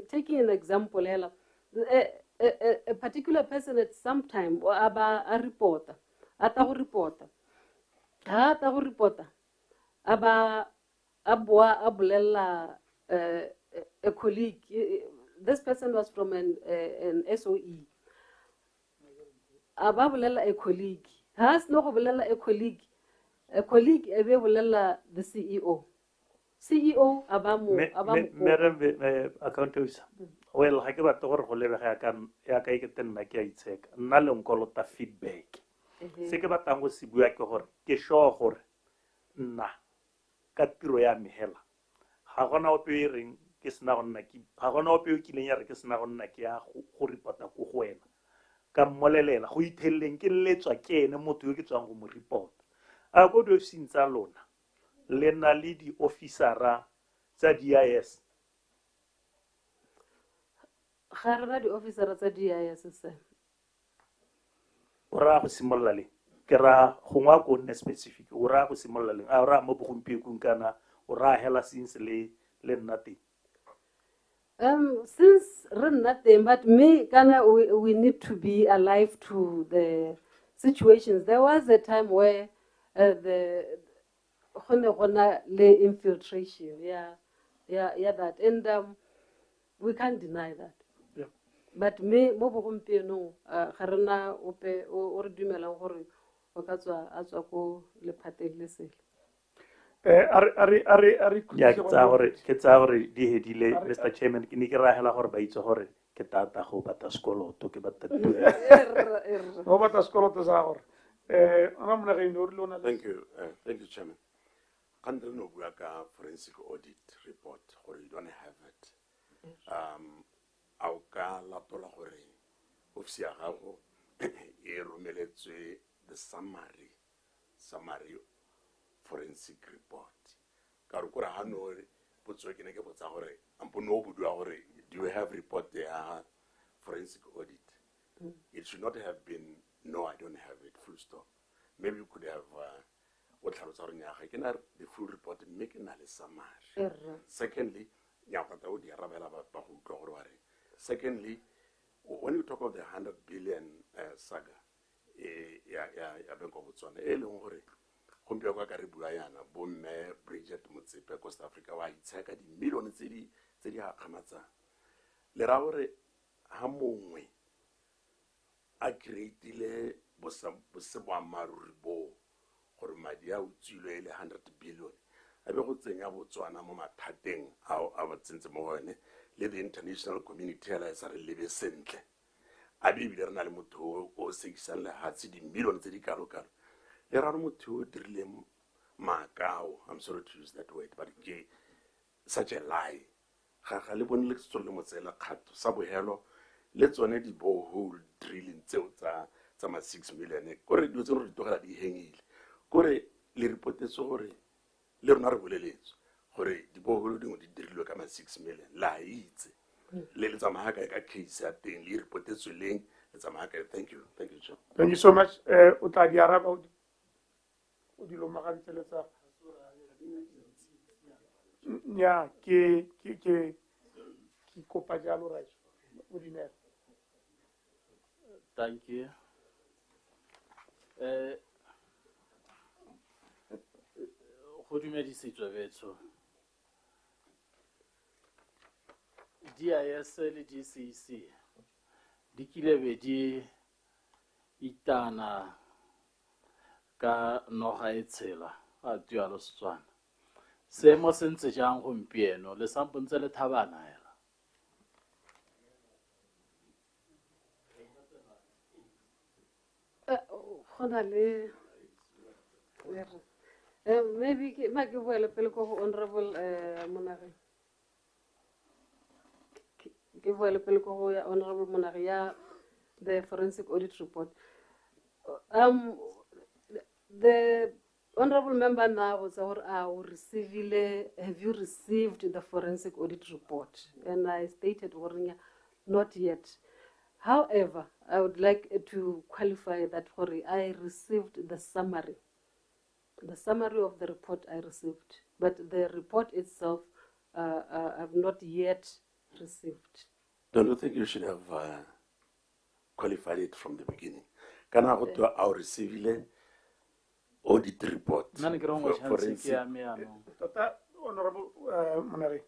taking an example hela a particular person at some time a reporter ata go reporta a bolela a colleague. This person was from an SOE. A ba bolela a colleague. Has no go bolela a colleague e be bolela the CEO abamo account officer. Well, ha ke batla gore go lebega ya ka ke tenna ke a itsheka nna le nkolota feedback se ke batlang go se bua ke gore ke sure gore nna ka tiro ya mehela ga gona ope e reng ke sena go nna ke ga gona ope o kileng ya re ke sena go nna ke ya go reporta go wena ka mmolelela go itheleng ke letswa ke ene motho yo ke tswang go mo report a go do tsa lona le na le di officera tsa DIS ga rena di officera tsa DIS se o ra go simolola le ke ra go ngwa go nne specific o ra go simolola le a ra mo bogompiekong kana o ra hela since le nna teng since re nna teng, but me kana we need to be alive to the situations. There was a time where the infiltration that and we can't deny that. But me mo bogompieno ga rena ope o re dumelang gore o ka tswa a tswa go lephateng le sele ke tsa gore di hedile Mr. Chairman ke ne ke rahela gore ba itse gore ke tata go bata sekoloto ke bata go bata sekoloto sa gore thank you Chairman. Kandre no bua ka forensic audit report gore you don't have it au ka latola gore ofisi ya gago e romeletswe the summary forensic report. Ka re kore ha no re potso ke ne ke botsa gore ampo no budwa gore do you have report there forensic audit? It should not have been no, I don't have it, full stop. Maybe you could have what the full report make a summary. Secondly, secondly, when you talk of the 100 billion saga, Bridget Mutsepe, Costa Africa, why it's a million city, Leraure Hamongwe, a created Bosebwa Maruribo. Or my dear, 100 billion. I be good thing about Swana Mama Tatting, our sense of let the international community as a living centre. I be there Nalimuto or 600 million Zedikaroka. There are Mutu Drillim Macau. I'm sorry to use that word, but such a lie. Hakalibon looks to Limosella cut to Sabuhelo. Let's on the borehole drilling some 6 million. Correct, you don't do the hanging. Kore le reporte sore le rona re boleletse gore di boholo dingwe di dirilwe ka 6 million la itse le tsamaya ka case ya teng le reporte tsweleng le tsamaya ka. Thank you John. Thank you so much. O tla di araba o di lo magantse le tsa nya ke kopa jalo ra o di ne. Thank you. Go dumedisetswe betso DIS le DCC di kile be di itana ka noga e tshela a tualo Setswana seemo se ntse jang gompieno le sampontse le thabana hela maybe ma ke boele pele ko honorable Monare ke boele pele ko honorable Monare ya the forensic audit report. The honorable member now was have you received the forensic audit report? And I stated not yet. However, I would like to qualify that I received the summary. The summary of the report I received, but the report itself I have not yet received. Don't you think you should have qualified it from the beginning? Can I go to our receiving audit report? Honorable Monare,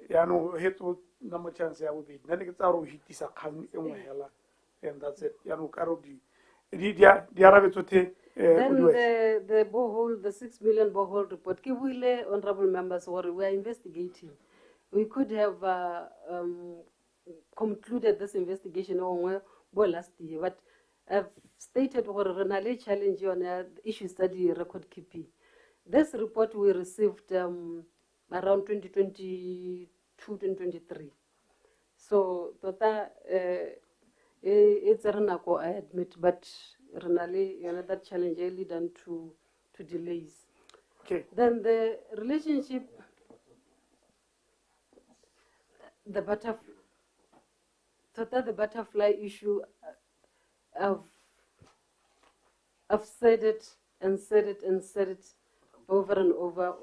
Yano Heto number chance I will be. Then it's our hitisa kang and that's it. Yano Karodi. Then the borehole, the 6 million borehole report, honorable members, we are investigating. We could have concluded this investigation last year, but I've stated what a challenge on the issue study record keeping. This report we received around 2022, 2023. So it's a renako, I admit, but really, that challenge lead to delays. Okay. Then the relationship, the butterfly issue, I've said it and said it and said it over and over.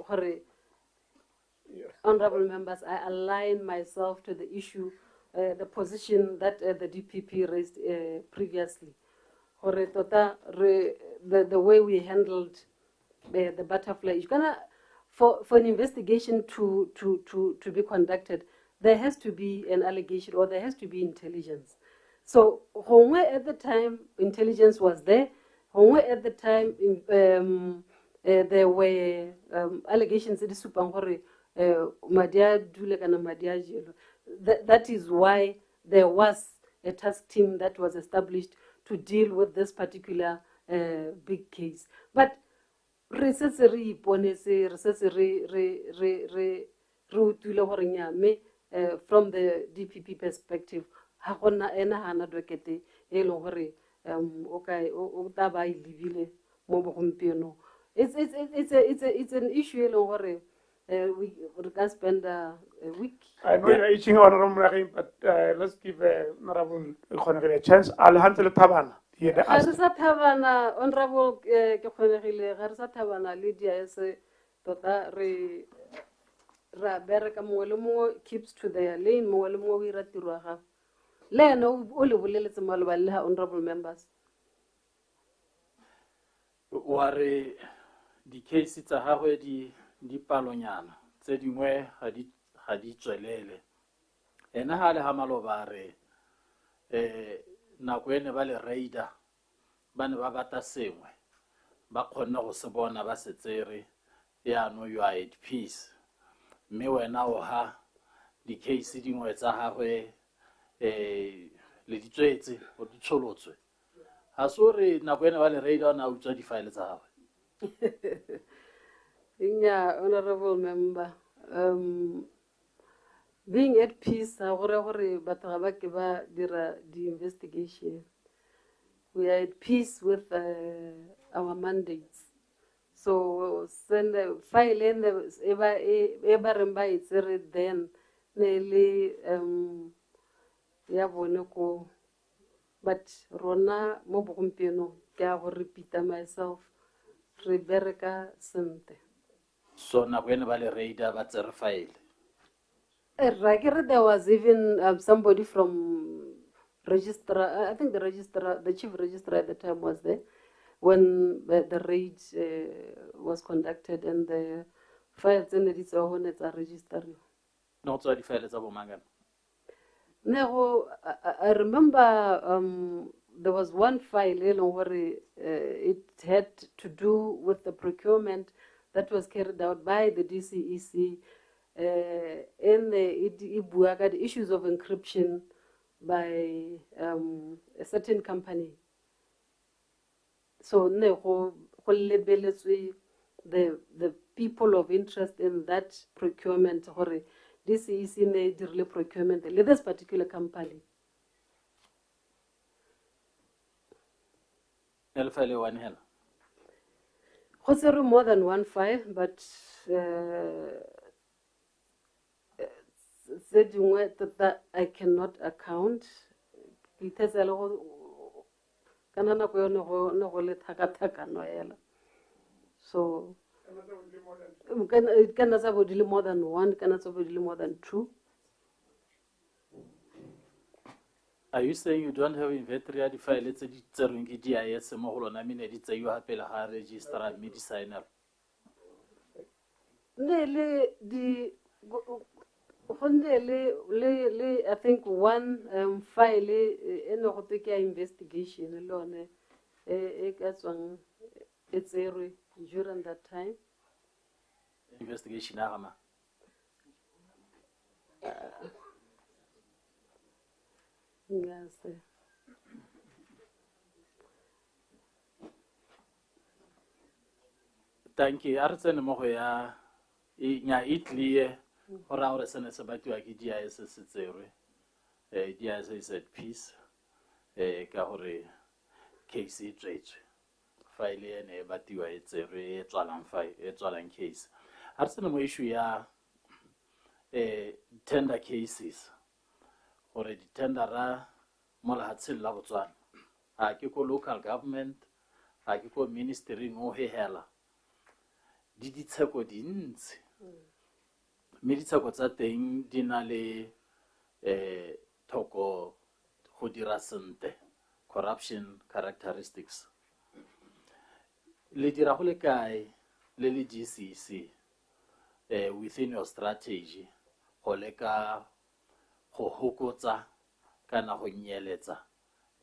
Honorable members, I align myself to the issue, the position that the DPP raised previously. The way we handled the butterfly issue. For an investigation to be conducted, there has to be an allegation or there has to be intelligence. So at the time intelligence was there, at the time there were allegations that that is why there was a task team that was established to deal with this particular big case. But from the DPP perspective, okay, o taba I libile mo bogompieno. It's an issue e leng gore we can spend a week. I know you're itching, Honorable Rahim, but let's give Honorable Khonegile a chance. Alejandro Tabana. Ga re sa thabana, Honorable ke kgonegile, ga re sa thabana le DIS tota re ra bereka mongwe le mongwe keeps to their lane, mongwe le mongwe o ira tiro ya gagwe. Le ene o le boleletse malebana le ha honorable members. Wa re di-case tsa gagwe di palonyana tse dingwe ga di tswelele. Ena ha le ha maloba re nako ene ba le raider ba ne ba bata sengwe ba kgona go se bona ba se tsere yaano you are at peace mme wena o ha di-case dingwe tsa gagwe le ditswetse o di tsholotswe ga se gore nako ene ba le raider o ne a utswa di-file tsa gagwe. Nya, honorable member, being at peace, batho ga ba ke ba dira the investigation. We are at peace with our mandates. So send the file in the eba then nearly ya boneko. But rona mo bogompieno ke a go repeat myself. Rebecca Sente. So na when vale raider ba tsere file. There was even somebody from registrar, I think the chief registrar at the time was there when the raid was conducted and the files in its own are registered. Not so the files of Omangan. No, I remember there was one file where it had to do with the procurement that was carried out by the DCEC in the issues of encryption by a certain company. So the people of interest in that procurement, DCEC ne procurement in this particular company. More than 1 file, but that I cannot account. So it cannot be more than 1, cannot be more than 2. Are you saying you don't have inventory at the file? Let's say it's a GIS, I mean, it's a you have a registrar, medicinal. I think one file in the investigation alone. It's during that time. Investigation, yes. Thank you. Artsene mo ya nya Italy ora ora sene se batwa ke DIS se tserwe. DIS is at peace. Ka hore case e tswetswe. File ene batwa e tserwe e tswalang file e tswalang case. Artsene mo issue ya tender cases. Or the tendera Molhatsil Lavuzan. I keep local government, I keep ministry no hela. Did it take what didn't? Militako thing dinale toko hodirasante corruption characteristics. Lady Rahulekai, Lily GCC within your strategy, Holeka. Go hokotsa kana go nyeletsa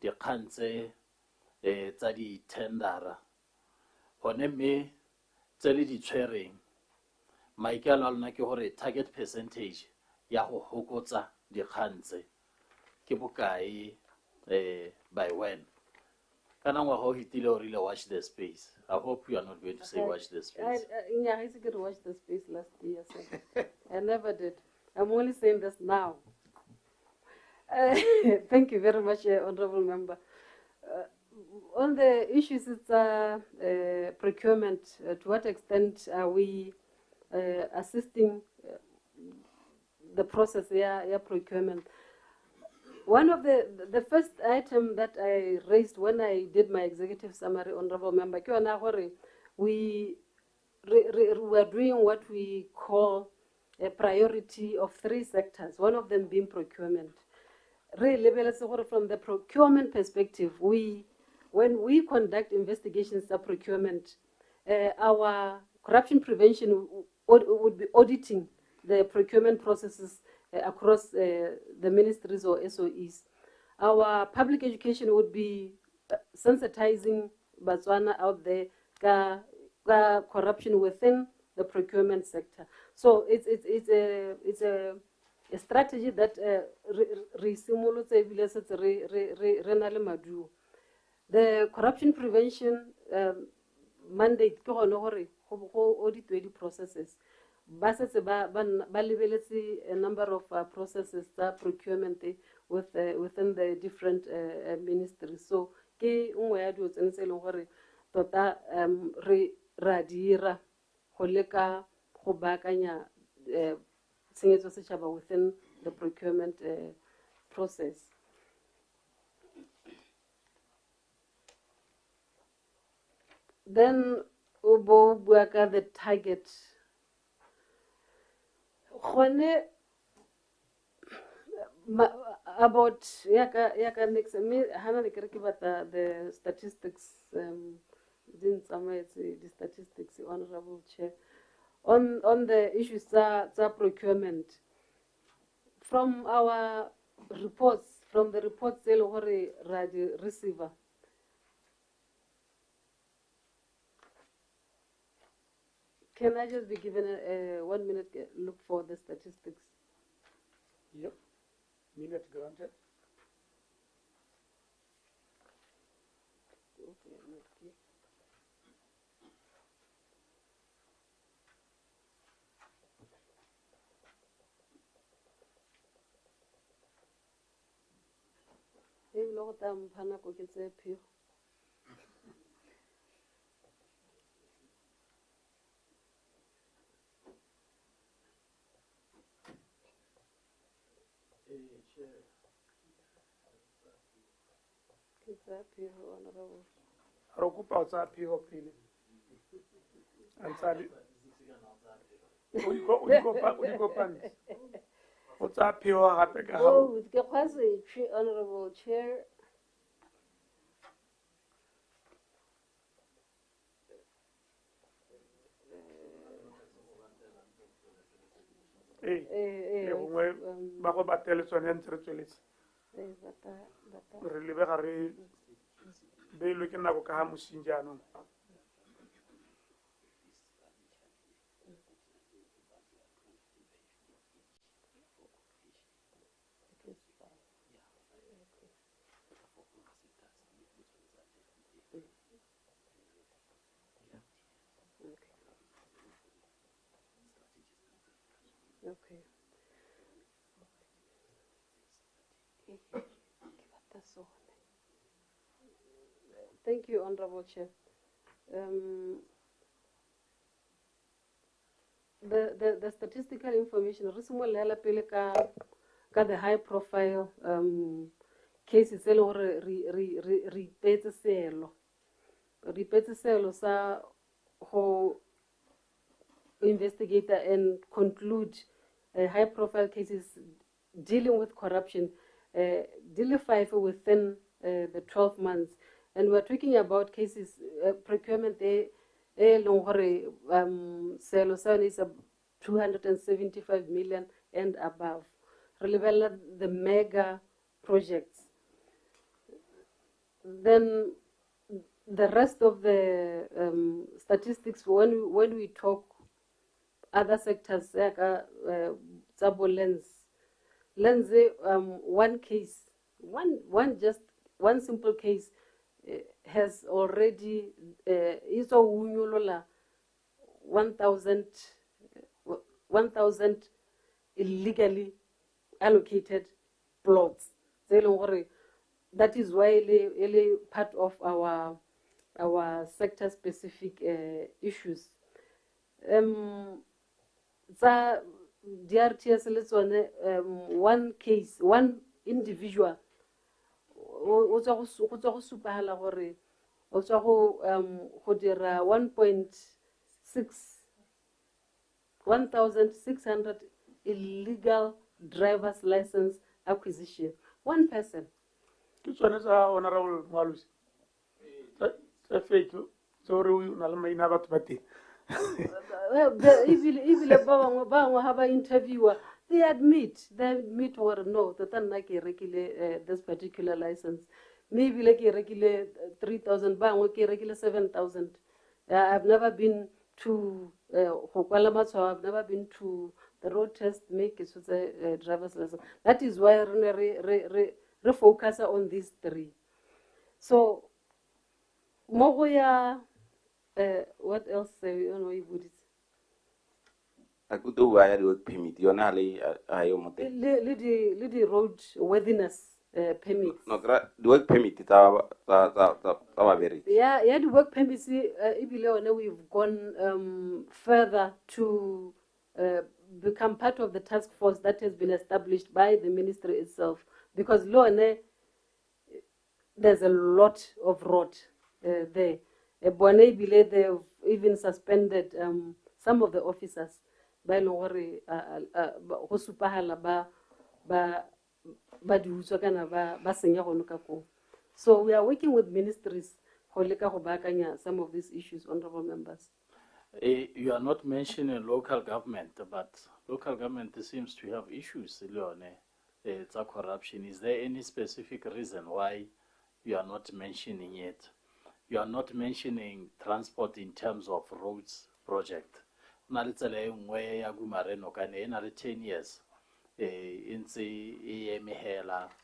dikgang tsa di tendera gone mme tse le di tshwereng maikelo a lona ke gore target percentage ya go hokotsa dikgang tse ke bokae by when kana ngwa go hitile o rile watch the space. I hope you are not going to say watch the space. I said watch the space last year. I never did. I'm only saying this now. Thank you very much, Honorable Member. On the issues, it's procurement. To what extent are we assisting the process? Yeah, procurement. One of the first item that I raised when I did my executive summary, honorable member, we were doing what we call a priority of 3 sectors, one of them being procurement. Really, from the procurement perspective, when we conduct investigations of procurement, our corruption prevention would be auditing the procurement processes across the ministries or SOEs. Our public education would be sensitizing Botswana out there corruption within the procurement sector. So it's a strategy that the corruption prevention mandate ke gone gore go audit processes. A number of processes that procurement within the different ministries. So ke nngwe ya dilo tse leng gore tota re ra dira go leka go baakanya tshenyetso setšhaba within the procurement process. Then ubo buaka the target. About yaka next me hana the statistics didn't summarize the statistics, honorable chair, on the issues procurement from our reports, from the reports receiver. Can I just be given a 1 minute look for the statistics? Yep. Minute granted. Rokupa utsa piho pili. Ansali. Uliko pan. Utsa piho hape ka. Oh, the honorable chair. Bako batele sonen tsretsolis. Re lebe ga re be lo ke nako ka ha mosinjano. Okay. Thank you, Honorable Chair. The statistical information, the high profile cases, repeat sa ho investigate and conclude high profile cases dealing with corruption, deal 5 within the 12 months. And we're talking about cases, procurement, sale is 275 million and above. The mega projects. Then the rest of the statistics, when we talk other sectors, lens, one case, one simple case has already 1,000 illegally allocated plots. that is why really part of our sector specific issues. The DRTS let's one case, one individual. O tswa go supahala gore o tswa go dira 1,600 illegal driver's license acquisition. One person. Honorable Malusi. Fake. Sorry, na batho ba teng. Have an interviewer. They admit or no, this particular license. Maybe like regular 3,000, regular 7,000. I've never been to I've never been to the road test make it with a driver's license. That is why we focus on these three. So Mogoya, what else you know if it I could do why the work permit. You're not the road worthiness permit. No, the work permit is our very. Yeah, the work permit. We've gone further to become part of the task force that has been established by the ministry itself. Because there's a lot of road there. They've even suspended some of the officers. So we are working with ministries some of these issues, honorable members. You are not mentioning local government, but local government seems to have issues, it's a corruption. Is there any specific reason why you are not mentioning it? You are not mentioning transport in terms of roads project. Another 10 years in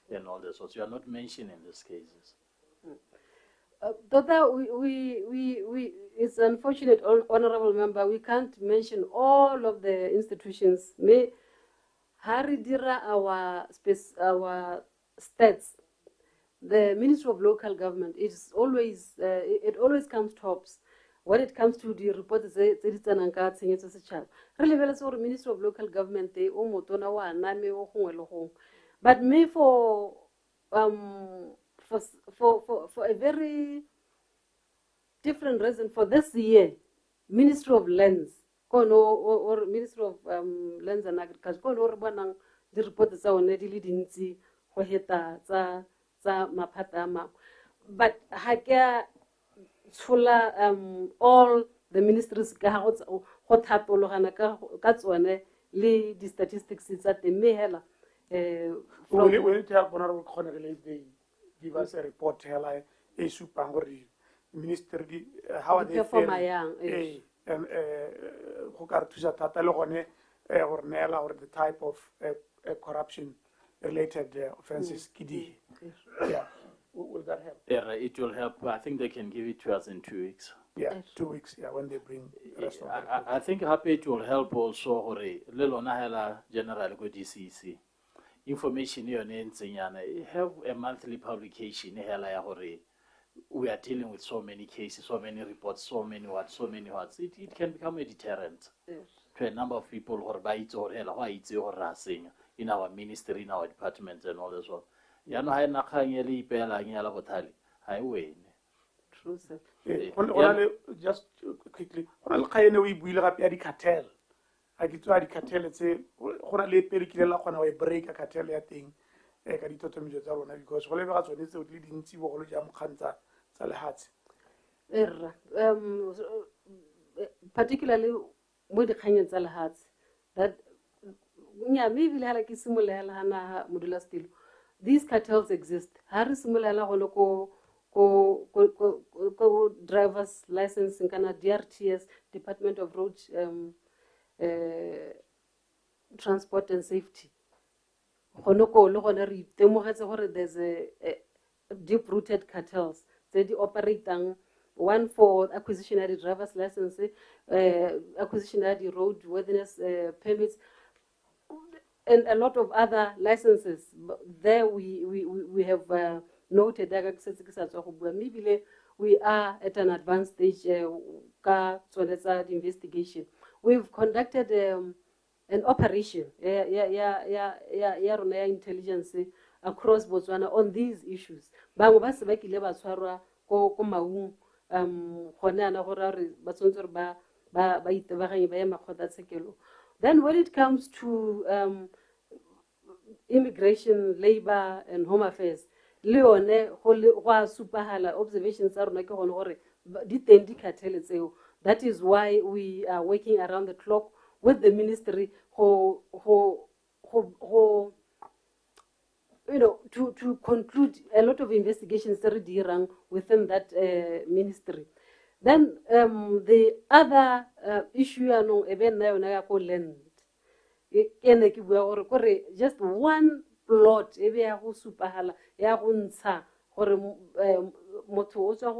and all this. So you are not mentioning these cases. It's unfortunate, honorable member, we can't mention all of the institutions. May Haridira our stats. The Ministry of Local Government is always it always comes tops when it comes to the report. Ministry of Local Government they but me for a very different reason for this year, Ministry of Lands or Ministry of Lands and Agriculture the report is already leading but all the ministries the statistics is that they may have we need to help honorable Conner they give us a report ministry how are they faring and or the type of corruption related offenses. Yeah, will that help? Yeah, it will help. I think they can give it to us in 2 weeks. Yeah, 2 weeks. Yeah, when they bring the rest of I think happy it will help also. General go DCC information here have a monthly publication. We are dealing with so many cases, so many reports, so many words. It can become a deterrent to a number of people who are bites or racing in our ministry, in our departments, and all this one. True, sir. Just quickly, we cartel. I get to cartel and say, break a cartel thing. Because whatever else is leading to particularly with the Kenyan Salahats, that maybe like Modula still. These cartels exist. Harris Mulala ko driver's license in Canada, DRTS, Department of Road Transport and Safety. There's a deep-rooted cartels. They operate one for acquisition of the driver's license, acquisition of the road worthiness permits, and a lot of other licenses. There we have noted maybe we are at an advanced stage ka the investigation. We've conducted an operation intelligence across Botswana on these issues. Then when it comes to immigration, labor, and home affairs, observations that is why we are working around the clock with the ministry to conclude a lot of investigations within that ministry. Then the other issue land. Just one plot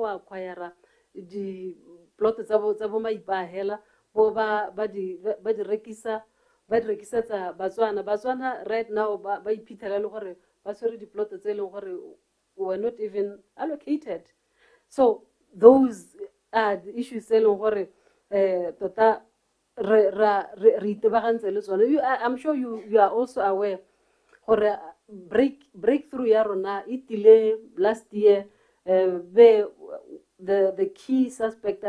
acquire the plot Batswana right now the plot were not even allocated. So those are the issues I'm sure you are also aware or breakthrough yarona itile last year the key suspect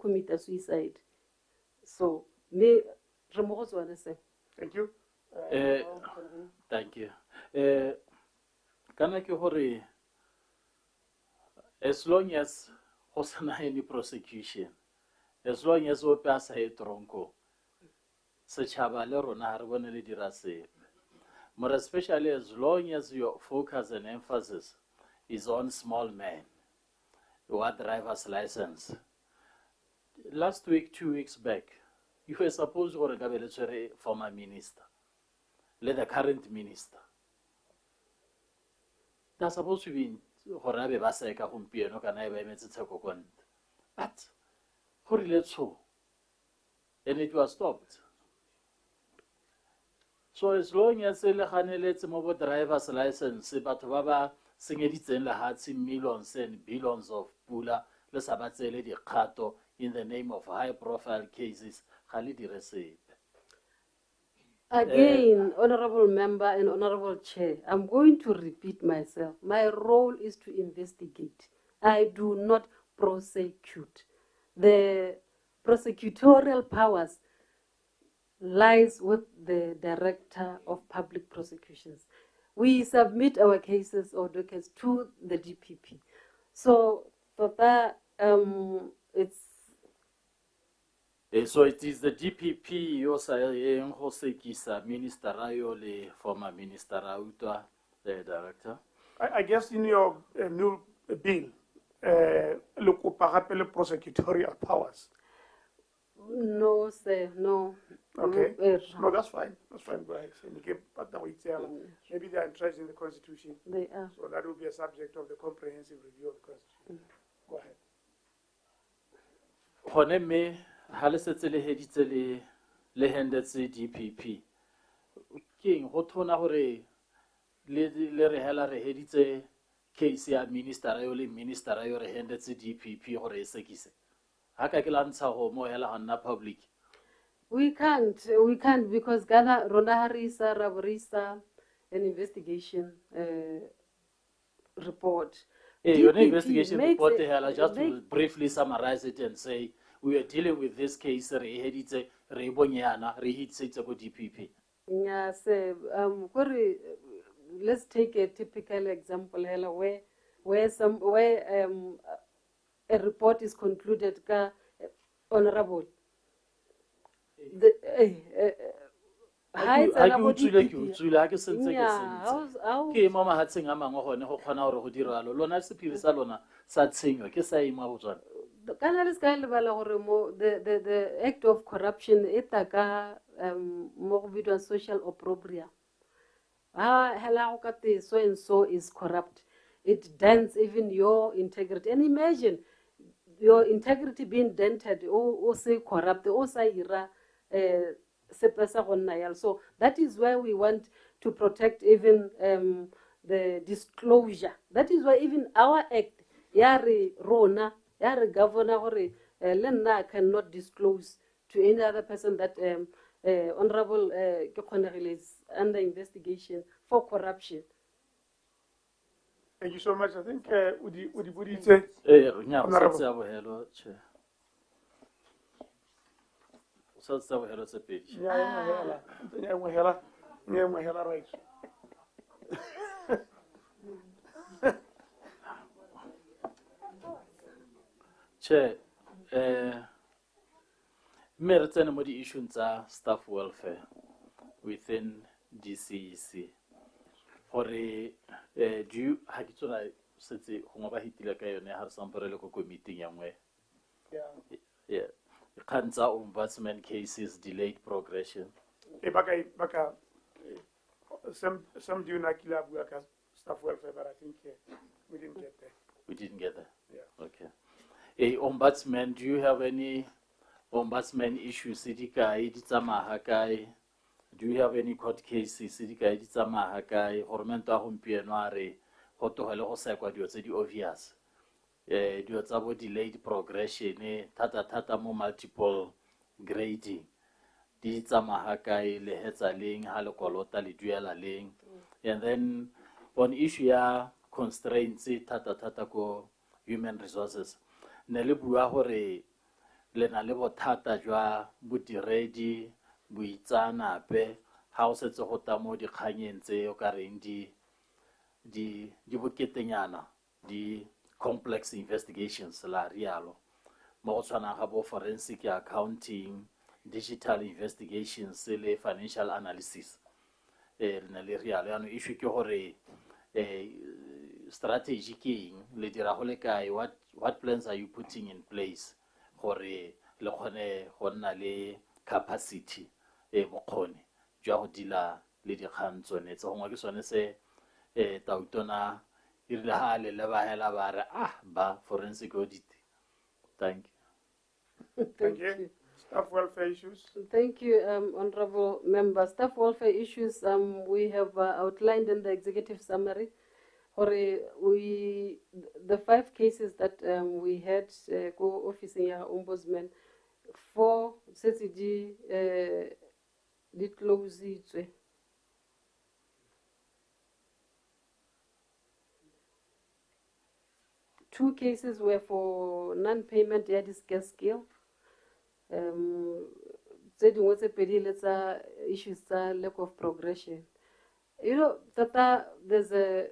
committed suicide. So me thank you. Thank you. As long as Hosana any prosecution, as long as we pass a tronco, such have a more especially as long as your focus and emphasis is on small men who are driver's license. Last week, 2 weeks back, you were supposed to be a former minister, let the current minister. That's supposed to be Horabe Baseka from Piano can I be but so and it was stopped. So as long as let's move driver's license, but Baba sing it in the hearts in millions and billions of pula, let's about the Kato in the name of high profile cases, Khalidi received. Again, Honorable Member and Honorable Chair, I'm going to repeat myself. My role is to investigate. I do not prosecute. The prosecutorial powers lies with the Director of Public Prosecutions. We submit our cases or dockets to the DPP. So that it's so it is the DPP you saying Hosekisa Minister Ayole, former Minister Auta, the director. I guess in your new bill, look prosecutorial powers. No, sir, no. Okay. No, that's fine. That's fine. Maybe they are entrenched in the Constitution. They are. So that will be a subject of the comprehensive review of the Constitution. Go ahead. Honeme, Halisele Heditele, Lehendetse DPP. King, Hotona Hore, Lere Hela Hedite, Kesia Minister Ayoli, Minister Ayore Hendetse DPP or Esekise. Hakakilansa ho Mohela Hanna Public. We can't because Ghana Ronda Harisa Raborisa an investigation report. Your investigation report, just to briefly summarize it and say we are dealing with this case, DPP. Yes, let's take a typical example where a report is concluded, honorable. The act of corruption social opprobrium. So and so is corrupt. It dents even your integrity. And imagine your integrity being dented or say corrupt or say so that is why we want to protect even the disclosure. That is why even our act, yari rona, yari governor, Lenna cannot disclose to any other person that Honorable Kekonagile is under investigation for corruption. Thank you so much. I think Udi say. Honorable. Right. Chair, Meritan Modi issues staff welfare within DCEC. Or do you have to say, Homaba Hitilaka, have some political committee young way? Yeah. Cancer ombudsman cases, delayed progression. Baka, some do not kill up staff welfare, but I think we didn't get there. We didn't get there? Yeah. Okay. A ombudsman, do you have any ombudsman issues? Sidika Editama Hakai? Do you have any court cases? Sidika Editama Hakai? Hormenta Humpianare, Hoto Hello Sequa, do you obvious? Do you have delayed progression? Tata more multiple grading. Editama Hakai, Lehetza Ling, Halokolota, Liduela Ling. And then on issue ya constraints, tata ko human resources. Nele bua hore le na le bothata jwa bodiredi buitsanape ha o setse go ta mo dikganyeng tse o ka reng di boketenyana di complex investigations la rialo mo go tshwana ga bo forensic accounting, digital investigations le financial analysis na le rialo ya no issue ke gore strategy king le dira go le kae, what plans are you putting in place gore le khone go nna le capacity bokgoni jwa go dila le dikgang tsone tse gongwe ke sone se tautona irile ha le ba hela ba re ba forensic audit. Thank you. Thank you. Staff welfare issues. Thank you, honorable member. Staff welfare issues we have outlined in the executive summary. The 5 cases that we had go officing ya ombudsman, 4 CCD did close it. 2 cases were for non-payment ya discuss scale. Issues lack of progression. You know, Tata, there's a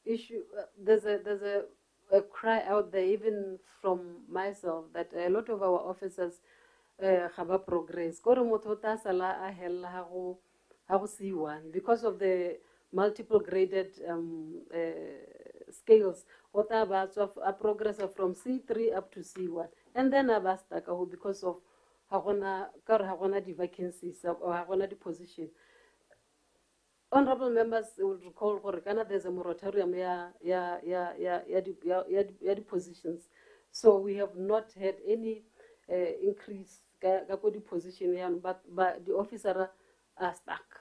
issue. There's a cry out there, even from myself, that a lot of our officers have progress. Because of the multiple graded scales, what about a progress from C3 up to C1, and then because of the vacancies or the position. Honorable members will recall there's a moratorium the positions, so we have not had any increase the position, but the officers are stuck.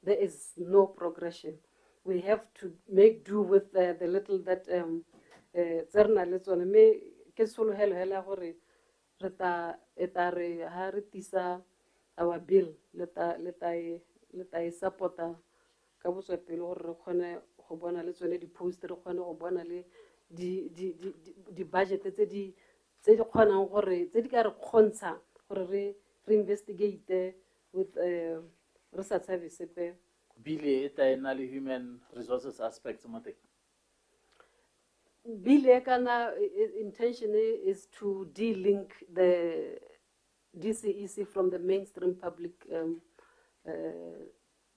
There is no progression. We have to make do with the little that our bill let I support ka botswapele gore re khone go bona le tsone di poster re khone go bona le di budget tse di khonang gore tse di ka re khontsha gore re investigate with research service pe bile eta ena le human resources aspects mate bile kana intention is to de-link the DCEC from the mainstream public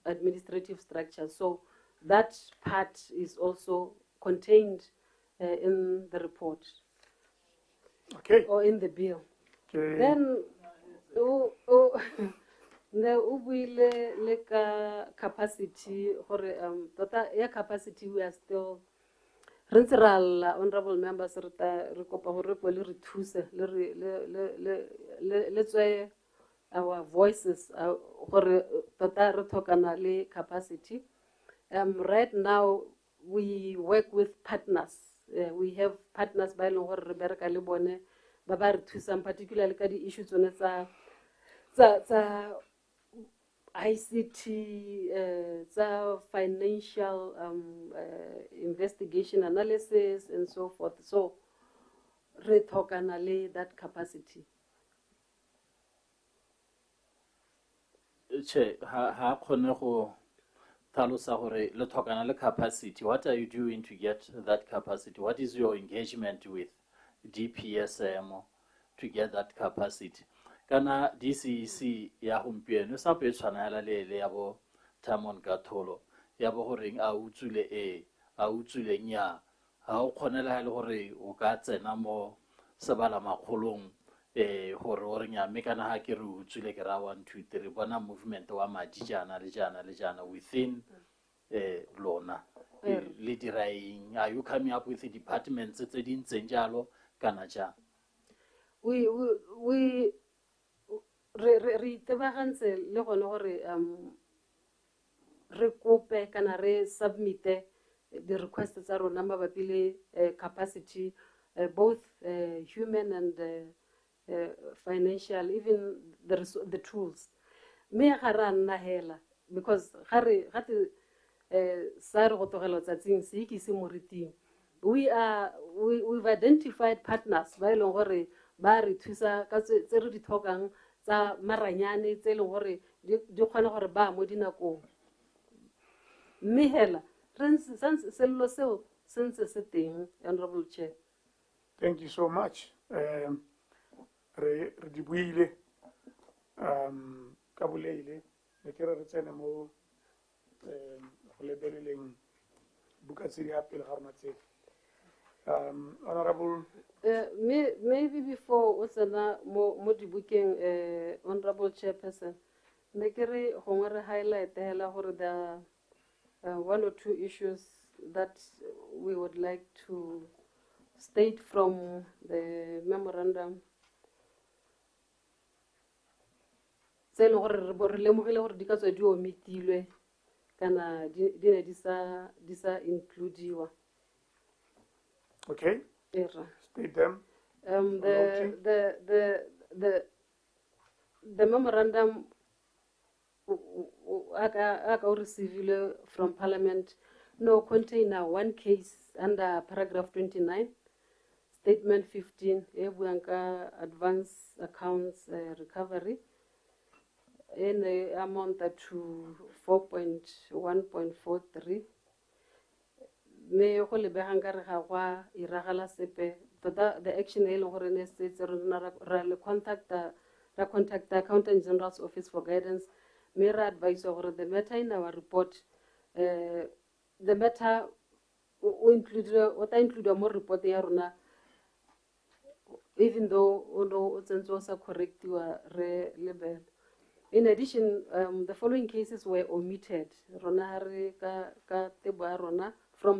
administrative structure. So that part is also contained in the report. Okay. Or in the bill. Okay. Then, the capacity, capacity we are still. Honorable members, let's say our voices capacity. Right now, we work with partners. We have partners by Longor Rebecca Libone, Babar Tusam, particularly the issues on ICT, financial investigation analysis, and so forth. So, rethokanale that capacity. Che, ha kgone go tlhalosa gore le tlhokana le capacity. What are you doing to get that capacity? What is your engagement with DPSM to get that capacity? Kana DCEC ya gompieno sa pe tshwana le ya bo Tamon Gatholo ya bo goreng a utsule a utsule nya ha o kgonela le gore o ka tsena mo sebala makgolong gore o re nya me kana ha ke re utsule ke ra 1 2 3 bona movement wa madi jana le jana within lona le diraing. Are you coming up with the departments tse di ntseng jalo kana ja? We re tebagantse le gone gore re kope kana re submite the request tsa rona mabapi le capacity, both human and financial, even the tools. Me ga ra nna hela because ga re sa re go tlogela tsatsing se ke se moriting. We've identified partners ba ileng gore ba re thusa ka tse re di tlhokang tsa maranyane tse leng gore di kgona gore ba mo dinakong. Mme hela sello seo sentse se teng, Honorable Chair. Thank you so much. Re di buile ka boleile le ke re tsene mo go lebeleleng buka tse di apele ga rona tse. Honorable Maybe before Osana mo dibukeng, Honorable Chairperson, ne ke re gongwe re highlight hela gore the one or two issues that we would like to state from the memorandum. Se le gore re lemogile gore di ka tswa di omitilwe kana di ne di sa includiwa. Okay. State them. The memorandum I received from Parliament no contain one case under paragraph 29, statement 15, advance accounts recovery in the amount to 4.1.43. Me go le behanga ga gwa iragala sepe the action e le gore ne se ra le contact the Accountant General's Office for guidance. Me ra advise gore the matter in our report the matter o include more report ya rona, even though o tsentse sa correctiwa re level. In addition, the following cases were omitted from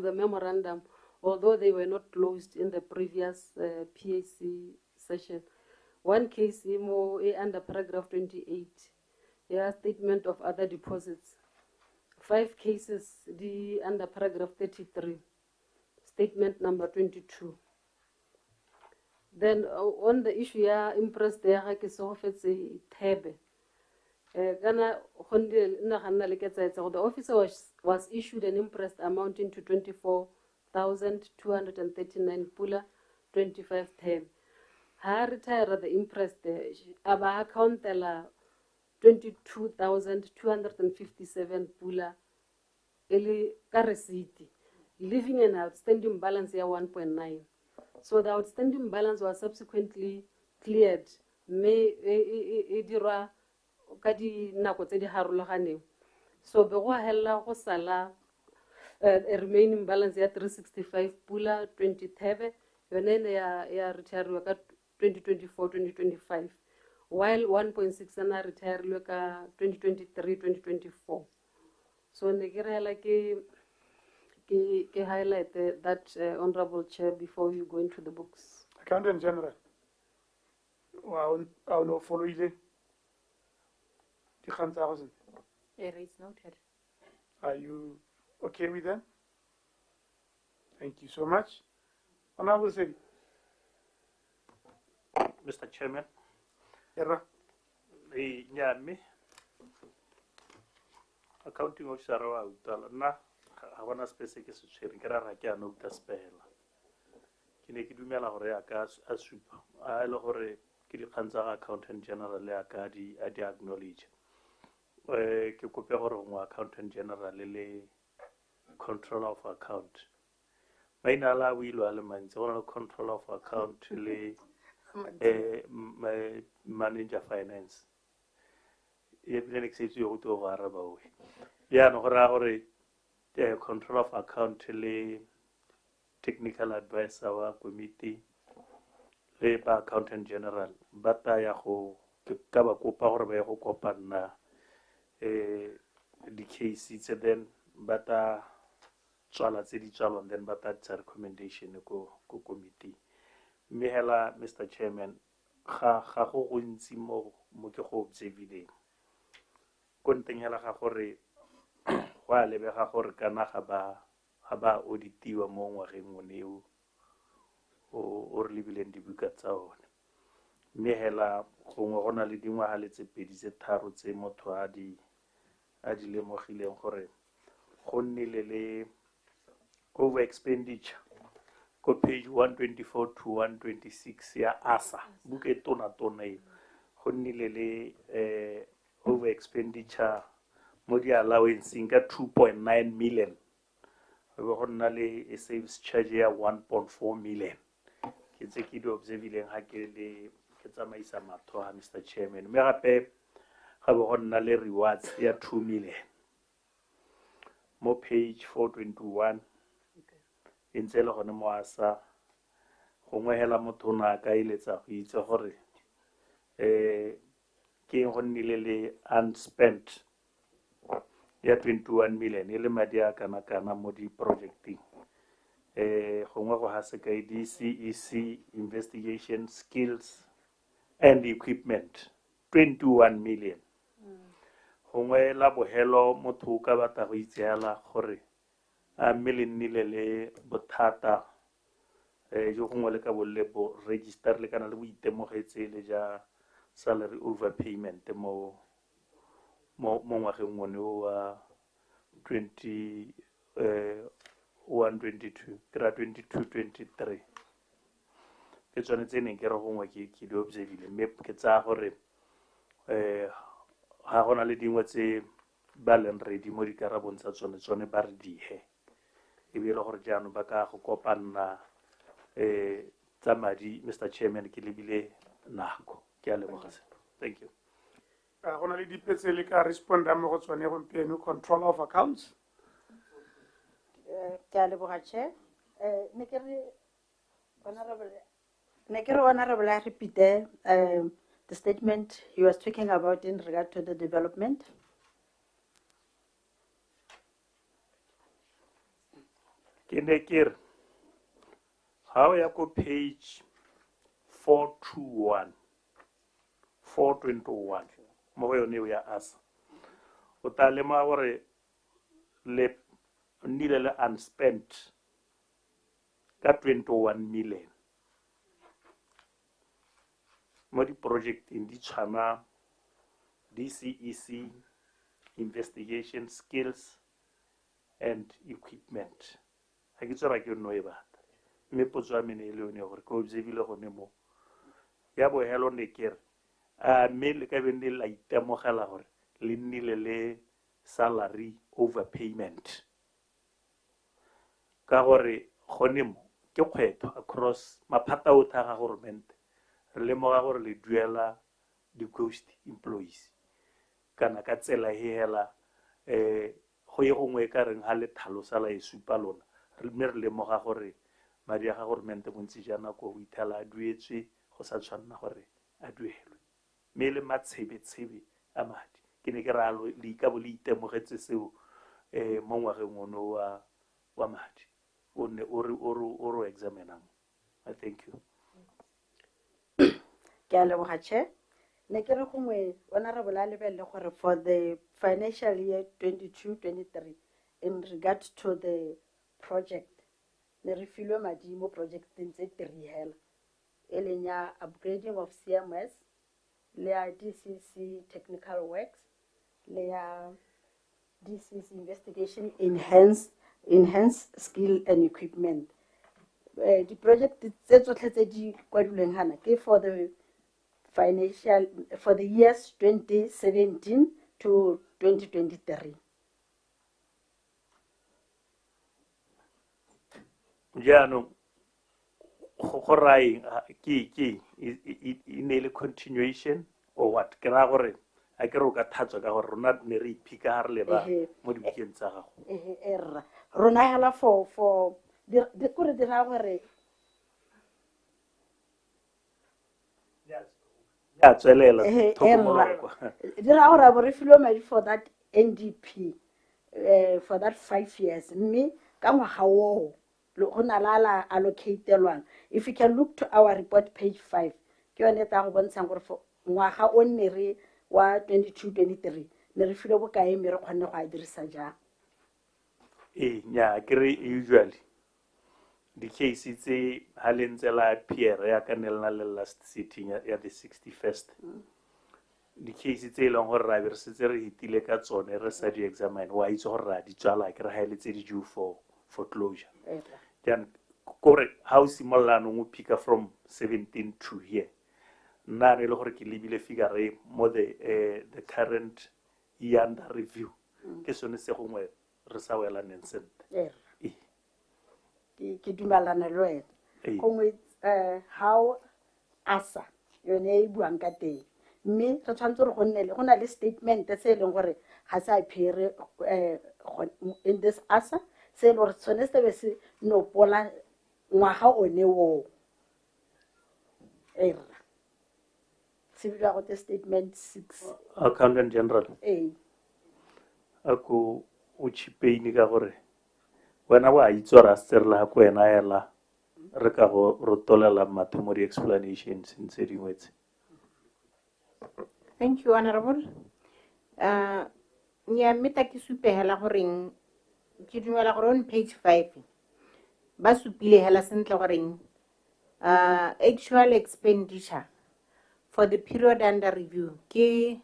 the memorandum, although they were not closed in the previous PAC session. One case under paragraph 28, statement of other deposits. 5 cases under paragraph 33, statement number 22. Then on the issue impressed the officer was issued an imprest amounting to 24,239 pula 25 10. Her retire the imprest aba account 22,257 pula eli ka receipt, leaving an outstanding balance here 1.9. So the outstanding balance was subsequently cleared. May dirwa kadi nako tse di harologaneng. So be go hella go sala a remaining balance ya 365 pula 2010 yone ya retire ka 2024-2025, while 1.6 ana retire ka 2023-2024. So ne ke rela ke highlight that, Honorable Chair, before you go into the books. Accountant General, I'll not follow you. It's noted. Are you okay with them? Thank you so much. Honorable Sebi. Mr. Chairman, Yerra. Nyami, accounting officer wa utala na ga bona space ke se tshwere ke ra ke a no spela ke ne ke dumela gore ya ka a supa a ile gore ke di kgantsa accountant general ya ka di acknowledge ke kope gore ngwa accountant general le control of account maina la wilo ale mantse go na control of account le manager finance e bile ne ke se go to go araba o ya no gore gore control of account le technical advisor wa committee le ba accountant general ba ta ya go ka ba kopa gore ba go kopana di case tse then ba ta tswala tse di tswalwang then ba ta tsa recommendation ko committee mme hela Mr. Chairman ga go gontsi mo ke go observileng ko nteng hela ga gore go a lebega gore kana ga ba auditiwa mo ngwageng oneo o re lebileng dibuka tsa one mme hela gongwe go na le dingwaga le tse pedi tse tharo tse motho a di lemogileng gore go nnile le over expenditure ko page 124 to 126 ya ASA buka e tona e go nnile le over expenditure mo di allowancing ka 2.9 million go nna le a service charge ya 1.4 million ke tse ke di observileng ha ke tsamaisa matho ha Mr. Chairman mme gape ga go nna le rewards ya 2 million mo page 421 ntse le gone mo ASA gongwe hela motho na ka iletsa go itse gore ke go nnile le unspent ya 21 million ile madi a kana mo di projecting gongwe go ha se ka CEC investigation skills and equipment 21 million gongwe la bohelo motho ka batla go itseela gore a million nile le bothata jo gongwe le ka bolle bo register le kana le bo itemogetse le ja salary overpayment mo ngwageng one wa 122 kra 22-23 ke tsone tse neng ke re gongwe ke di observile mme ke tsa gore ga gona le dingwe tse ba leng ready mo dikarabong tsa tsone ba re dihe e bile gore jaanong ba ka go kopana tsa madi Mr. Chairman ke lebile nako ke a leboga seno thank you go na le dipetse le ka responda mo go tsone gompieno control of accounts ke a leboga chair ne ke re honorable I repeat the statement he was talking about in regard to the development. Kinekir, how you go page 421, 421, mo yone we asa. O talema gore le nile le unspent ka 21 million. Mo di project in di tshwana DCEC investigation skills and equipment. Ha ke tsara ke no e bata mme potso a mene le yone gore ko observile gone mo ya bo hello ne kere a mme le ka benne la itemogela gore le nnile le salary overpayment ka gore gone mo ke kgwetho across maphata otlha ga government re lemoga gore le duela di ghost employees kana ka tsela hela go ye gongwe ka reng ha le thalosa la e supa lona mme re lemoga gore madi a ga government bontsi jana ko o ithala a duetswe go sa tshwanna gore a duelwe mme le matshebe a madi ke ne ke ra le ikabo le itemogetse seo mo ngwageng ono wa madi o ne o re examinang. I thank you. Ke a leboga chair ne ke re gongwe honorable a lebelle gore for the financial year 22-23 in regard to the project ne re filwe madi mo projecteng tse 3 hela e leng ya upgrading of CMS le ya DCC technical works le ya DCC investigation enhance skill and equipment. The project tse tsotlhe tse di kwadilweng hana ke for the years 2017 to 2023. jaanong go rai ke in a continuation or what ke ra gore a ke re o ka thatswa ka gore rona ne re iphika ha re le ba mo dibukeng tsa gago Erra rona hela for di kore di ra gore ya tswelela thokomologo kwa di ra gore bo re filwe madi for that NDP for that 5 years mme ka ngwaga wo go na la allocatelwang. If you can look to our report page 5 ke yone tsa go bontshang gore ngwaga o nne re wa 22-23 ne re filwe bokae mme re kgonne go a dirisa jang. nya ke re usually the case tse ha le ntse la Pierre ya ka nela le last sitting ya the 61st the case tse long gore ra be re setse re hitile ka tsone re sa di examine wa itse gore ra di tswala ke re ha ile tse di due for closure. Then kore how simollano mo pick from 17 to here nna re le gore ke lebile figure mo the current year under review ke sone se gongwe re sa wela nensent ke dumalana le wena gongwe how asa yone e buang ka teng mme re tshwanetse re go na le statement se e leng gore ga sa phere in this asa se le gore tshwane se be se no pola ngwaga one wo se bua go te statement 6 accountant general ako o chipeini ka gore wena wa itse ra serla ha kwena ela re ka go rotolela mathe mo di explanations ntse dingwetse. Thank you, Honorable. Meta ke supehela goreng ke dumela gore on page 5 ba supile hela sentle goreng actual expenditure for the period under review ke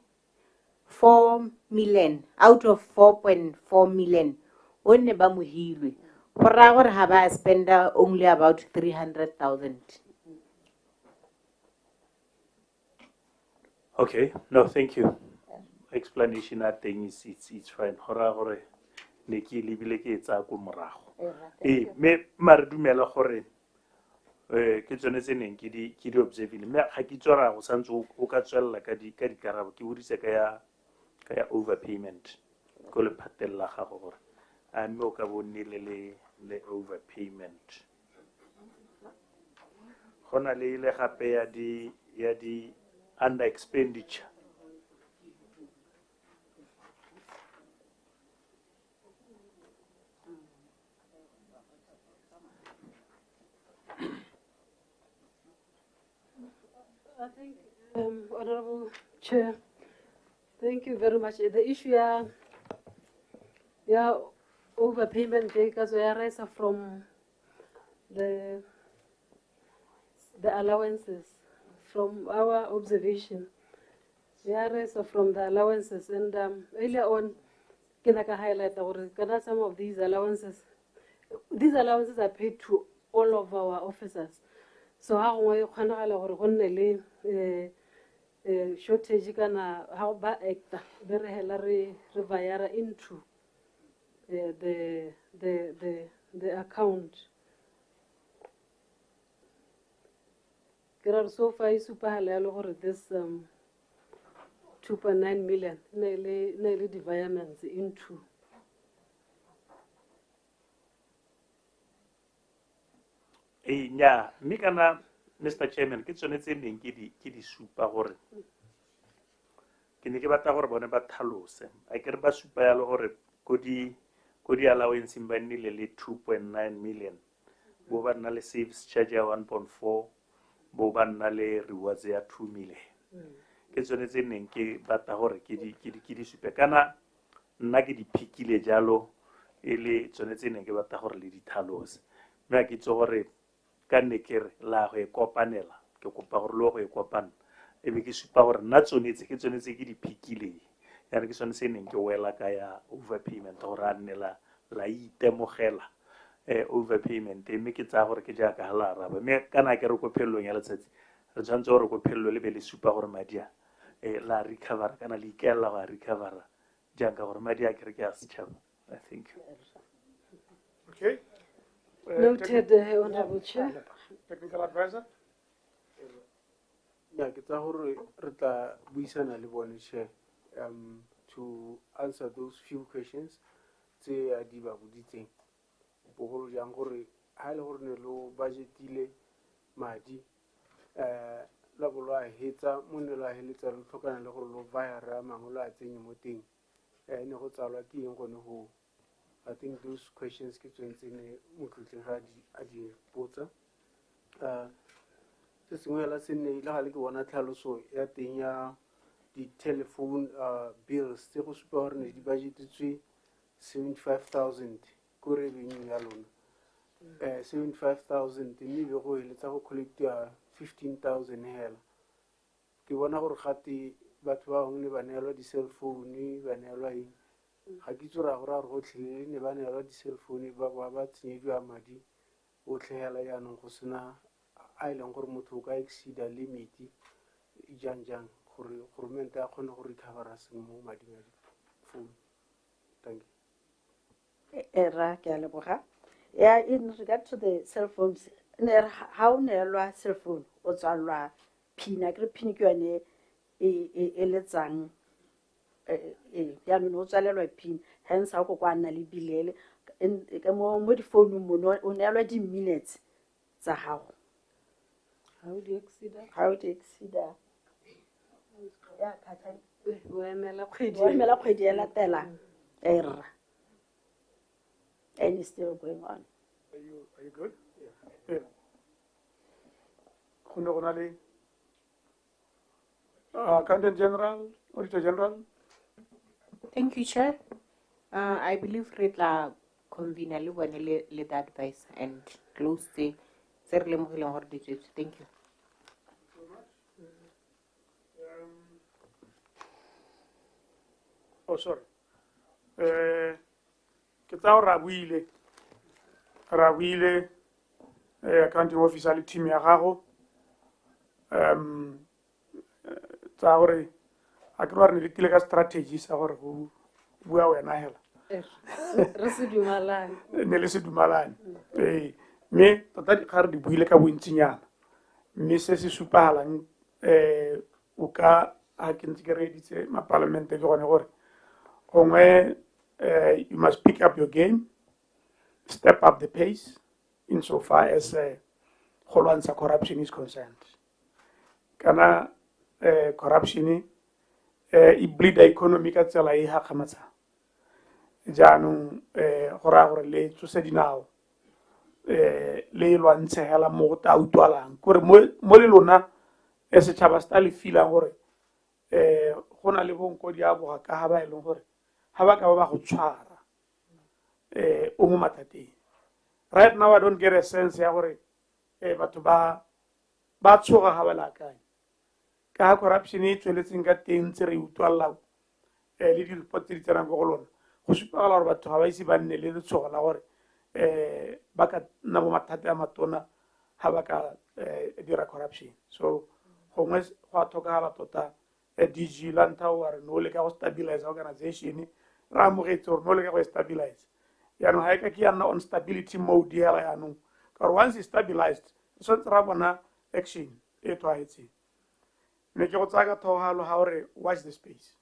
4 million out of 4.4 million onne ba mohilwe go ra gore ha ba spenda only about 300,000. Okay, no, thank you. Explanation I think it's fine. Hora gore ne ke lebile ke etsa go morago. Me mare dumela gore ke tsone tse neng ke di observile. Me ga ke tsora go santse o ka tswella ka di karabo ke bodise ka ya overpayment. Go le patella ga gore a me o ka bonile le overpayment. Gona le ile gape ya di under expenditure. I think, Honorable Chair, thank you very much. The issue overpayment because we arise from the allowances from our observation. We arise from the allowances and earlier on, can I highlight some of these allowances? These allowances are paid to all of our officers. So how we can shortage kana how ba act very helari revire into the account. So far super halal this 2.9 million nearly dividends into. Yeah, mikana Mr. Chairman, ke tsone tse neng ke di supa gore ke ne ke batla gore bone ba tlhalose a ke re ba supa ya le gore ko di allowance ba nnile le 2.9 million bo ba nna le saves charge ya 1.4 bo ba nna le rewards ya 2 million ke tsone tse neng ke batla gore ke di supa kana nna ke di phikile jalo e le tsone tse neng ke batla gore le di tlhalose mme a ke itse gore ka nne ke re la go e kopanela ke kopa gore le go e kopana e be ke supa gore nna tsone tse ke tsone tse ke di phikileng yana ke sone se neng ke wela ka ya overpayment gore a nne la itemogela overpayment mme ke tsaya gore ke jaaka ga la araba mme kana ke re ko phelelong ya letsatsi re tshwanetse gore ko phelelo le be le supa gore madi a la recover kana le ikaela go a recovera jaaka gore madi a kere ke a setšhaba. I think. Okay. Noted, Honorable Chair. Technical advisor. Yeah, ke tsa gore re tla buisana le bone Chair to answer those few questions tse a di ba boditseng bogolo jang gore ha le gore ne lo budgetile madi la bolo a hetsa monne la heletsa le tlhokana le gore lo vaya mangolo a tsenye mo teng ne go tsalwa ke eng gone go I think those questions ke tswentse ne motlotleng ga a di botsa se sengwe la se ne ile ga le ke bona tlhaloso ya teng ya di telephone bills tse go supa gore ne di budgetitswe 75,000 ko revenue ya lona 75,000 mme be go eletsa go collectiwa 15,000 hela ke bona gore gate batho ba bangwe ne ba neelwa di-cell phone ba neelwa eng ga ke itse ra gore go tlhelele ne ba neelwa di-cell phone ba boa ba tsenyediwa madi otlhe hela yaanong go sena a e leng gore motho o ka exceeda limit jang gore government a kgone go recovera seng mo mading a di-phone. Thank you. Ra ke a leboga. Yeah, in regard to the cell phones, how neelwa cell phone o tswalwa pin a kere pin ke yone e letsang ya no tswalelwa pin hence ha go kwa nna le bilele ka mo di phone mo o neelwa di minutes tsa gago. How do you exceed that? How do you exceed that? Yeah, o emela kgwedi ya latela era. And it's still going on. Are you good? Yeah. Honorable Accountant General, Auditor General. Thank you, Chair. I believe Ritla convene le the advice and close the thank you. Oh, sorry. Ke tsa Rabuile accounting officer le team ya gago tsa gore a ke re ne le tile ka strategy sa gore go bua wena hela re se dumalane ne le se dumalane mme tota dikgare di buile ka bontsinyana mme se se supagalang o ka a ke ntse ke reditse mapalamente ke gone gore gongwe you must pick up your game, step up the pace insofar as corruption is concerned. Kana corruption e bleed economic at tsela e ha khamatsa. Jaanong gora gore le tsose dinao le lwantse hela mo ta utwalang gore mo le lona se tshaba sta le fila gore gona le bonko di a boga ka ha ba ile gore ha ba ka ba go tshwara o mo mathateng. Right now I don't get a sense ya gore batho ba tshoga ga ba lakanye ka corruption e tsweletseng ka teng tse re utwalla le di report di tsena go lona go supagala gore batho ga ba ise ba nne le letshogo la gore ba ka nna mo mathata a matona ha ba ka dira corruption. So gongwe go a tlhokagala tota DG la ntlha o re no le ka go stabilize organization ra amogetse gore no le ka go stabilize yaanong ga e ka ke ya nna on stability mode hela yaanong ka gore once e stabilized so ra bona action e tshwaetseng ne ke go tsaya ka thogalo ga gore watch the space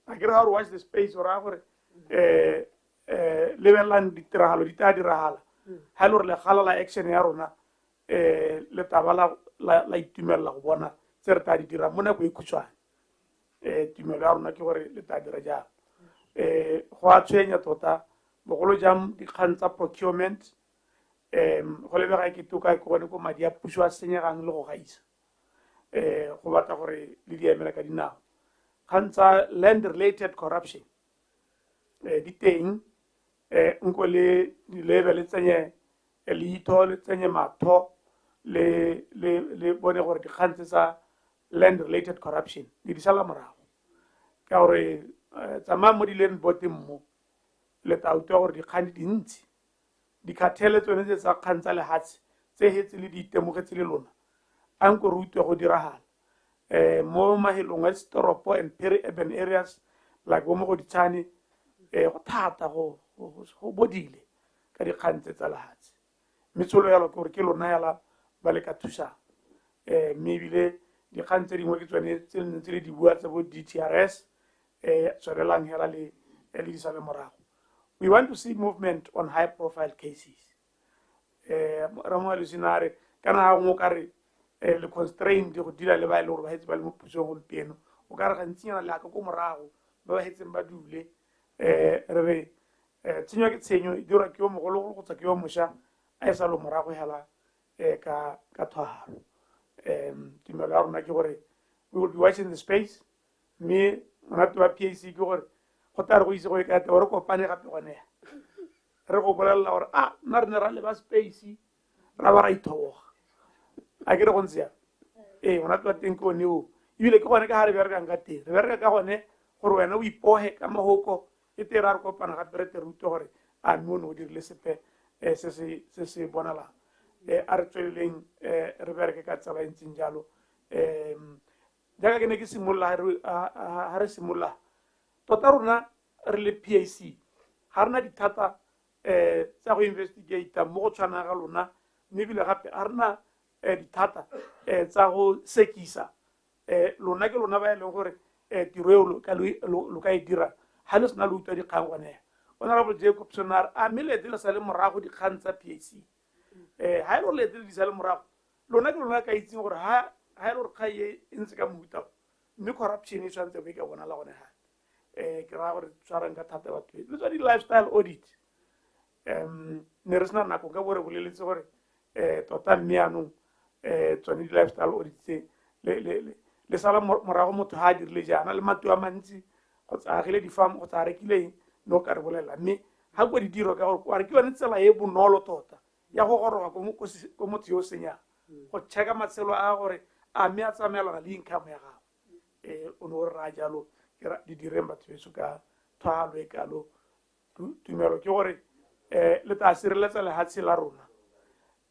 a ke re ga gore watch the space o raya gore lebelelang ditiragalo di tla diragala ga e le gore legala la action ya rona le taba la itumelela go bona tse re tla di dira mo nako e khutshwane tumelo ya rona ke gore le tla dira jalo go a tshwenya tota bogolo jang dikgang tsa procurement go lebega ke toka ke gone ko madi a puso a senyegang le go gaisa go batla gore le di emela ka dinao kgang tsa land related corruption di teng nko le di-level tsenye leito le tsenye matho le bone gore dikgang tse tsa land related corruption di sala morago ka gore tsamaya mo di-land board mo le tla utlwa gore dikgang di dintsi dikhathele tsone tse tsa kgang tsa lehatshe tse hetse le di itemogetse le lona a nko re utlwe go diragala mo mahelong a setoropo and peri-urban areas like bo mo go ditshane go thata go bodile ka dikgang tse tsa lehatshe mme tsholo yalo ke gore ke lona yala ba le ka thusang mme ebile dikgang tse dingwe ke tsone tse ntse le di bua tsa bo DTRS tswelelang hela le di sa le morago. We want to see movement on high profile cases. Ramo le sinare kana ha ngo kare le constraint go dila le ba ile gore ba hetsi ba le mo pusong go pieno o ka re gantsinyana le ka go morago ba ba hetseng ba dule re tshenyo ke tshenyo dira ke o mogolo go tsa ke o mosha a sa lo morago hela ka thwalo timelo ya rona ke gore we will be watching the space me monate wa PAC ke gore go tla re go ise go ka te gore kopane gape gone re go bolela gore nna re ne ra le ba space ra ba ra ithoga a ke re go ntse monate wa teng ke one o ebile ke gone ka ha re bereka ka teng re bereka ka gone gore wena o ipohe ka mahoko e te ra re kopana gape re te rutwe gore no no dirile sepe se se bonalang a re tsweleleng re bereke ka tsela e ntseng jalo jaaka ke ne ke simolola ha re simolola tota rona re le PAC ga rena dithata tsa go investigate mo go tshwana ga lona mme ebile gape ga rena dithata tsa go sekisa lona ke lona ba e leng gore tiro eo lo ka e dira ga le sena le utlwa dikgang gone honorable Jacob Sonar a mme leete le sa le morago dikgang tsa PAC ha e le gore leete le di sa le morago lona ke lona ka itseng gore ha e le gore kga e ntse ka mohuta mme corruption e tshwanetse bo e ka bona la gone ga ke ra gore tshwarang ka thata batho le tswa di-lifestyle audit ne re sena nako ka bore boleletse gore tota mme yanong tsone di-lifestyle audit tse le sala morago motho ha a dirile jaana le mateo a mantsi go tsagile di-farm go tsa rekileng ne o ka re bolela mme ga kwa didiro ka gore wa re ke yone tsela e bonolo tota ya go goroga ko motho yo o senyang go checka matshelo a gore a mme a tsamaelana le income ya gago o ne o re raya jalo di direng batho beso ka thwalo e kalo tumelo ke gore le tla sireletsa lehatshe la rona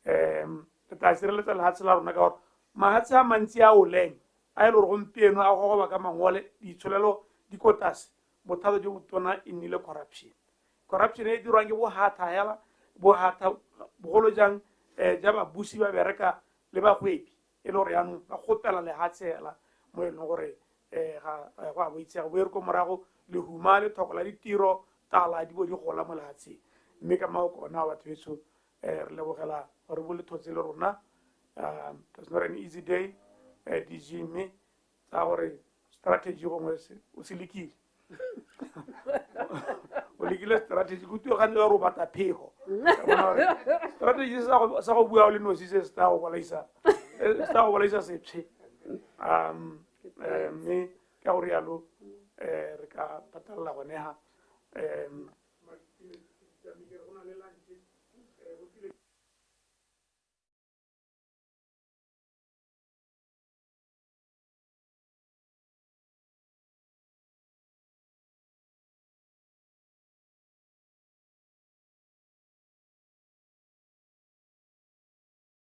le tla sireletsa lehatshe la rona ka gore mahatshe a mantsi a oleng a e le gore gompieno a gogoba ka mangole ditsholelo di ko tlase bothata jo botona e nnile corruption e dirwang ke bohata hela bohata bogolo jang ja babusi ba bereka le bagwebi e le gore yanong ba gopela lehatshe hela mo e leng gore ga go a boitsega bo e re ko morago lehuma le thoko la ditiro tala di bo di gola mo lehatsheng mme ka mao kona batho beso re lebogela gore bo le thotse le rona it's not an easy day DG mme tsa gore strategy gongwe o se lekile o lekile strategy go tuo gane ba ro bata phego strategy sa go bua o le nosi se sta go bolaisa sepse mme ka gore yalo re ka patalela gone ha